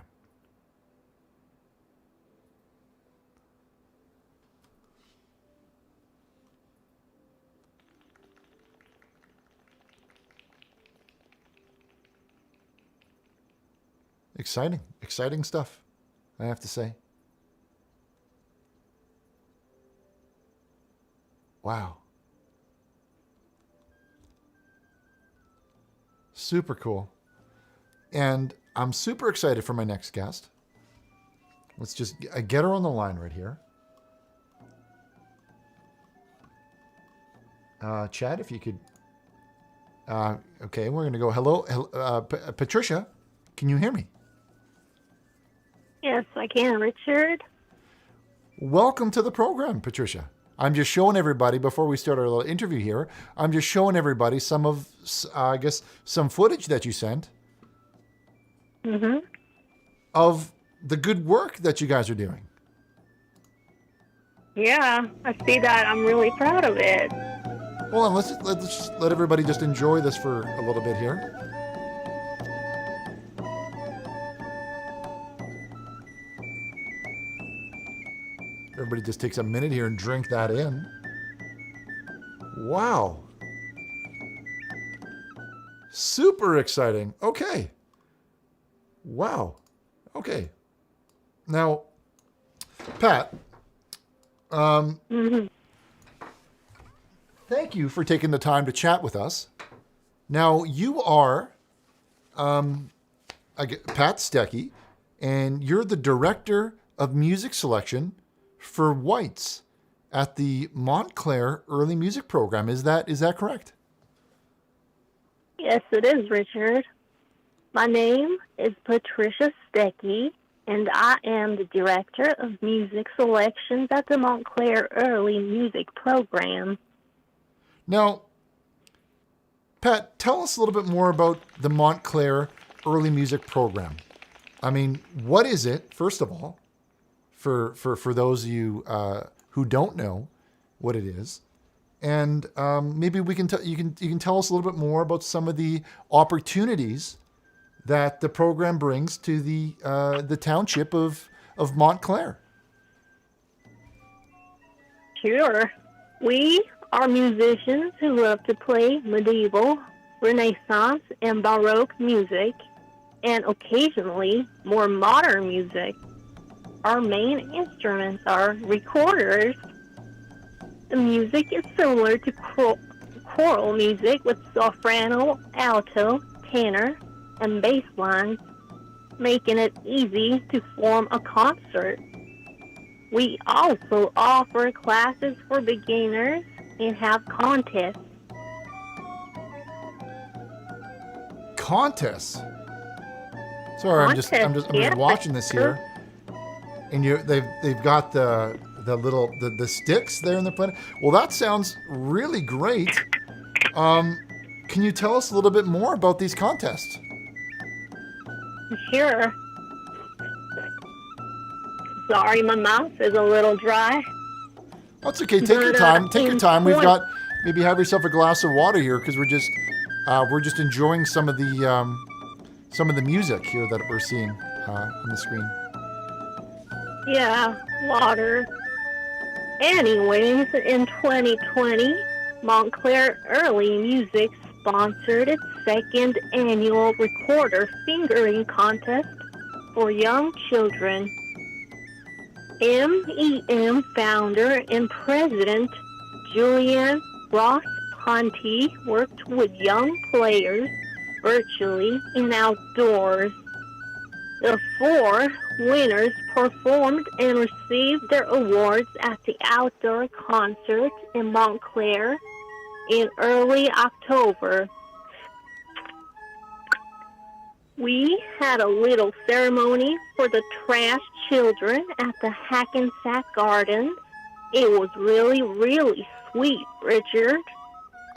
Exciting stuff, I have to say. Wow. Super cool. And I'm super excited for my next guest. Let's just get her on the line right here. Chad, if you could. Okay, we're going to go. Hello, Patricia, can you hear me? Yes, I can, Richard. Welcome to the program, Patricia. I'm just showing everybody, before we start our little interview here, I'm just showing everybody some of, some footage that you sent of the good work that you guys are doing. Yeah, I see that. I'm really proud of it. Well, let's just let everybody just enjoy this for a little bit here. Everybody just takes a minute here and drink that in. Wow. Super exciting. Okay. Wow. Okay. Now, Pat, thank you for taking the time to chat with us. Now, you are Pat Stecky, and you're the director of music selection for whites at the Montclair Early Music Program. Is that correct? Yes, it is, Richard. My name is Patricia Stecky, and I am the Director of Music Selections at the Montclair Early Music Program. Now, Pat, tell us a little bit more about the Montclair Early Music Program. I mean, what is it, first of all, for those of you who don't know what it is, and maybe you can tell us a little bit more about some of the opportunities that the program brings to the township of Montclair. Sure. We are musicians who love to play medieval, Renaissance, and Baroque music, and occasionally more modern music. Our main instruments are recorders. The music is similar to choral music with soprano, alto, tenor, and bass lines, making it easy to form a concert. We also offer classes for beginners and have contests. Contests? Sorry, I'm just watching this here, and they've got the little sticks there in the planet. Well, that sounds really great. Can you tell us a little bit more about these contests? Sure. Sorry, my mouth is a little dry. That's okay. Take your time. Take your time. We've got maybe have yourself a glass of water here because we're just enjoying some of the music here that we're seeing on the screen. Yeah, water. Anyways, in 2020, Montclair Early Music sponsored its second annual recorder fingering contest for young children. MEM founder and president Julian Ross Ponte worked with young players virtually and outdoors. The 4 winners performed and received their awards at the outdoor concert in Montclair in early October. We had a little ceremony for the trash children at the Hackensack Gardens. It was really, really sweet, Richard.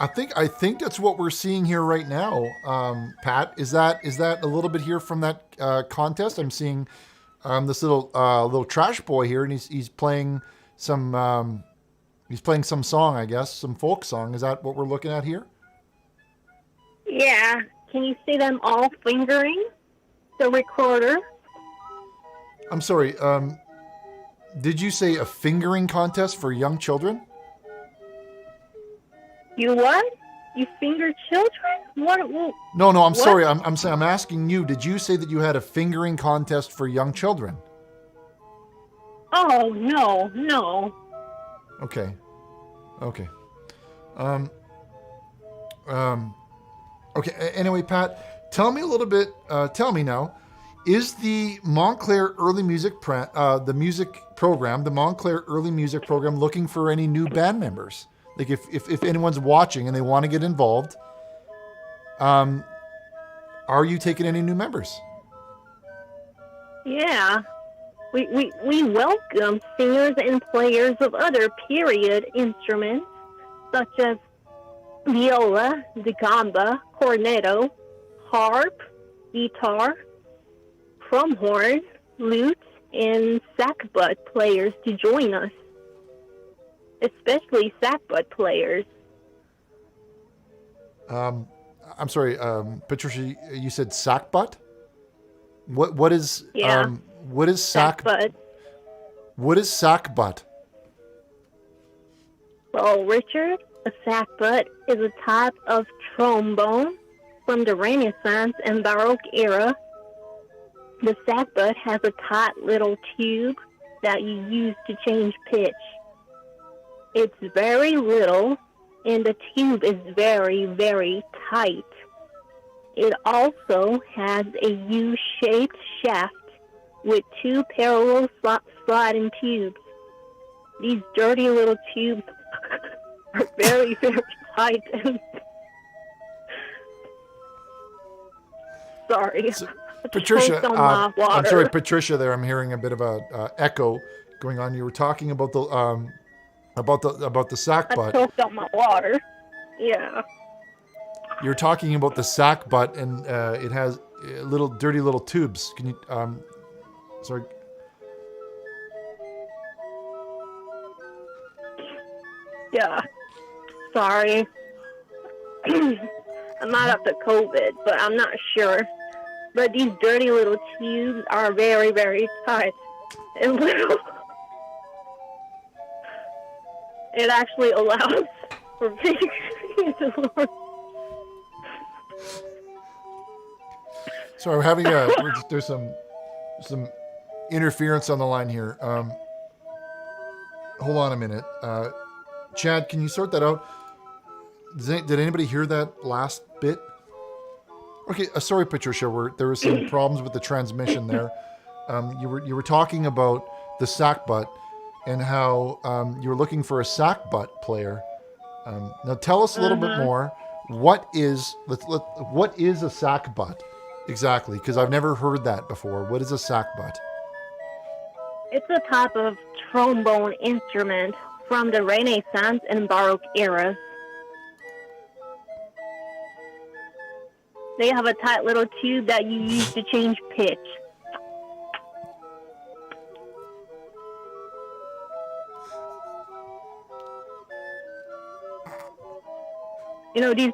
I think that's what we're seeing here right now, Pat. Is that a little bit here from that contest? I'm seeing this little trash boy here, and he's playing some song, I guess, some folk song. Is that what we're looking at here? Yeah. Can you see them all fingering the recorder? I'm sorry. Did you say a fingering contest for young children? You what? You finger children? What? No. I'm what? sorry. I'm asking you. Did you say that you had a fingering contest for young children? Oh no. Okay. Okay. Anyway, Pat, tell me a little bit. Tell me now. Is the Montclair Early Music the Montclair Early Music Program looking for any new band members? Like if anyone's watching and they want to get involved, are you taking any new members? Yeah. We welcome singers and players of other period instruments such as viola, djembe, cornetto, harp, guitar, drumhorn, lute, and sackbut players to join us, especially sackbut players. I'm sorry, Patricia, you said sackbut? What is what is sackbut? What is sackbut? Well, Richard, a sackbut is a type of trombone from the Renaissance and Baroque era. The sackbut has a tight little tube that you use to change pitch. It's very little, and the tube is very, very tight. It also has a U-shaped shaft with 2 parallel sliding tubes. These dirty little tubes are very, very tight. Sorry. Patricia, I'm sorry, Patricia. There, I'm hearing a bit of a echo going on. You were talking about the sackbut. I choked on my water. Yeah. You're talking about the sackbut, and it has dirty little tubes. Can you? Sorry. Yeah. Sorry. I might have the COVID, but I'm not sure. But these dirty little tubes are very, very tight and little. It actually allows for pigs to learn. Sorry, we're having there's some interference on the line here. Hold on a minute. Chad, can you sort that out? Did anybody hear that last bit? Okay, sorry, Patricia. There were some problems with the transmission there. You were talking about the sack butt and how you were looking for a sack butt player. Now tell us a little bit more. What is a sack butt exactly? Because I've never heard that before. What is a sack butt? It's a type of trombone instrument from the Renaissance and Baroque eras. They have a tight little tube that you use to change pitch. You know, these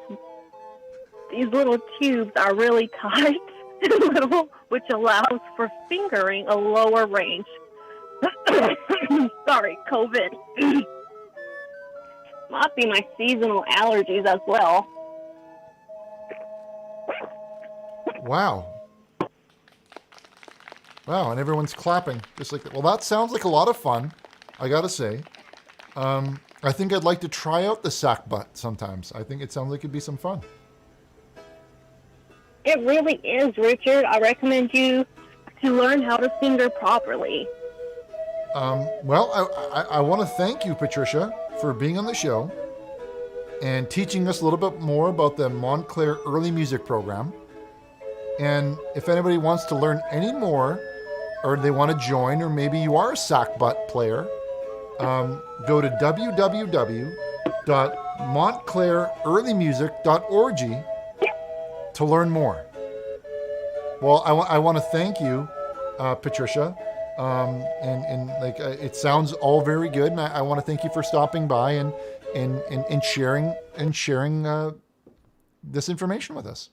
little tubes are really tight and little, which allows for fingering a lower range. Sorry, COVID. Might be my seasonal allergies as well. Wow. Wow, and everyone's clapping just like that. Well, that sounds like a lot of fun, I gotta say. I think I'd like to try out the sack butt sometimes. I think it sounds like it'd be some fun. It really is, Richard. I recommend you to learn how to finger properly. Well, I want to thank you, Patricia, for being on the show and teaching us a little bit more about the Montclair Early Music Program. And if anybody wants to learn any more, or they want to join, or maybe you are a sack butt player, go to www.montclairearlymusic.org to learn more. Well, I want to thank you, Patricia, and it sounds all very good, and I want to thank you for stopping by and sharing this information with us.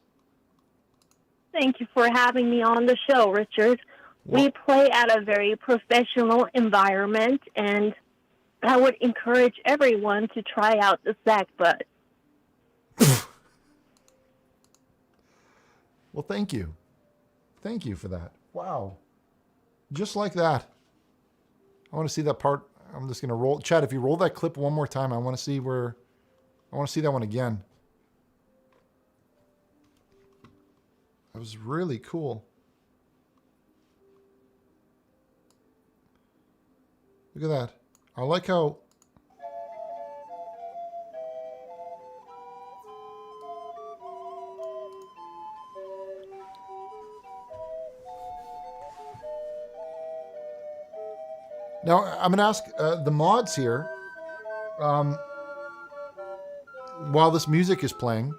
Thank you for having me on the show, Richard. We play at a very professional environment, and I would encourage everyone to try out the sack butt. Well, thank you. Thank you for that. Wow. Just like that. I want to see that part. I'm just going to roll. Chad, if you roll that clip one more time, I want to see that one again. That was really cool. Look at that. I like how... Now, I'm going to ask the mods here, while this music is playing,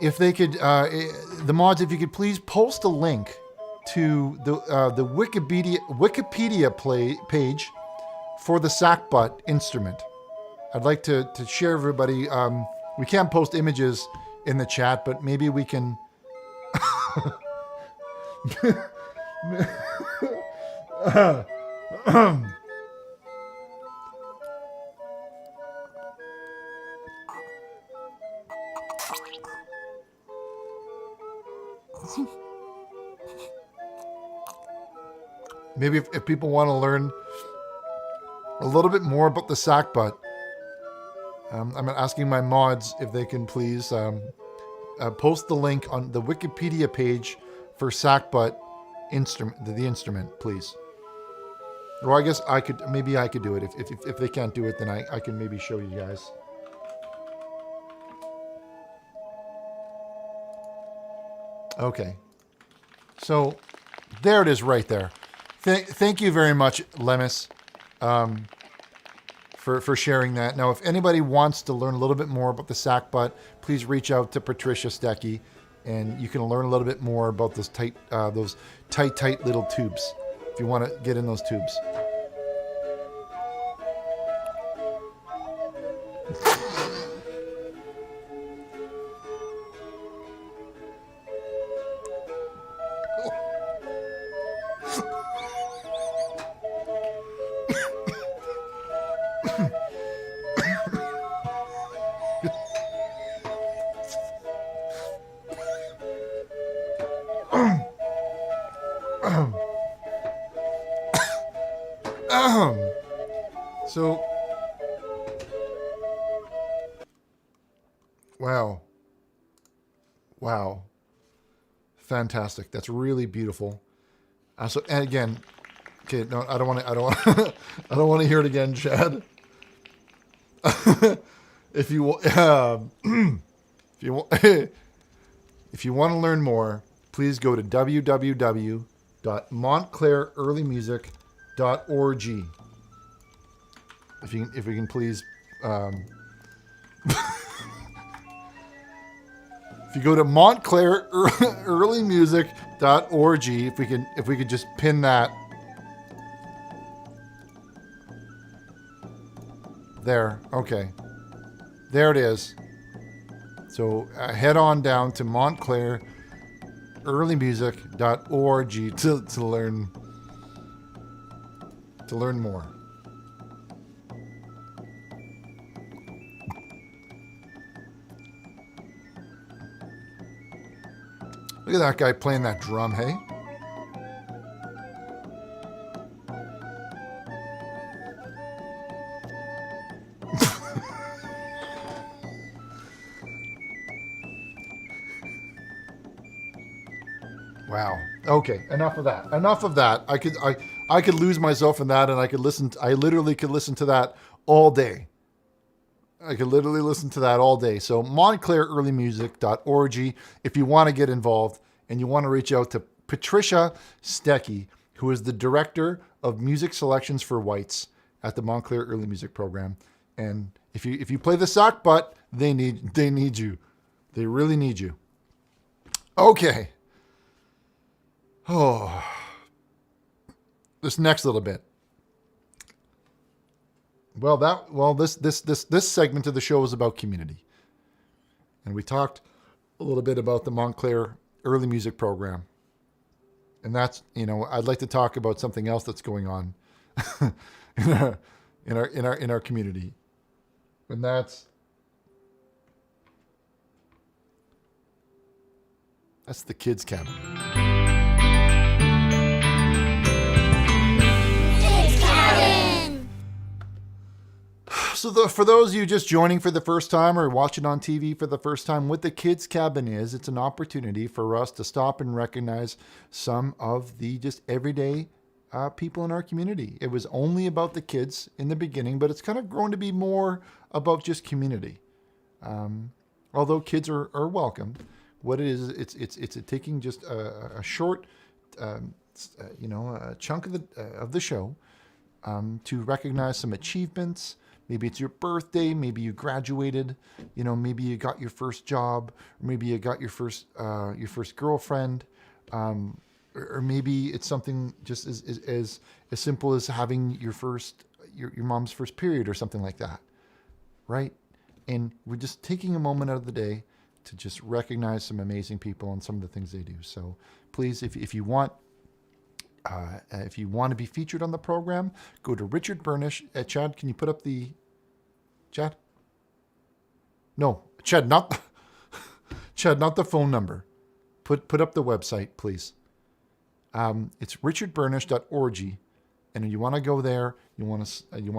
if they could, the mods, if you could please post a link to the Wikipedia page for the sack butt instrument. I'd like to share everybody. We can't post images in the chat, but maybe we can. Maybe if people want to learn a little bit more about the sack butt, I'm asking my mods if they can please post the link on the Wikipedia page for sack butt instrument, the instrument, please. Or I guess maybe I could do it. If they can't do it, then I can maybe show you guys. Okay. So there it is right there. Thank you very much, Lemus, for sharing that. Now, if anybody wants to learn a little bit more about the sack butt, please reach out to Patricia Stecky, and you can learn a little bit more about those tight little tubes if you want to get in those tubes. Wow. Fantastic. That's really beautiful. So, and again, okay, no, I don't want to, I don't want to hear it again, Chad. If you, if you want to learn more, please go to www.montclaireearlymusic.org. If we can please, if you go to montclaireearlymusic.org, if we could just pin that there. Okay, there it is. So head on down to montclaireearlymusic.org to learn more. Look at that guy playing that drum, hey? Wow. Okay, enough of that. Enough of that. I could lose myself in that, and I literally could listen to that all day. I could literally listen to that all day. So montclaireearlymusic.org if you want to get involved and you want to reach out to Patricia Stecky, who is the director of music selections for whites at the Montclair Early Music Program. And if you play the sock butt, they need you. They really need you. Okay. Oh. This next little bit. This segment of the show is about community. And we talked a little bit about the Montclair Early Music Program. And that's, I'd like to talk about something else that's going on in our community. And that's the Kidz Kabin. So for those of you just joining for the first time or watching on TV for the first time, what the Kidz Kabin is, it's an opportunity for us to stop and recognize some of the just everyday people in our community. It was only about the kids in the beginning, but it's kind of grown to be more about just community. Although kids are welcome, what it is, it's taking just a short, a chunk of the show to recognize some achievements. Maybe it's your birthday, maybe you graduated, maybe you got your first job, or maybe you got your first girlfriend, or maybe it's something just as simple as having your mom's first period or something like that, right? And we're just taking a moment out of the day to just recognize some amazing people and some of the things they do. So please, if you want to be featured on the program, go to Richard Burnish. Chad, can you put up the... Chad? No, Chad, not the phone number. Put up the website, please. It's richardburnish.org, and you want to go there. You want to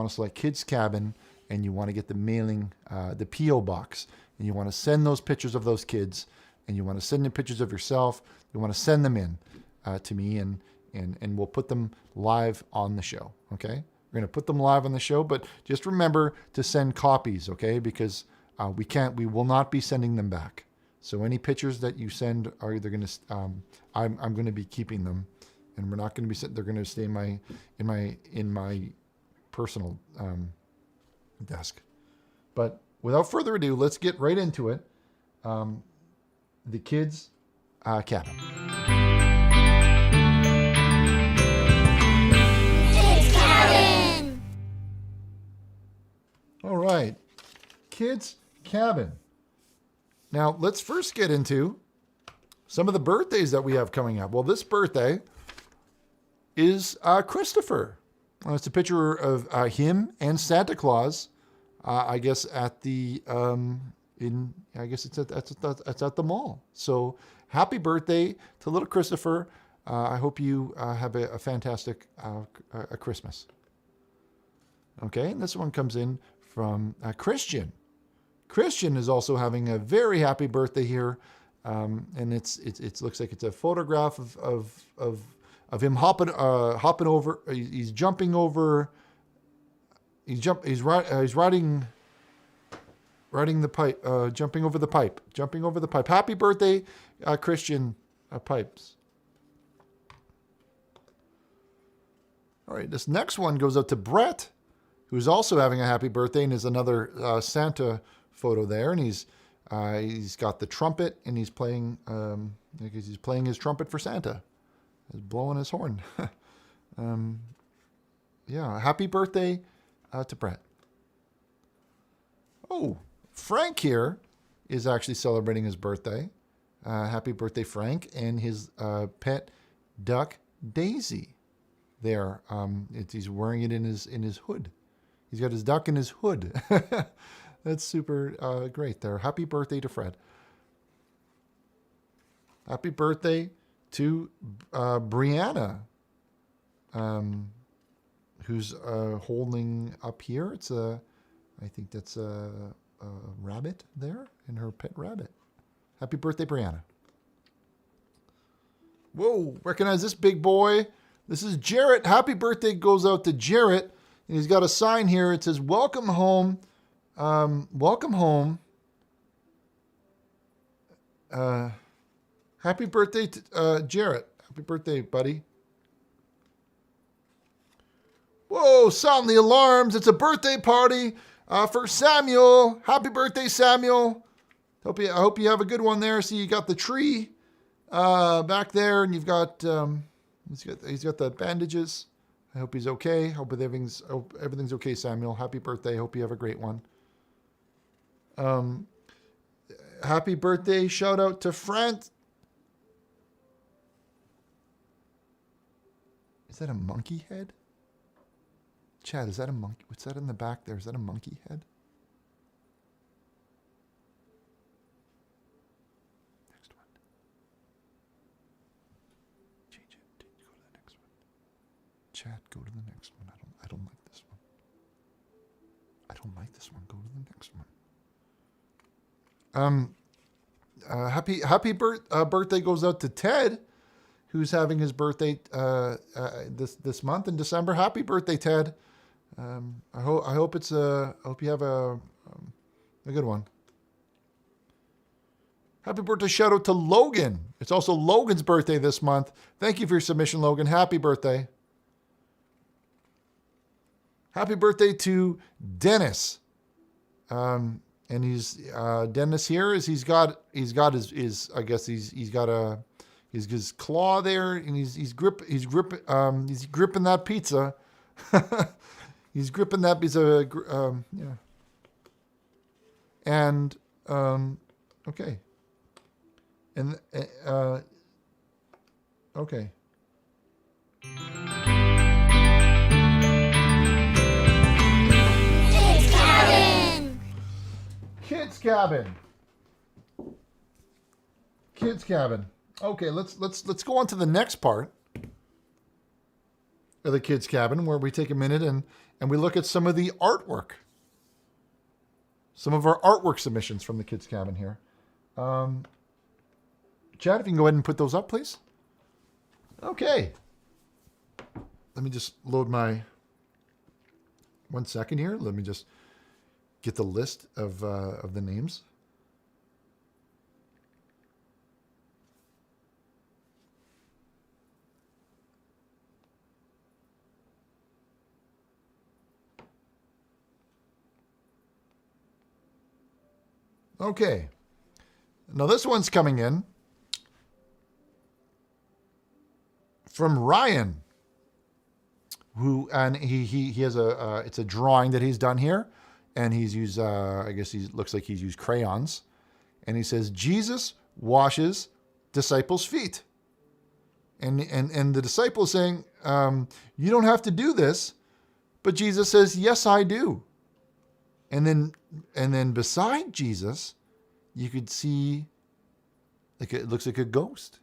select Kidz Kabin, and you want to get the mailing, the PO box, and you want to send those pictures of those kids, and you want to send in pictures of yourself. You want to send them in to me, and we'll put them live on the show, okay? We're going to put them live on the show, but just remember to send copies, okay? Because we will not be sending them back. So any pictures that you send are either going to, I'm going to be keeping them, and we're not going to be they're going to stay in my personal desk. But without further ado, let's get right into it. The Kidz Kabin. All right, Kidz Kabin. Now, let's first get into some of the birthdays that we have coming up. Well, this birthday is Christopher. It's a picture of him and Santa Claus. I guess at the it's at the mall. So, happy birthday to little Christopher. I hope you have a fantastic Christmas. Okay, and this one comes in from Christian. Christian is also having a very happy birthday here And it looks like it's a photograph of him hopping over. He's jumping over. He's riding the pipe. Jumping over the pipe. Happy birthday, Christian Pipes. All right, this next one goes out to Brett, who's also having a happy birthday, and is another Santa photo there, and he's got the trumpet, and he's playing his trumpet for Santa. He's blowing his horn. Yeah, happy birthday to Brett. Oh, Frank here is actually celebrating his birthday. Happy birthday, Frank, and his pet duck, Daisy. There, he's wearing it in his hood. He's got his duck in his hood. That's super great there. Happy birthday to Fred. Happy birthday to Brianna, who's holding up here. I think that's a rabbit there, and her pet rabbit. Happy birthday, Brianna. Whoa, recognize this big boy. This is Jarrett. Happy birthday goes out to Jarrett. And he's got a sign here. It says, welcome home. Welcome home. Happy birthday to Jarrett. Happy birthday, buddy. Whoa, sound the alarms. It's a birthday party for Samuel. Happy birthday, Samuel. I hope you have a good one there. See, you got the tree back there, and you've got... He's got the bandages. I hope he's okay. Hope everything's okay, Samuel. Happy birthday. Hope you have a great one. Happy birthday. Shout out to Frank. Is that a monkey head? Chad, is that a monkey? What's that in the back there? Is that a monkey head? Chat, go to the next one. I don't like this one. I don't like this one. Go to the next one. Happy birthday goes out to Ted, who's having his birthday this month in December. Happy birthday, Ted. I hope you have a good one. Happy birthday shout out to Logan. It's also Logan's birthday this month. Thank you for your submission, Logan. Happy birthday. Happy birthday to Dennis. And he's Dennis here is he's got his claw there, and he's gripping that pizza. He's gripping that pizza. Yeah. And okay. And okay. Kidz Kabin. Kidz Kabin. Okay, let's go on to the next part of the Kidz Kabin, where we take a minute and we look at some of the artwork. Some of our artwork submissions from the Kidz Kabin here. Chad, if you can go ahead and put those up, please. Okay. Let me just load my... 1 second here. Let me just get the list of the names. Okay. Now this one's coming in from Ryan, who, and he has it's a drawing that he's done here, and he's used looks like he's used crayons, and he says Jesus washes disciples' feet, and the disciple is saying, you don't have to do this, but Jesus says, yes, I do. And then beside Jesus, you could see, it looks like a ghost.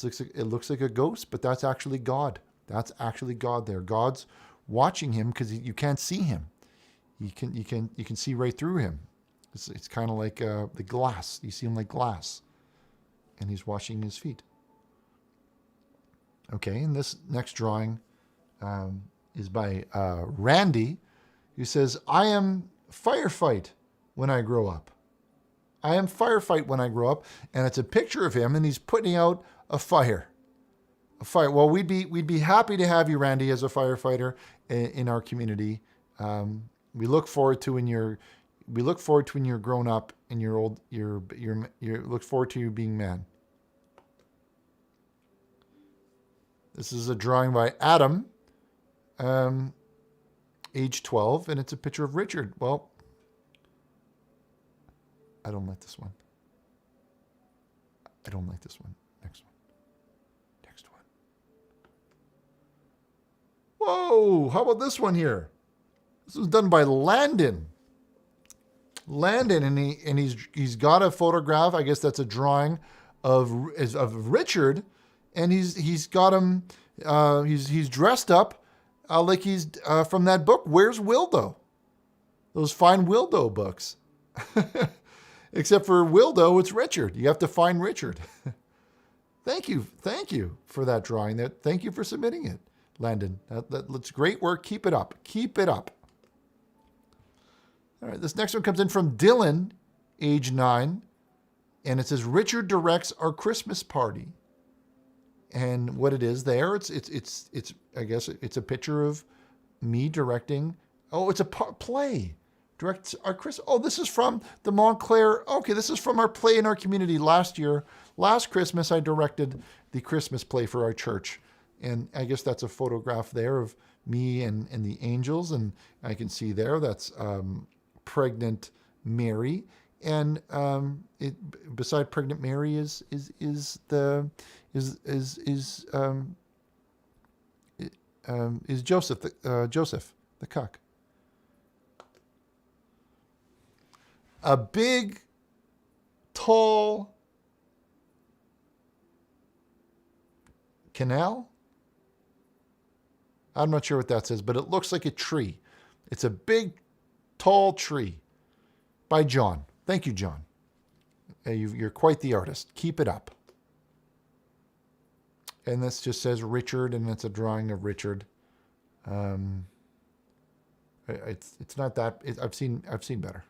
It looks like a ghost, but that's actually God. That's actually God there. God's watching him because you can't see him. You can see right through him. It's kind of like the glass. You see him like glass. And he's washing his feet. Okay, and this next drawing is by Randy, who says, I am firefight when I grow up. I am firefight when I grow up. And it's a picture of him, and he's putting out a fire. A fire. Well, we'd be happy to have you, Randy, as a firefighter in our community. We look forward to when you're grown up and you're old. You look forward to you being man. This is a drawing by Adam, age 12, and it's a picture of Richard. Well, I don't like this one. I don't like this one. Next one. Next one. Whoa! How about this one here? This was done by Landon. Landon, and he's got a photograph. I guess that's a drawing of Richard. And he's got him. He's dressed up like he's from that book. Where's Wildo? Those Find Wildo books. Except for Wildo, it's Richard. You have to find Richard. Thank you for that drawing. Thank you for submitting it, Landon. That's great work. Keep it up. Keep it up. All right. This next one comes in from Dylan, age 9, and it says Richard directs our Christmas party. And what it is there, it's I guess it's a picture of me directing. Oh, it's a play. Directs our Chris. Oh, this is from the Montclair. Okay, this is from our play in our community last year. Last Christmas, I directed the Christmas play for our church, and I guess that's a photograph there of me and the angels, and I can see there that's pregnant Mary, and beside pregnant Mary is Joseph, the cock. A big, tall canal. I'm not sure what that says, but it looks like a tree. It's a big, tall tree by John. Thank you, John. You're quite the artist. Keep it up. And this just says Richard, and it's a drawing of Richard. It's not that. I've seen better.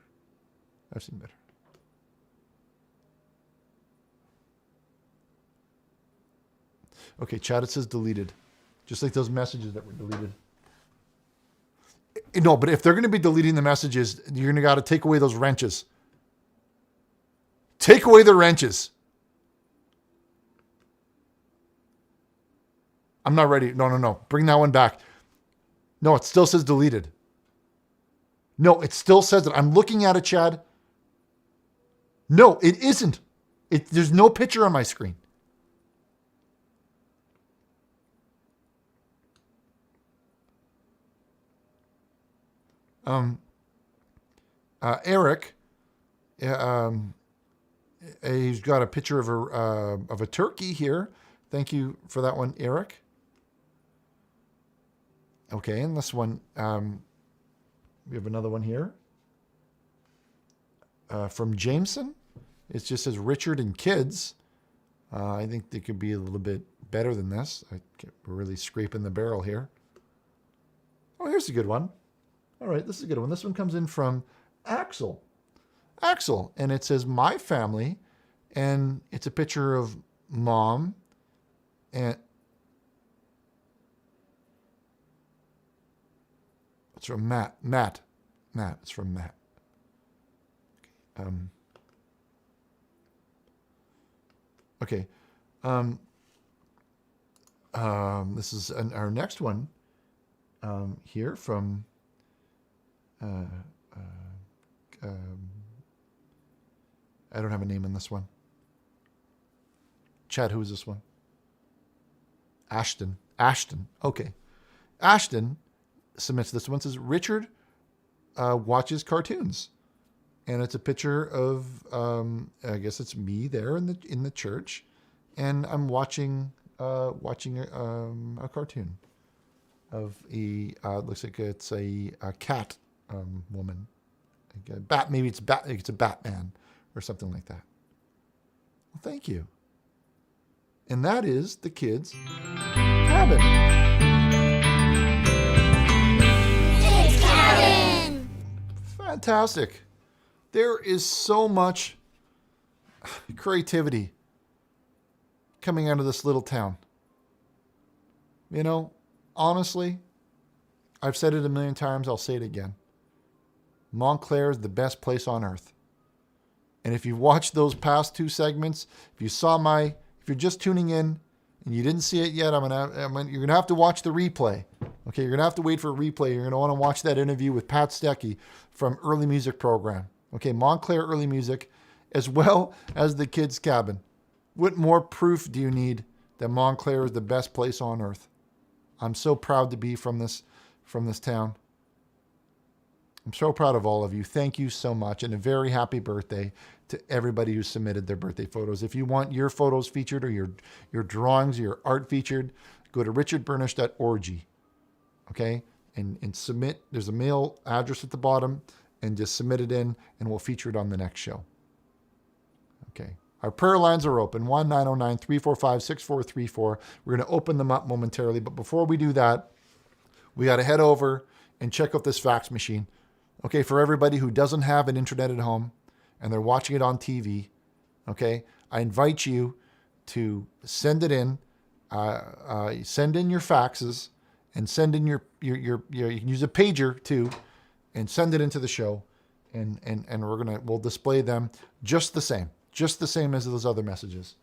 I've seen better. Okay, chat, it says deleted. Just like those messages that were deleted. No, but if they're going to be deleting the messages, you're going to got to take away those wrenches. Take away the wrenches. I'm not ready. No. Bring that one back. No, it still says deleted. No, it still says it. I'm looking at it, Chad. No, it isn't. There's no picture on my screen. Eric, he's got a picture of a turkey here. Thank you for that one, Eric. Okay, and this one, we have another one here from Jameson. It just says Richard and Kidz. I think they could be a little bit better than this. We're really scraping the barrel here. Oh, here's a good one. All right, this is a good one. This one comes in from Axel. And it says my family, and it's a picture of mom and it's from Matt. It's from Matt. Okay. This is our next one here from I don't have a name in this one. Chad, who is this one? Ashton. Okay. Ashton submits this one. Says Richard watches cartoons, and it's a picture of I guess it's me there in the church, and I'm watching a cartoon of looks like it's a cat woman, Maybe it's a Batman or something like that. Well, thank you. And that is the Kidz Kabin. Kidz Kabin! Fantastic. There is so much creativity coming out of this little town. You know, honestly, I've said it a million times, I'll say it again. Montclair is the best place on earth. And if you watched those past two segments, if you're just tuning in and you didn't see it yet, you're gonna have to watch the replay. Okay, you're gonna have to wait for a replay. You're gonna want to watch that interview with Pat Stecky from Early Music Program. Okay, Montclair Early Music, as well as the Kidz Kabin. What more proof do you need that Montclair is the best place on earth? I'm so proud to be from this town. I'm so proud of all of you. Thank you so much, and a very happy birthday to everybody who submitted their birthday photos. If you want your photos featured or your drawings or your art featured, go to richardburnish.org, okay? And submit. There's a mail address at the bottom, and just submit it in, and we'll feature it on the next show. Okay. Our prayer lines are open, 1-909-345-6434. We're going to open them up momentarily, but before we do that, we got to head over and check out this fax machine. Okay, for everybody who doesn't have an internet at home and they're watching it on TV, okay, I invite you to send it in. Send in your faxes and send in your you can use a pager too, and send it into the show, and we'll display them just the same as those other messages.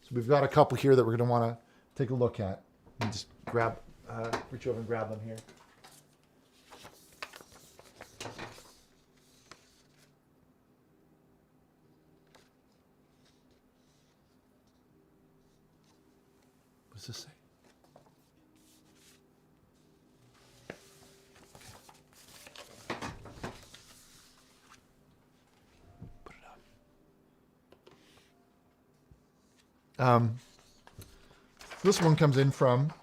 So we've got a couple here that we're going to want to take a look at. Let me just reach over and grab them here. What's this say? Put it up. This one comes in from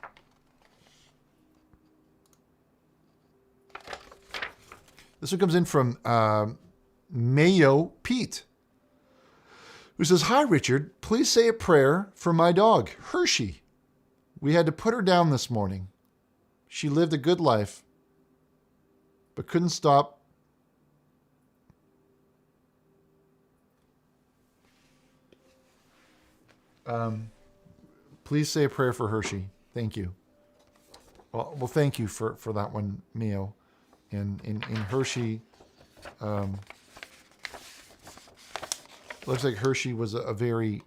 Mayo Pete, who says, "Hi, Richard. Please say a prayer for my dog, Hershey. We had to put her down this morning. She lived a good life, but couldn't stop please say a prayer for Hershey." Thank you. Well, thank you for that one, Mio. And Hershey, looks like Hershey was a very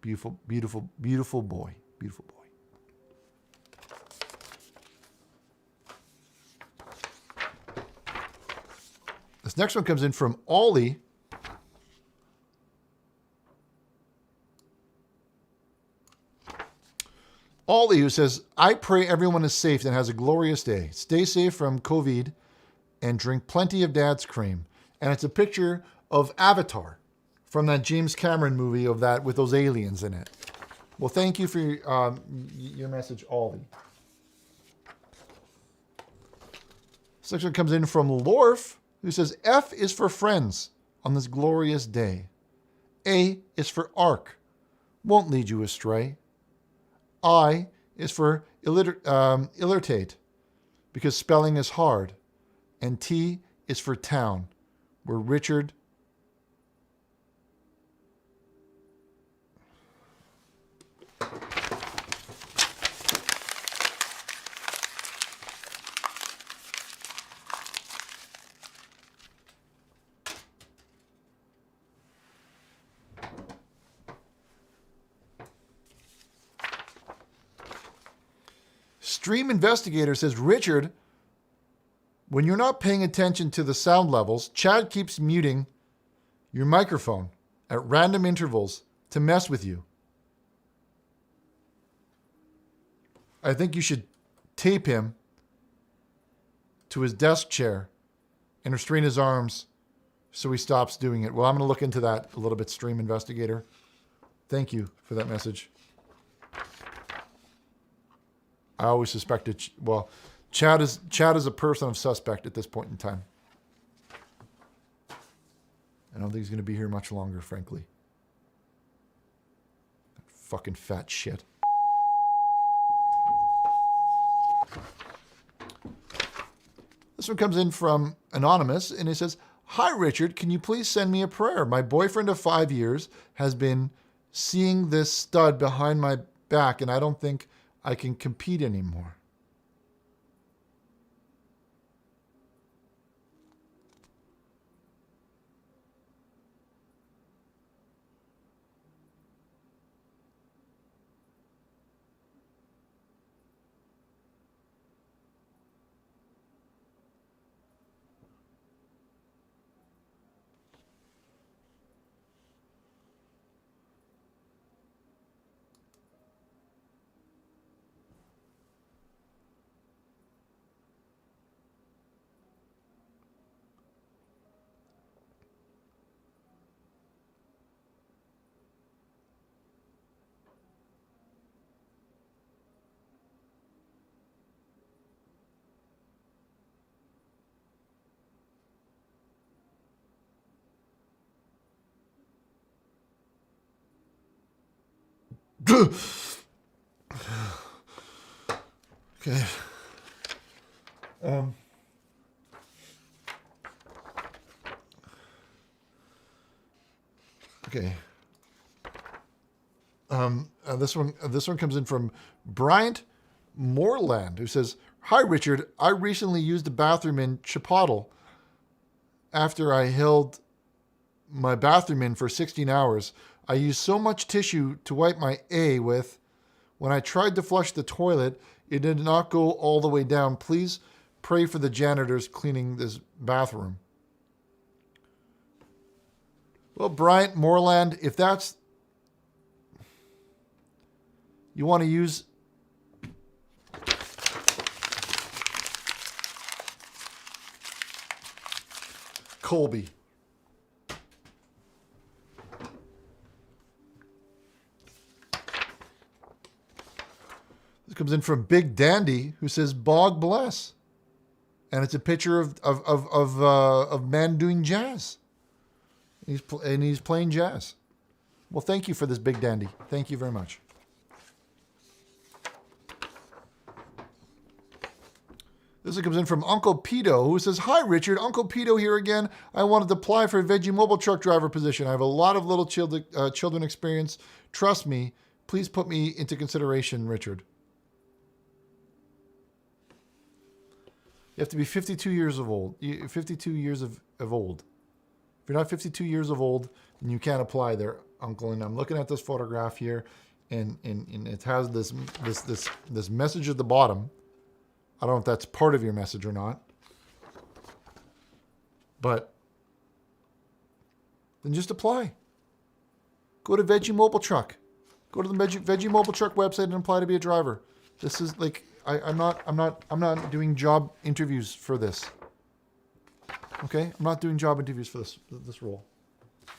beautiful boy. Beautiful boy. This next one comes in from Ollie. Ollie, who says, "I pray everyone is safe and has a glorious day. Stay safe from COVID and drink plenty of Dad's cream." And it's a picture of Avatar from that James Cameron movie of that with those aliens in it. Well, thank you for your message, Ollie. This next one comes in from Lorf, who says, "F is for friends on this glorious day. A is for ark, won't lead you astray. I is for illiterate, because spelling is hard. And T is for town, where Richard Stream Investigator says, "Richard, when you're not paying attention to the sound levels, Chad keeps muting your microphone at random intervals to mess with you. I think you should tape him to his desk chair and restrain his arms so he stops doing it." Well, I'm going to look into that a little bit, Stream Investigator. Thank you for that message. I always suspected, well, Chad is a person of suspect at this point in time. I don't think he's going to be here much longer, frankly. Fucking fat shit. This one comes in from Anonymous, and it says, "Hi, Richard. Can you please send me a prayer? My boyfriend of 5 years has been seeing this stud behind my back, and I don't think I can compete anymore." Okay. Okay. This one comes in from Bryant Moreland, who says, "Hi, Richard. I recently used the bathroom in Chipotle after I held my bathroom in for 16 hours. I used so much tissue to wipe my A with. When I tried to flush the toilet, it did not go all the way down. Please pray for the janitors cleaning this bathroom." Well, Bryant Moreland, if that's... You want to use... Colby. This comes in from Big Dandy, who says, "Bog bless," and it's a picture of man doing jazz. He's playing jazz. Well, thank you for this, Big Dandy. Thank you very much. This comes in from Uncle Pito, who says, "Hi, Richard. Uncle Pito here again. I wanted to apply for a veggie mobile truck driver position. I have a lot of little children experience. Trust me. Please put me into consideration, Richard." You have to be 52 years of old. 52 years of old. If you're not 52 years of old, then you can't apply there, Uncle. And I'm looking at this photograph here, and it has this message at the bottom. I don't know if that's part of your message or not. But then just apply. Go to Veggie Mobile Truck. Go to the Veggie Mobile Truck website and apply to be a driver. This is like I'm not doing job interviews for this. Okay? I'm not doing job interviews for this role.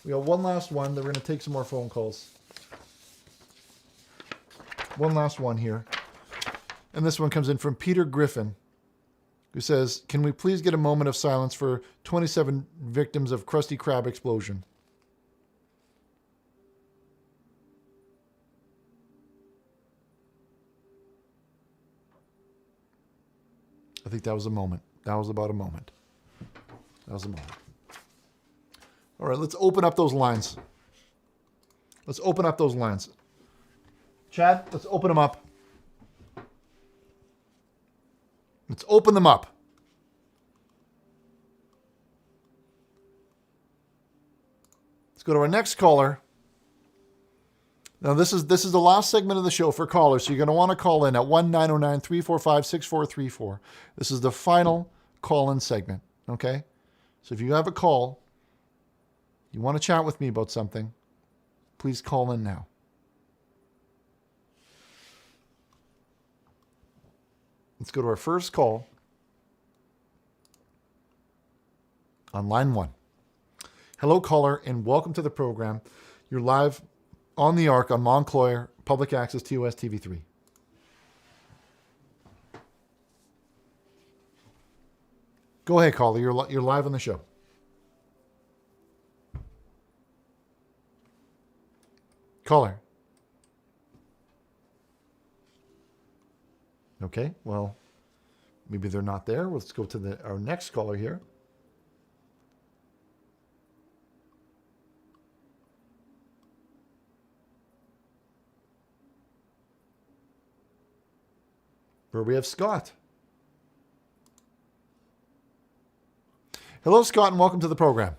We got one last one that we're going to take some more phone calls. One last one here. And this one comes in from Peter Griffin, who says, "Can we please get a moment of silence for 27 victims of Krusty Krab explosion?" I think that was a moment. That was about a moment. That was a moment. All right, let's open up those lines. Let's open up those lines. Chad, let's open them up. Let's open them up. Let's go to our next caller. Now, this is the last segment of the show for callers, so you're going to want to call in at 1-909-345-6434. This is the final call-in segment, okay? So if you have a call, you want to chat with me about something, please call in now. Let's go to our first call on line 1. Hello, caller, and welcome to the program. You're live on the Arc on Montclair Public Access TOS TV3. Go ahead, caller. You're live on the show. Caller. Okay, well, maybe they're not there. Let's go to our next caller here. Where we have Scott. Hello, Scott, and welcome to the program.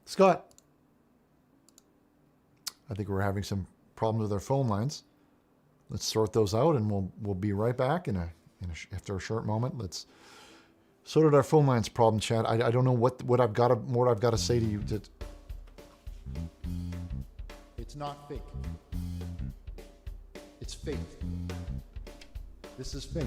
Scott. I think we're having some problems with our phone lines. Let's sort those out, and we'll be right back after a short moment. Let's sort out our phone lines problem, Chad. I don't know what I've got to say to you. It's not fake. It's faith. This is faith.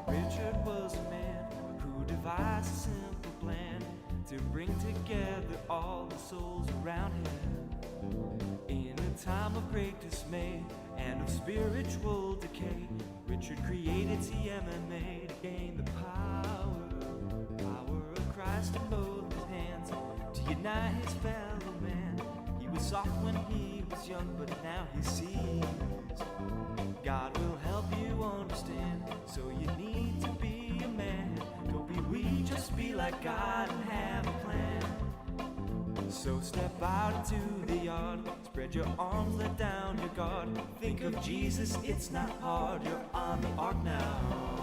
Richard was a man who devised a simple plan to bring together all the souls around him. In a time of great dismay and of spiritual decay, Richard created CMMA to gain the power of Christ in both his hands, to unite his fellow man. He was soft when he was young, but now he sees. God will help you understand, so you need to be a man. Don't be weak, just be like God and have a plan. So step out into the yard, spread your arms, let down your guard. Think of Jesus, it's not hard, you're on the ark now.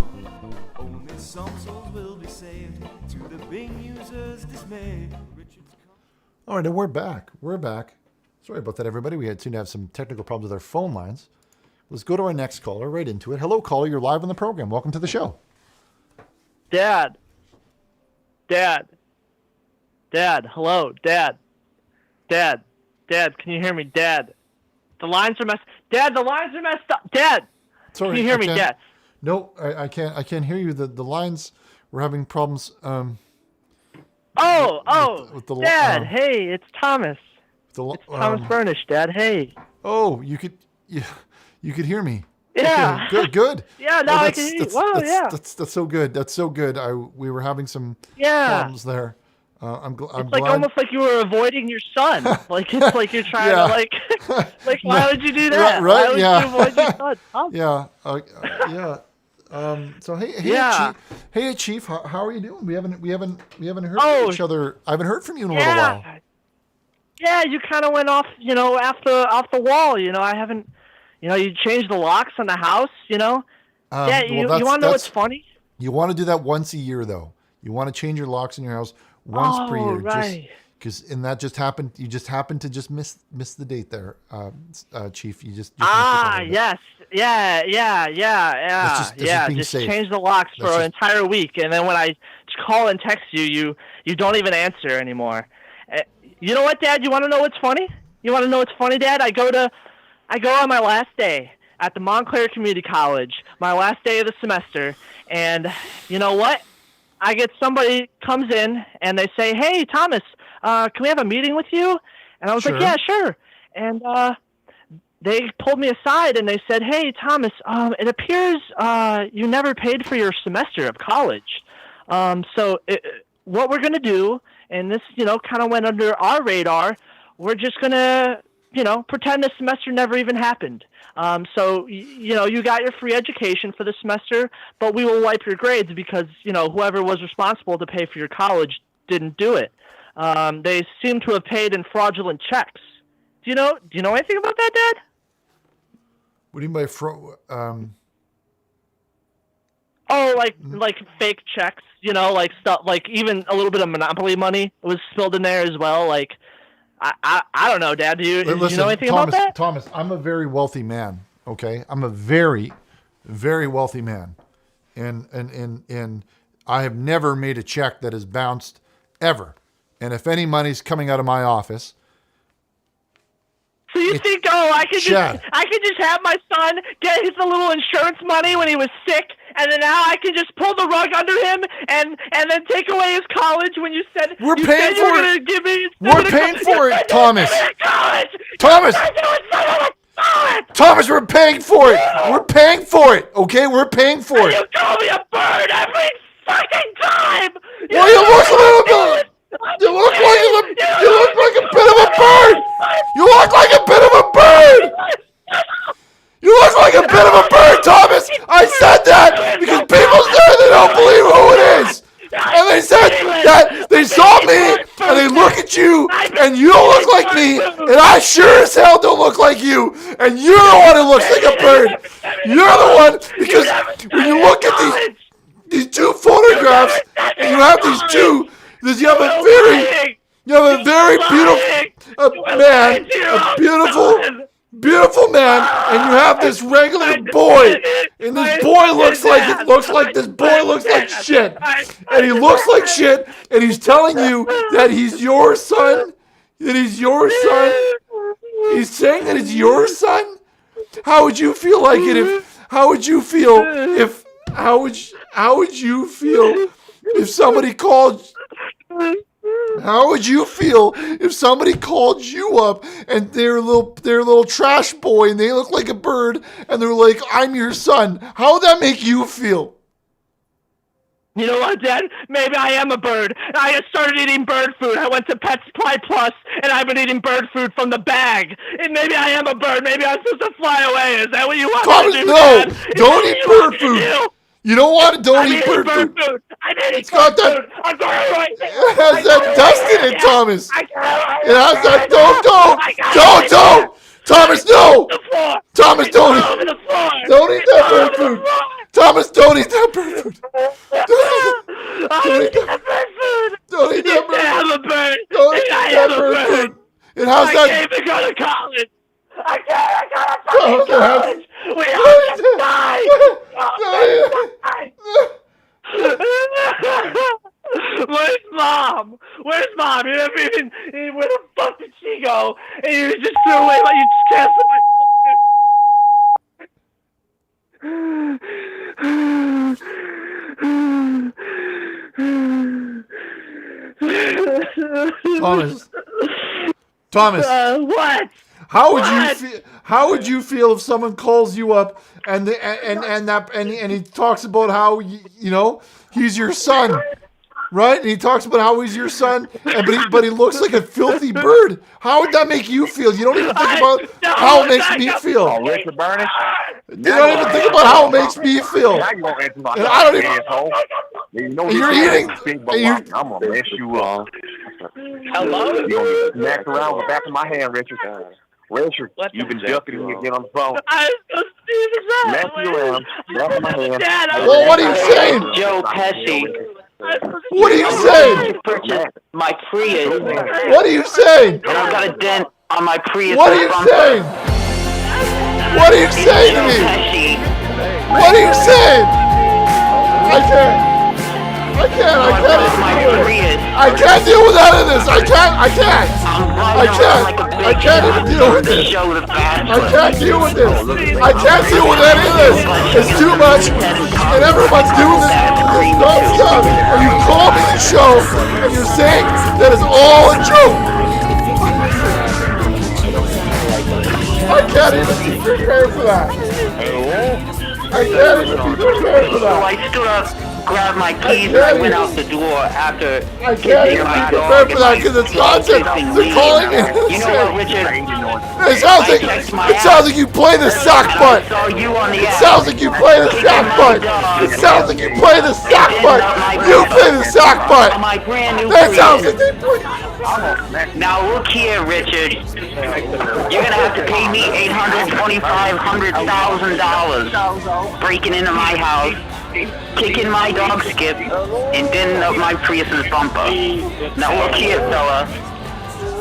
Only some souls will be saved, to the big user's dismay. All right, and we're back. Sorry about that, everybody. We seem to have some technical problems with our phone lines. Let's go to our next caller, right into it. Hello, caller. You're live on the program. Welcome to the show. Dad. Hello, Dad. Dad, can you hear me? Dad. The lines are messed up. Dad. Sorry, can you hear me, Dad? No, I can't hear you. The lines, we're having problems. Dad. Hey, it's Thomas. It's Thomas Burnish, Dad. Hey. Oh, you could hear me. Yeah. Okay, good. Yeah, now I can hear you. Wow, yeah. That's so good. That's so good. We were having some problems there. I'm it's glad. Almost like you were avoiding your son. Like it's like you're trying to like why would you do that? Right? Why would you avoid your son? Huh? Yeah. So hey, Chief. How are you doing? We haven't heard from each other. I haven't heard from you in a little while. Yeah, you kind of went off off the wall. I haven't. You changed the locks on the house. You want to know what's funny? You want to do that once a year, though. You want to change your locks in your house once per year, right? And that just happened. You just happened to just miss the date there, Chief. You just yes, yeah. Just change the locks for an entire week, and then when I call and text you don't even answer anymore. You know what, Dad? You want to know what's funny? Dad? I go on my last day at the Montclair Community College, my last day of the semester, and you know what? I get somebody comes in and they say, "Hey, Thomas, can we have a meeting with you?" And I was like, "Yeah, sure." And they pulled me aside and they said, "Hey, Thomas, it appears you never paid for your semester of college. What we're going to do," and this, kind of went under our radar, we're just going to, pretend the semester never even happened. You got your free education for the semester, but we will wipe your grades because, whoever was responsible to pay for your college didn't do it. They seem to have paid in fraudulent checks. Do you know anything about that, Dad? What do you mean by fraud? Like fake checks, like stuff, like even a little bit of Monopoly money was spilled in there as well. Like, I don't know, Dad. Do you know anything about that? Thomas, I'm a very wealthy man, okay? I'm a very, very wealthy man. and I have never made a check that has bounced ever. And if any money's coming out of my office, so you think, I could just have my son get his little insurance money when he was sick, and then now I can just pull the rug under him and then take away his college when you said we're you paying said you were for gonna it. give me We're paying for it, Thomas. Thomas, we're paying for it. We're paying for it. Okay, we're paying for it. You call me a bird every fucking time. Well, you look a little bit. You look like a bit of a bird. You look like a bit of a bird. You look like a bit of a bird, Thomas. I said that because people say they don't believe who it is. And they said that they saw me and they look at you and you don't look like me and I sure as hell don't look like you and you're the one who looks like a bird. You're the one because when you look at these two photographs and you have these two, you have a very beautiful man, a beautiful man, and you have this regular boy, and this boy looks like shit, and he looks like shit, and he's telling you that he's your son, He's saying that it's your son. How would you feel like it if? How would you feel if? How would you feel if somebody called? How would you feel if somebody called you up and they're a little trash boy and they look like a bird and they're like, I'm your son? How would that make you feel? You know what, Dad? Maybe I am a bird. I just started eating bird food. I went to Pet Supply Plus, and I've been eating bird food from the bag. And maybe I am a bird. Maybe I'm supposed to fly away. Is that what you want me to do, Dad? Don't eat bird food. You don't want to. Don't eat bird food. It's got that. It has that dust in it, Thomas. It has that. Don't. Thomas, no. Thomas, don't eat that bird food. Thomas, don't eat that bird food. Don't eat that bird food. Don't eat that bird food. Don't eat that bird food. It has that. I can't even go to college. I gotta go to college. We have to die. Where's Mom? Where's Mom? You never even. Where the fuck did she go? And you just threw away like you just canceled my. Thomas. What? How would you feel if someone calls you up and he talks about how he's your son, right? And he talks about how he's your son, but he looks like a filthy bird. How would that make you feel? You don't even think about how it makes me feel. Oh, Richard Burnish? You don't even think about how it makes me feel. And I don't even. And you're eating. I'm gonna mess you up. Hello? You're gonna smack around with the back of my hand, Richard. Richard, you've been ducking me again on the phone. I'm so stupid. Mess you around, back of my hand. Well, what are you saying? Joe Pesci. What are you saying? To purchase my Prius. What are you saying? And I've got a dent on my Prius. What are you saying? What are you saying to me? What are you saying? I can't deal with that in this. I can't even deal with this. I can't deal with this. I can't deal with any of this. It's too much. And everyone's doing this dumb stuff. And you call me the show and you're saying that it's all a joke. I can't even be prepared for that. I can't even be prepared for that. So I stood up, grabbed my keys, and I went out the door after. I can't even be prepared for that because it's nonsense. They're calling me. You know what, Richard? It sounds like you play the sock butt. It sounds like you play the sock butt. It sounds like you play the sock butt. You play the sock butt. That sounds like they play. Now look here, Richard. You're gonna have to pay me $800,000 breaking into my house, kicking my dog Skip, and denting up my Prius's bumper. Now look here, fella.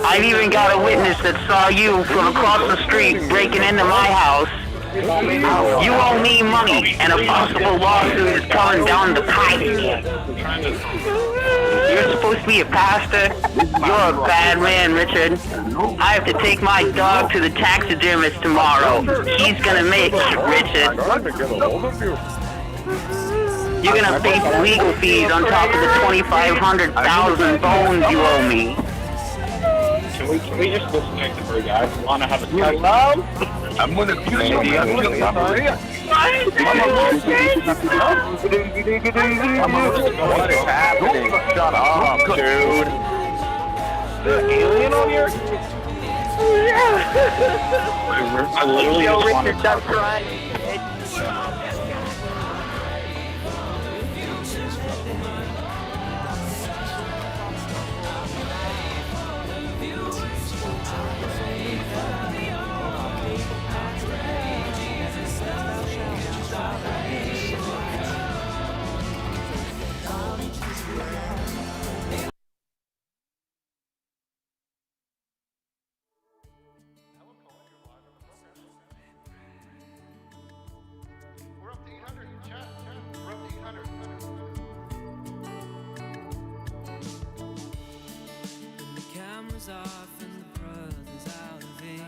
I've even got a witness that saw you from across the street breaking into my house You owe me money, and a possible lawsuit is coming down the pipe. You're supposed to be a pastor. You're a bad man, Richard. I have to take my dog to the taxidermist tomorrow. He's gonna make it, Richard. You're gonna pay legal fees on top of the 2,500,000 bones you owe me. Can we just disconnect the bird, guys? Wanna have a hello? I'm gonna kill you. What is happening? Shut up, dude. The alien on here? I literally just want to talk. Off and the brothers out of ink.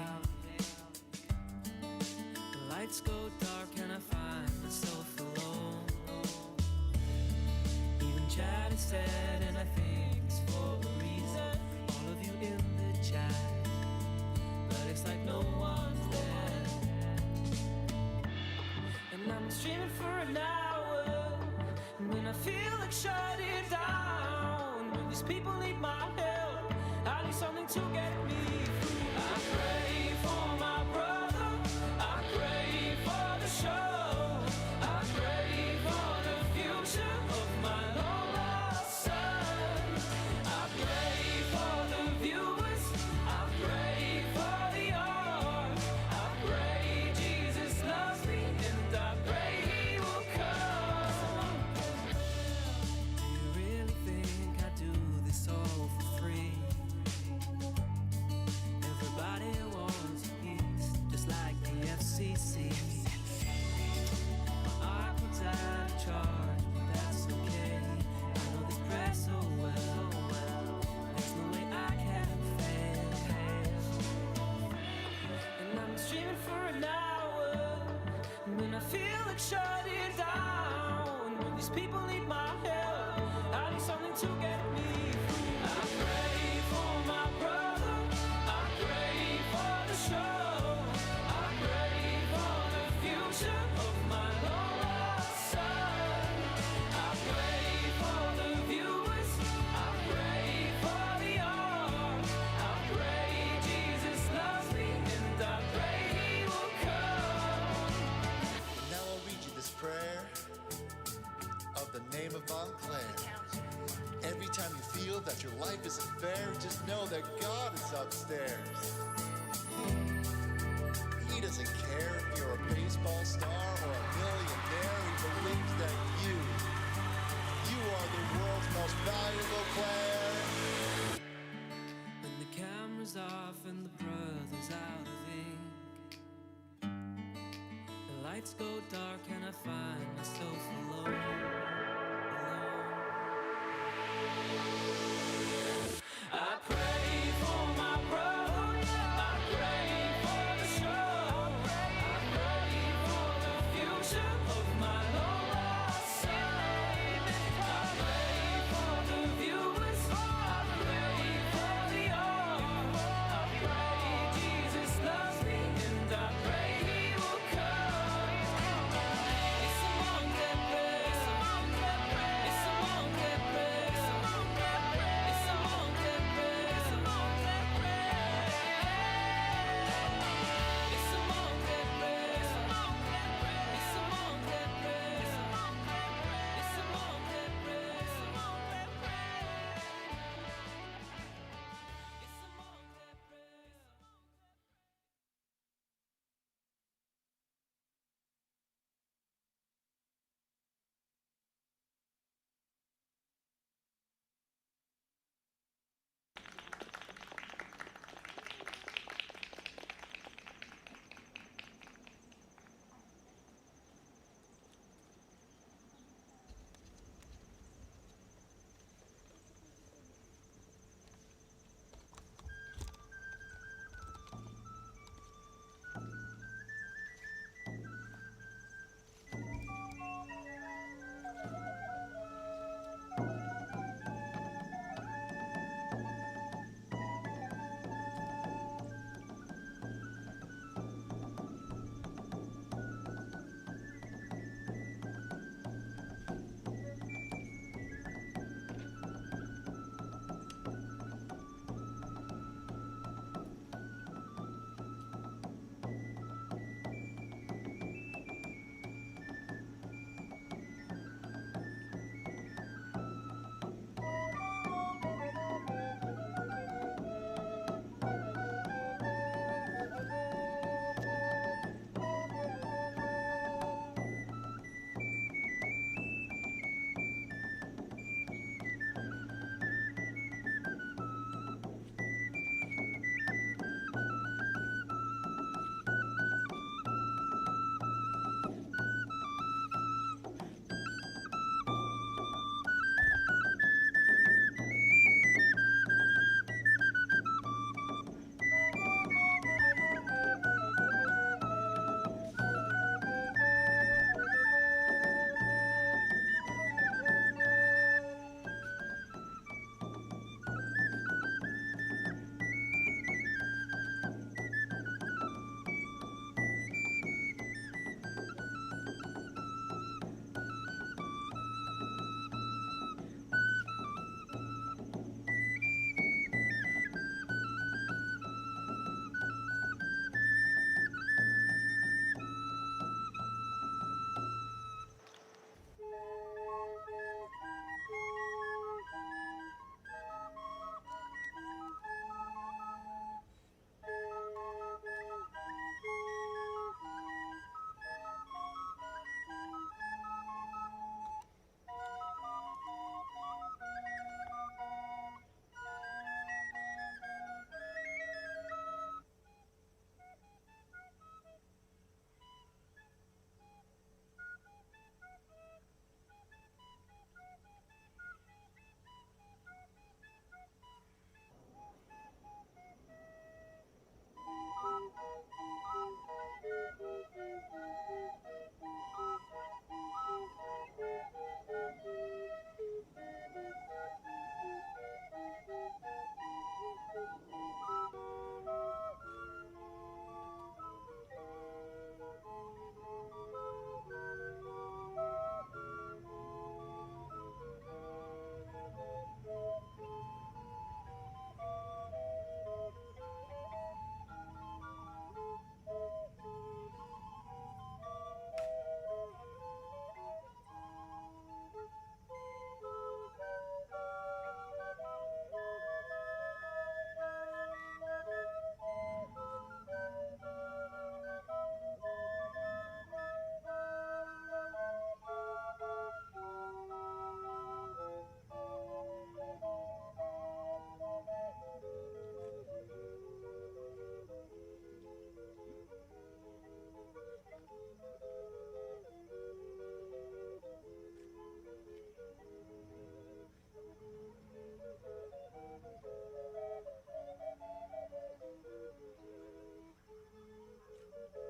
The lights go dark and I find myself alone. Even Chad is sad and I think it's for a reason. All of you in the chat, but it's like no one's there. And I'm streaming for an hour, and when I feel like shutting down, when these people need my help, I need something to get me through. I pray for my brother, I pray for the show, I pray for the future of my long lost son. I pray for the viewers, I pray for the art, I pray Jesus loves me, and I pray he will come. Do you really think I do this all for free? Everybody wants a piece, just like the FCC. My art puts out of charge, but that's okay. I know this press so well. There's no way I can fail. And I'm streaming for an hour, and when I feel like shutting down, when these people need my help, I need something to get me through. I pray for my brother, I pray for the show, I pray for the future of my long lost son. I pray for the viewers, I pray for the art, I pray Jesus loves me, and I pray he will come. Now I'll read you this prayer of the name of Montclair. Every time you feel that your life isn't fair, just know that God is upstairs. He doesn't care if you're a baseball star or a millionaire. He believes that you are the world's most valuable player. When the camera's off and the brothers out of ink, the lights go dark and I find myself alone.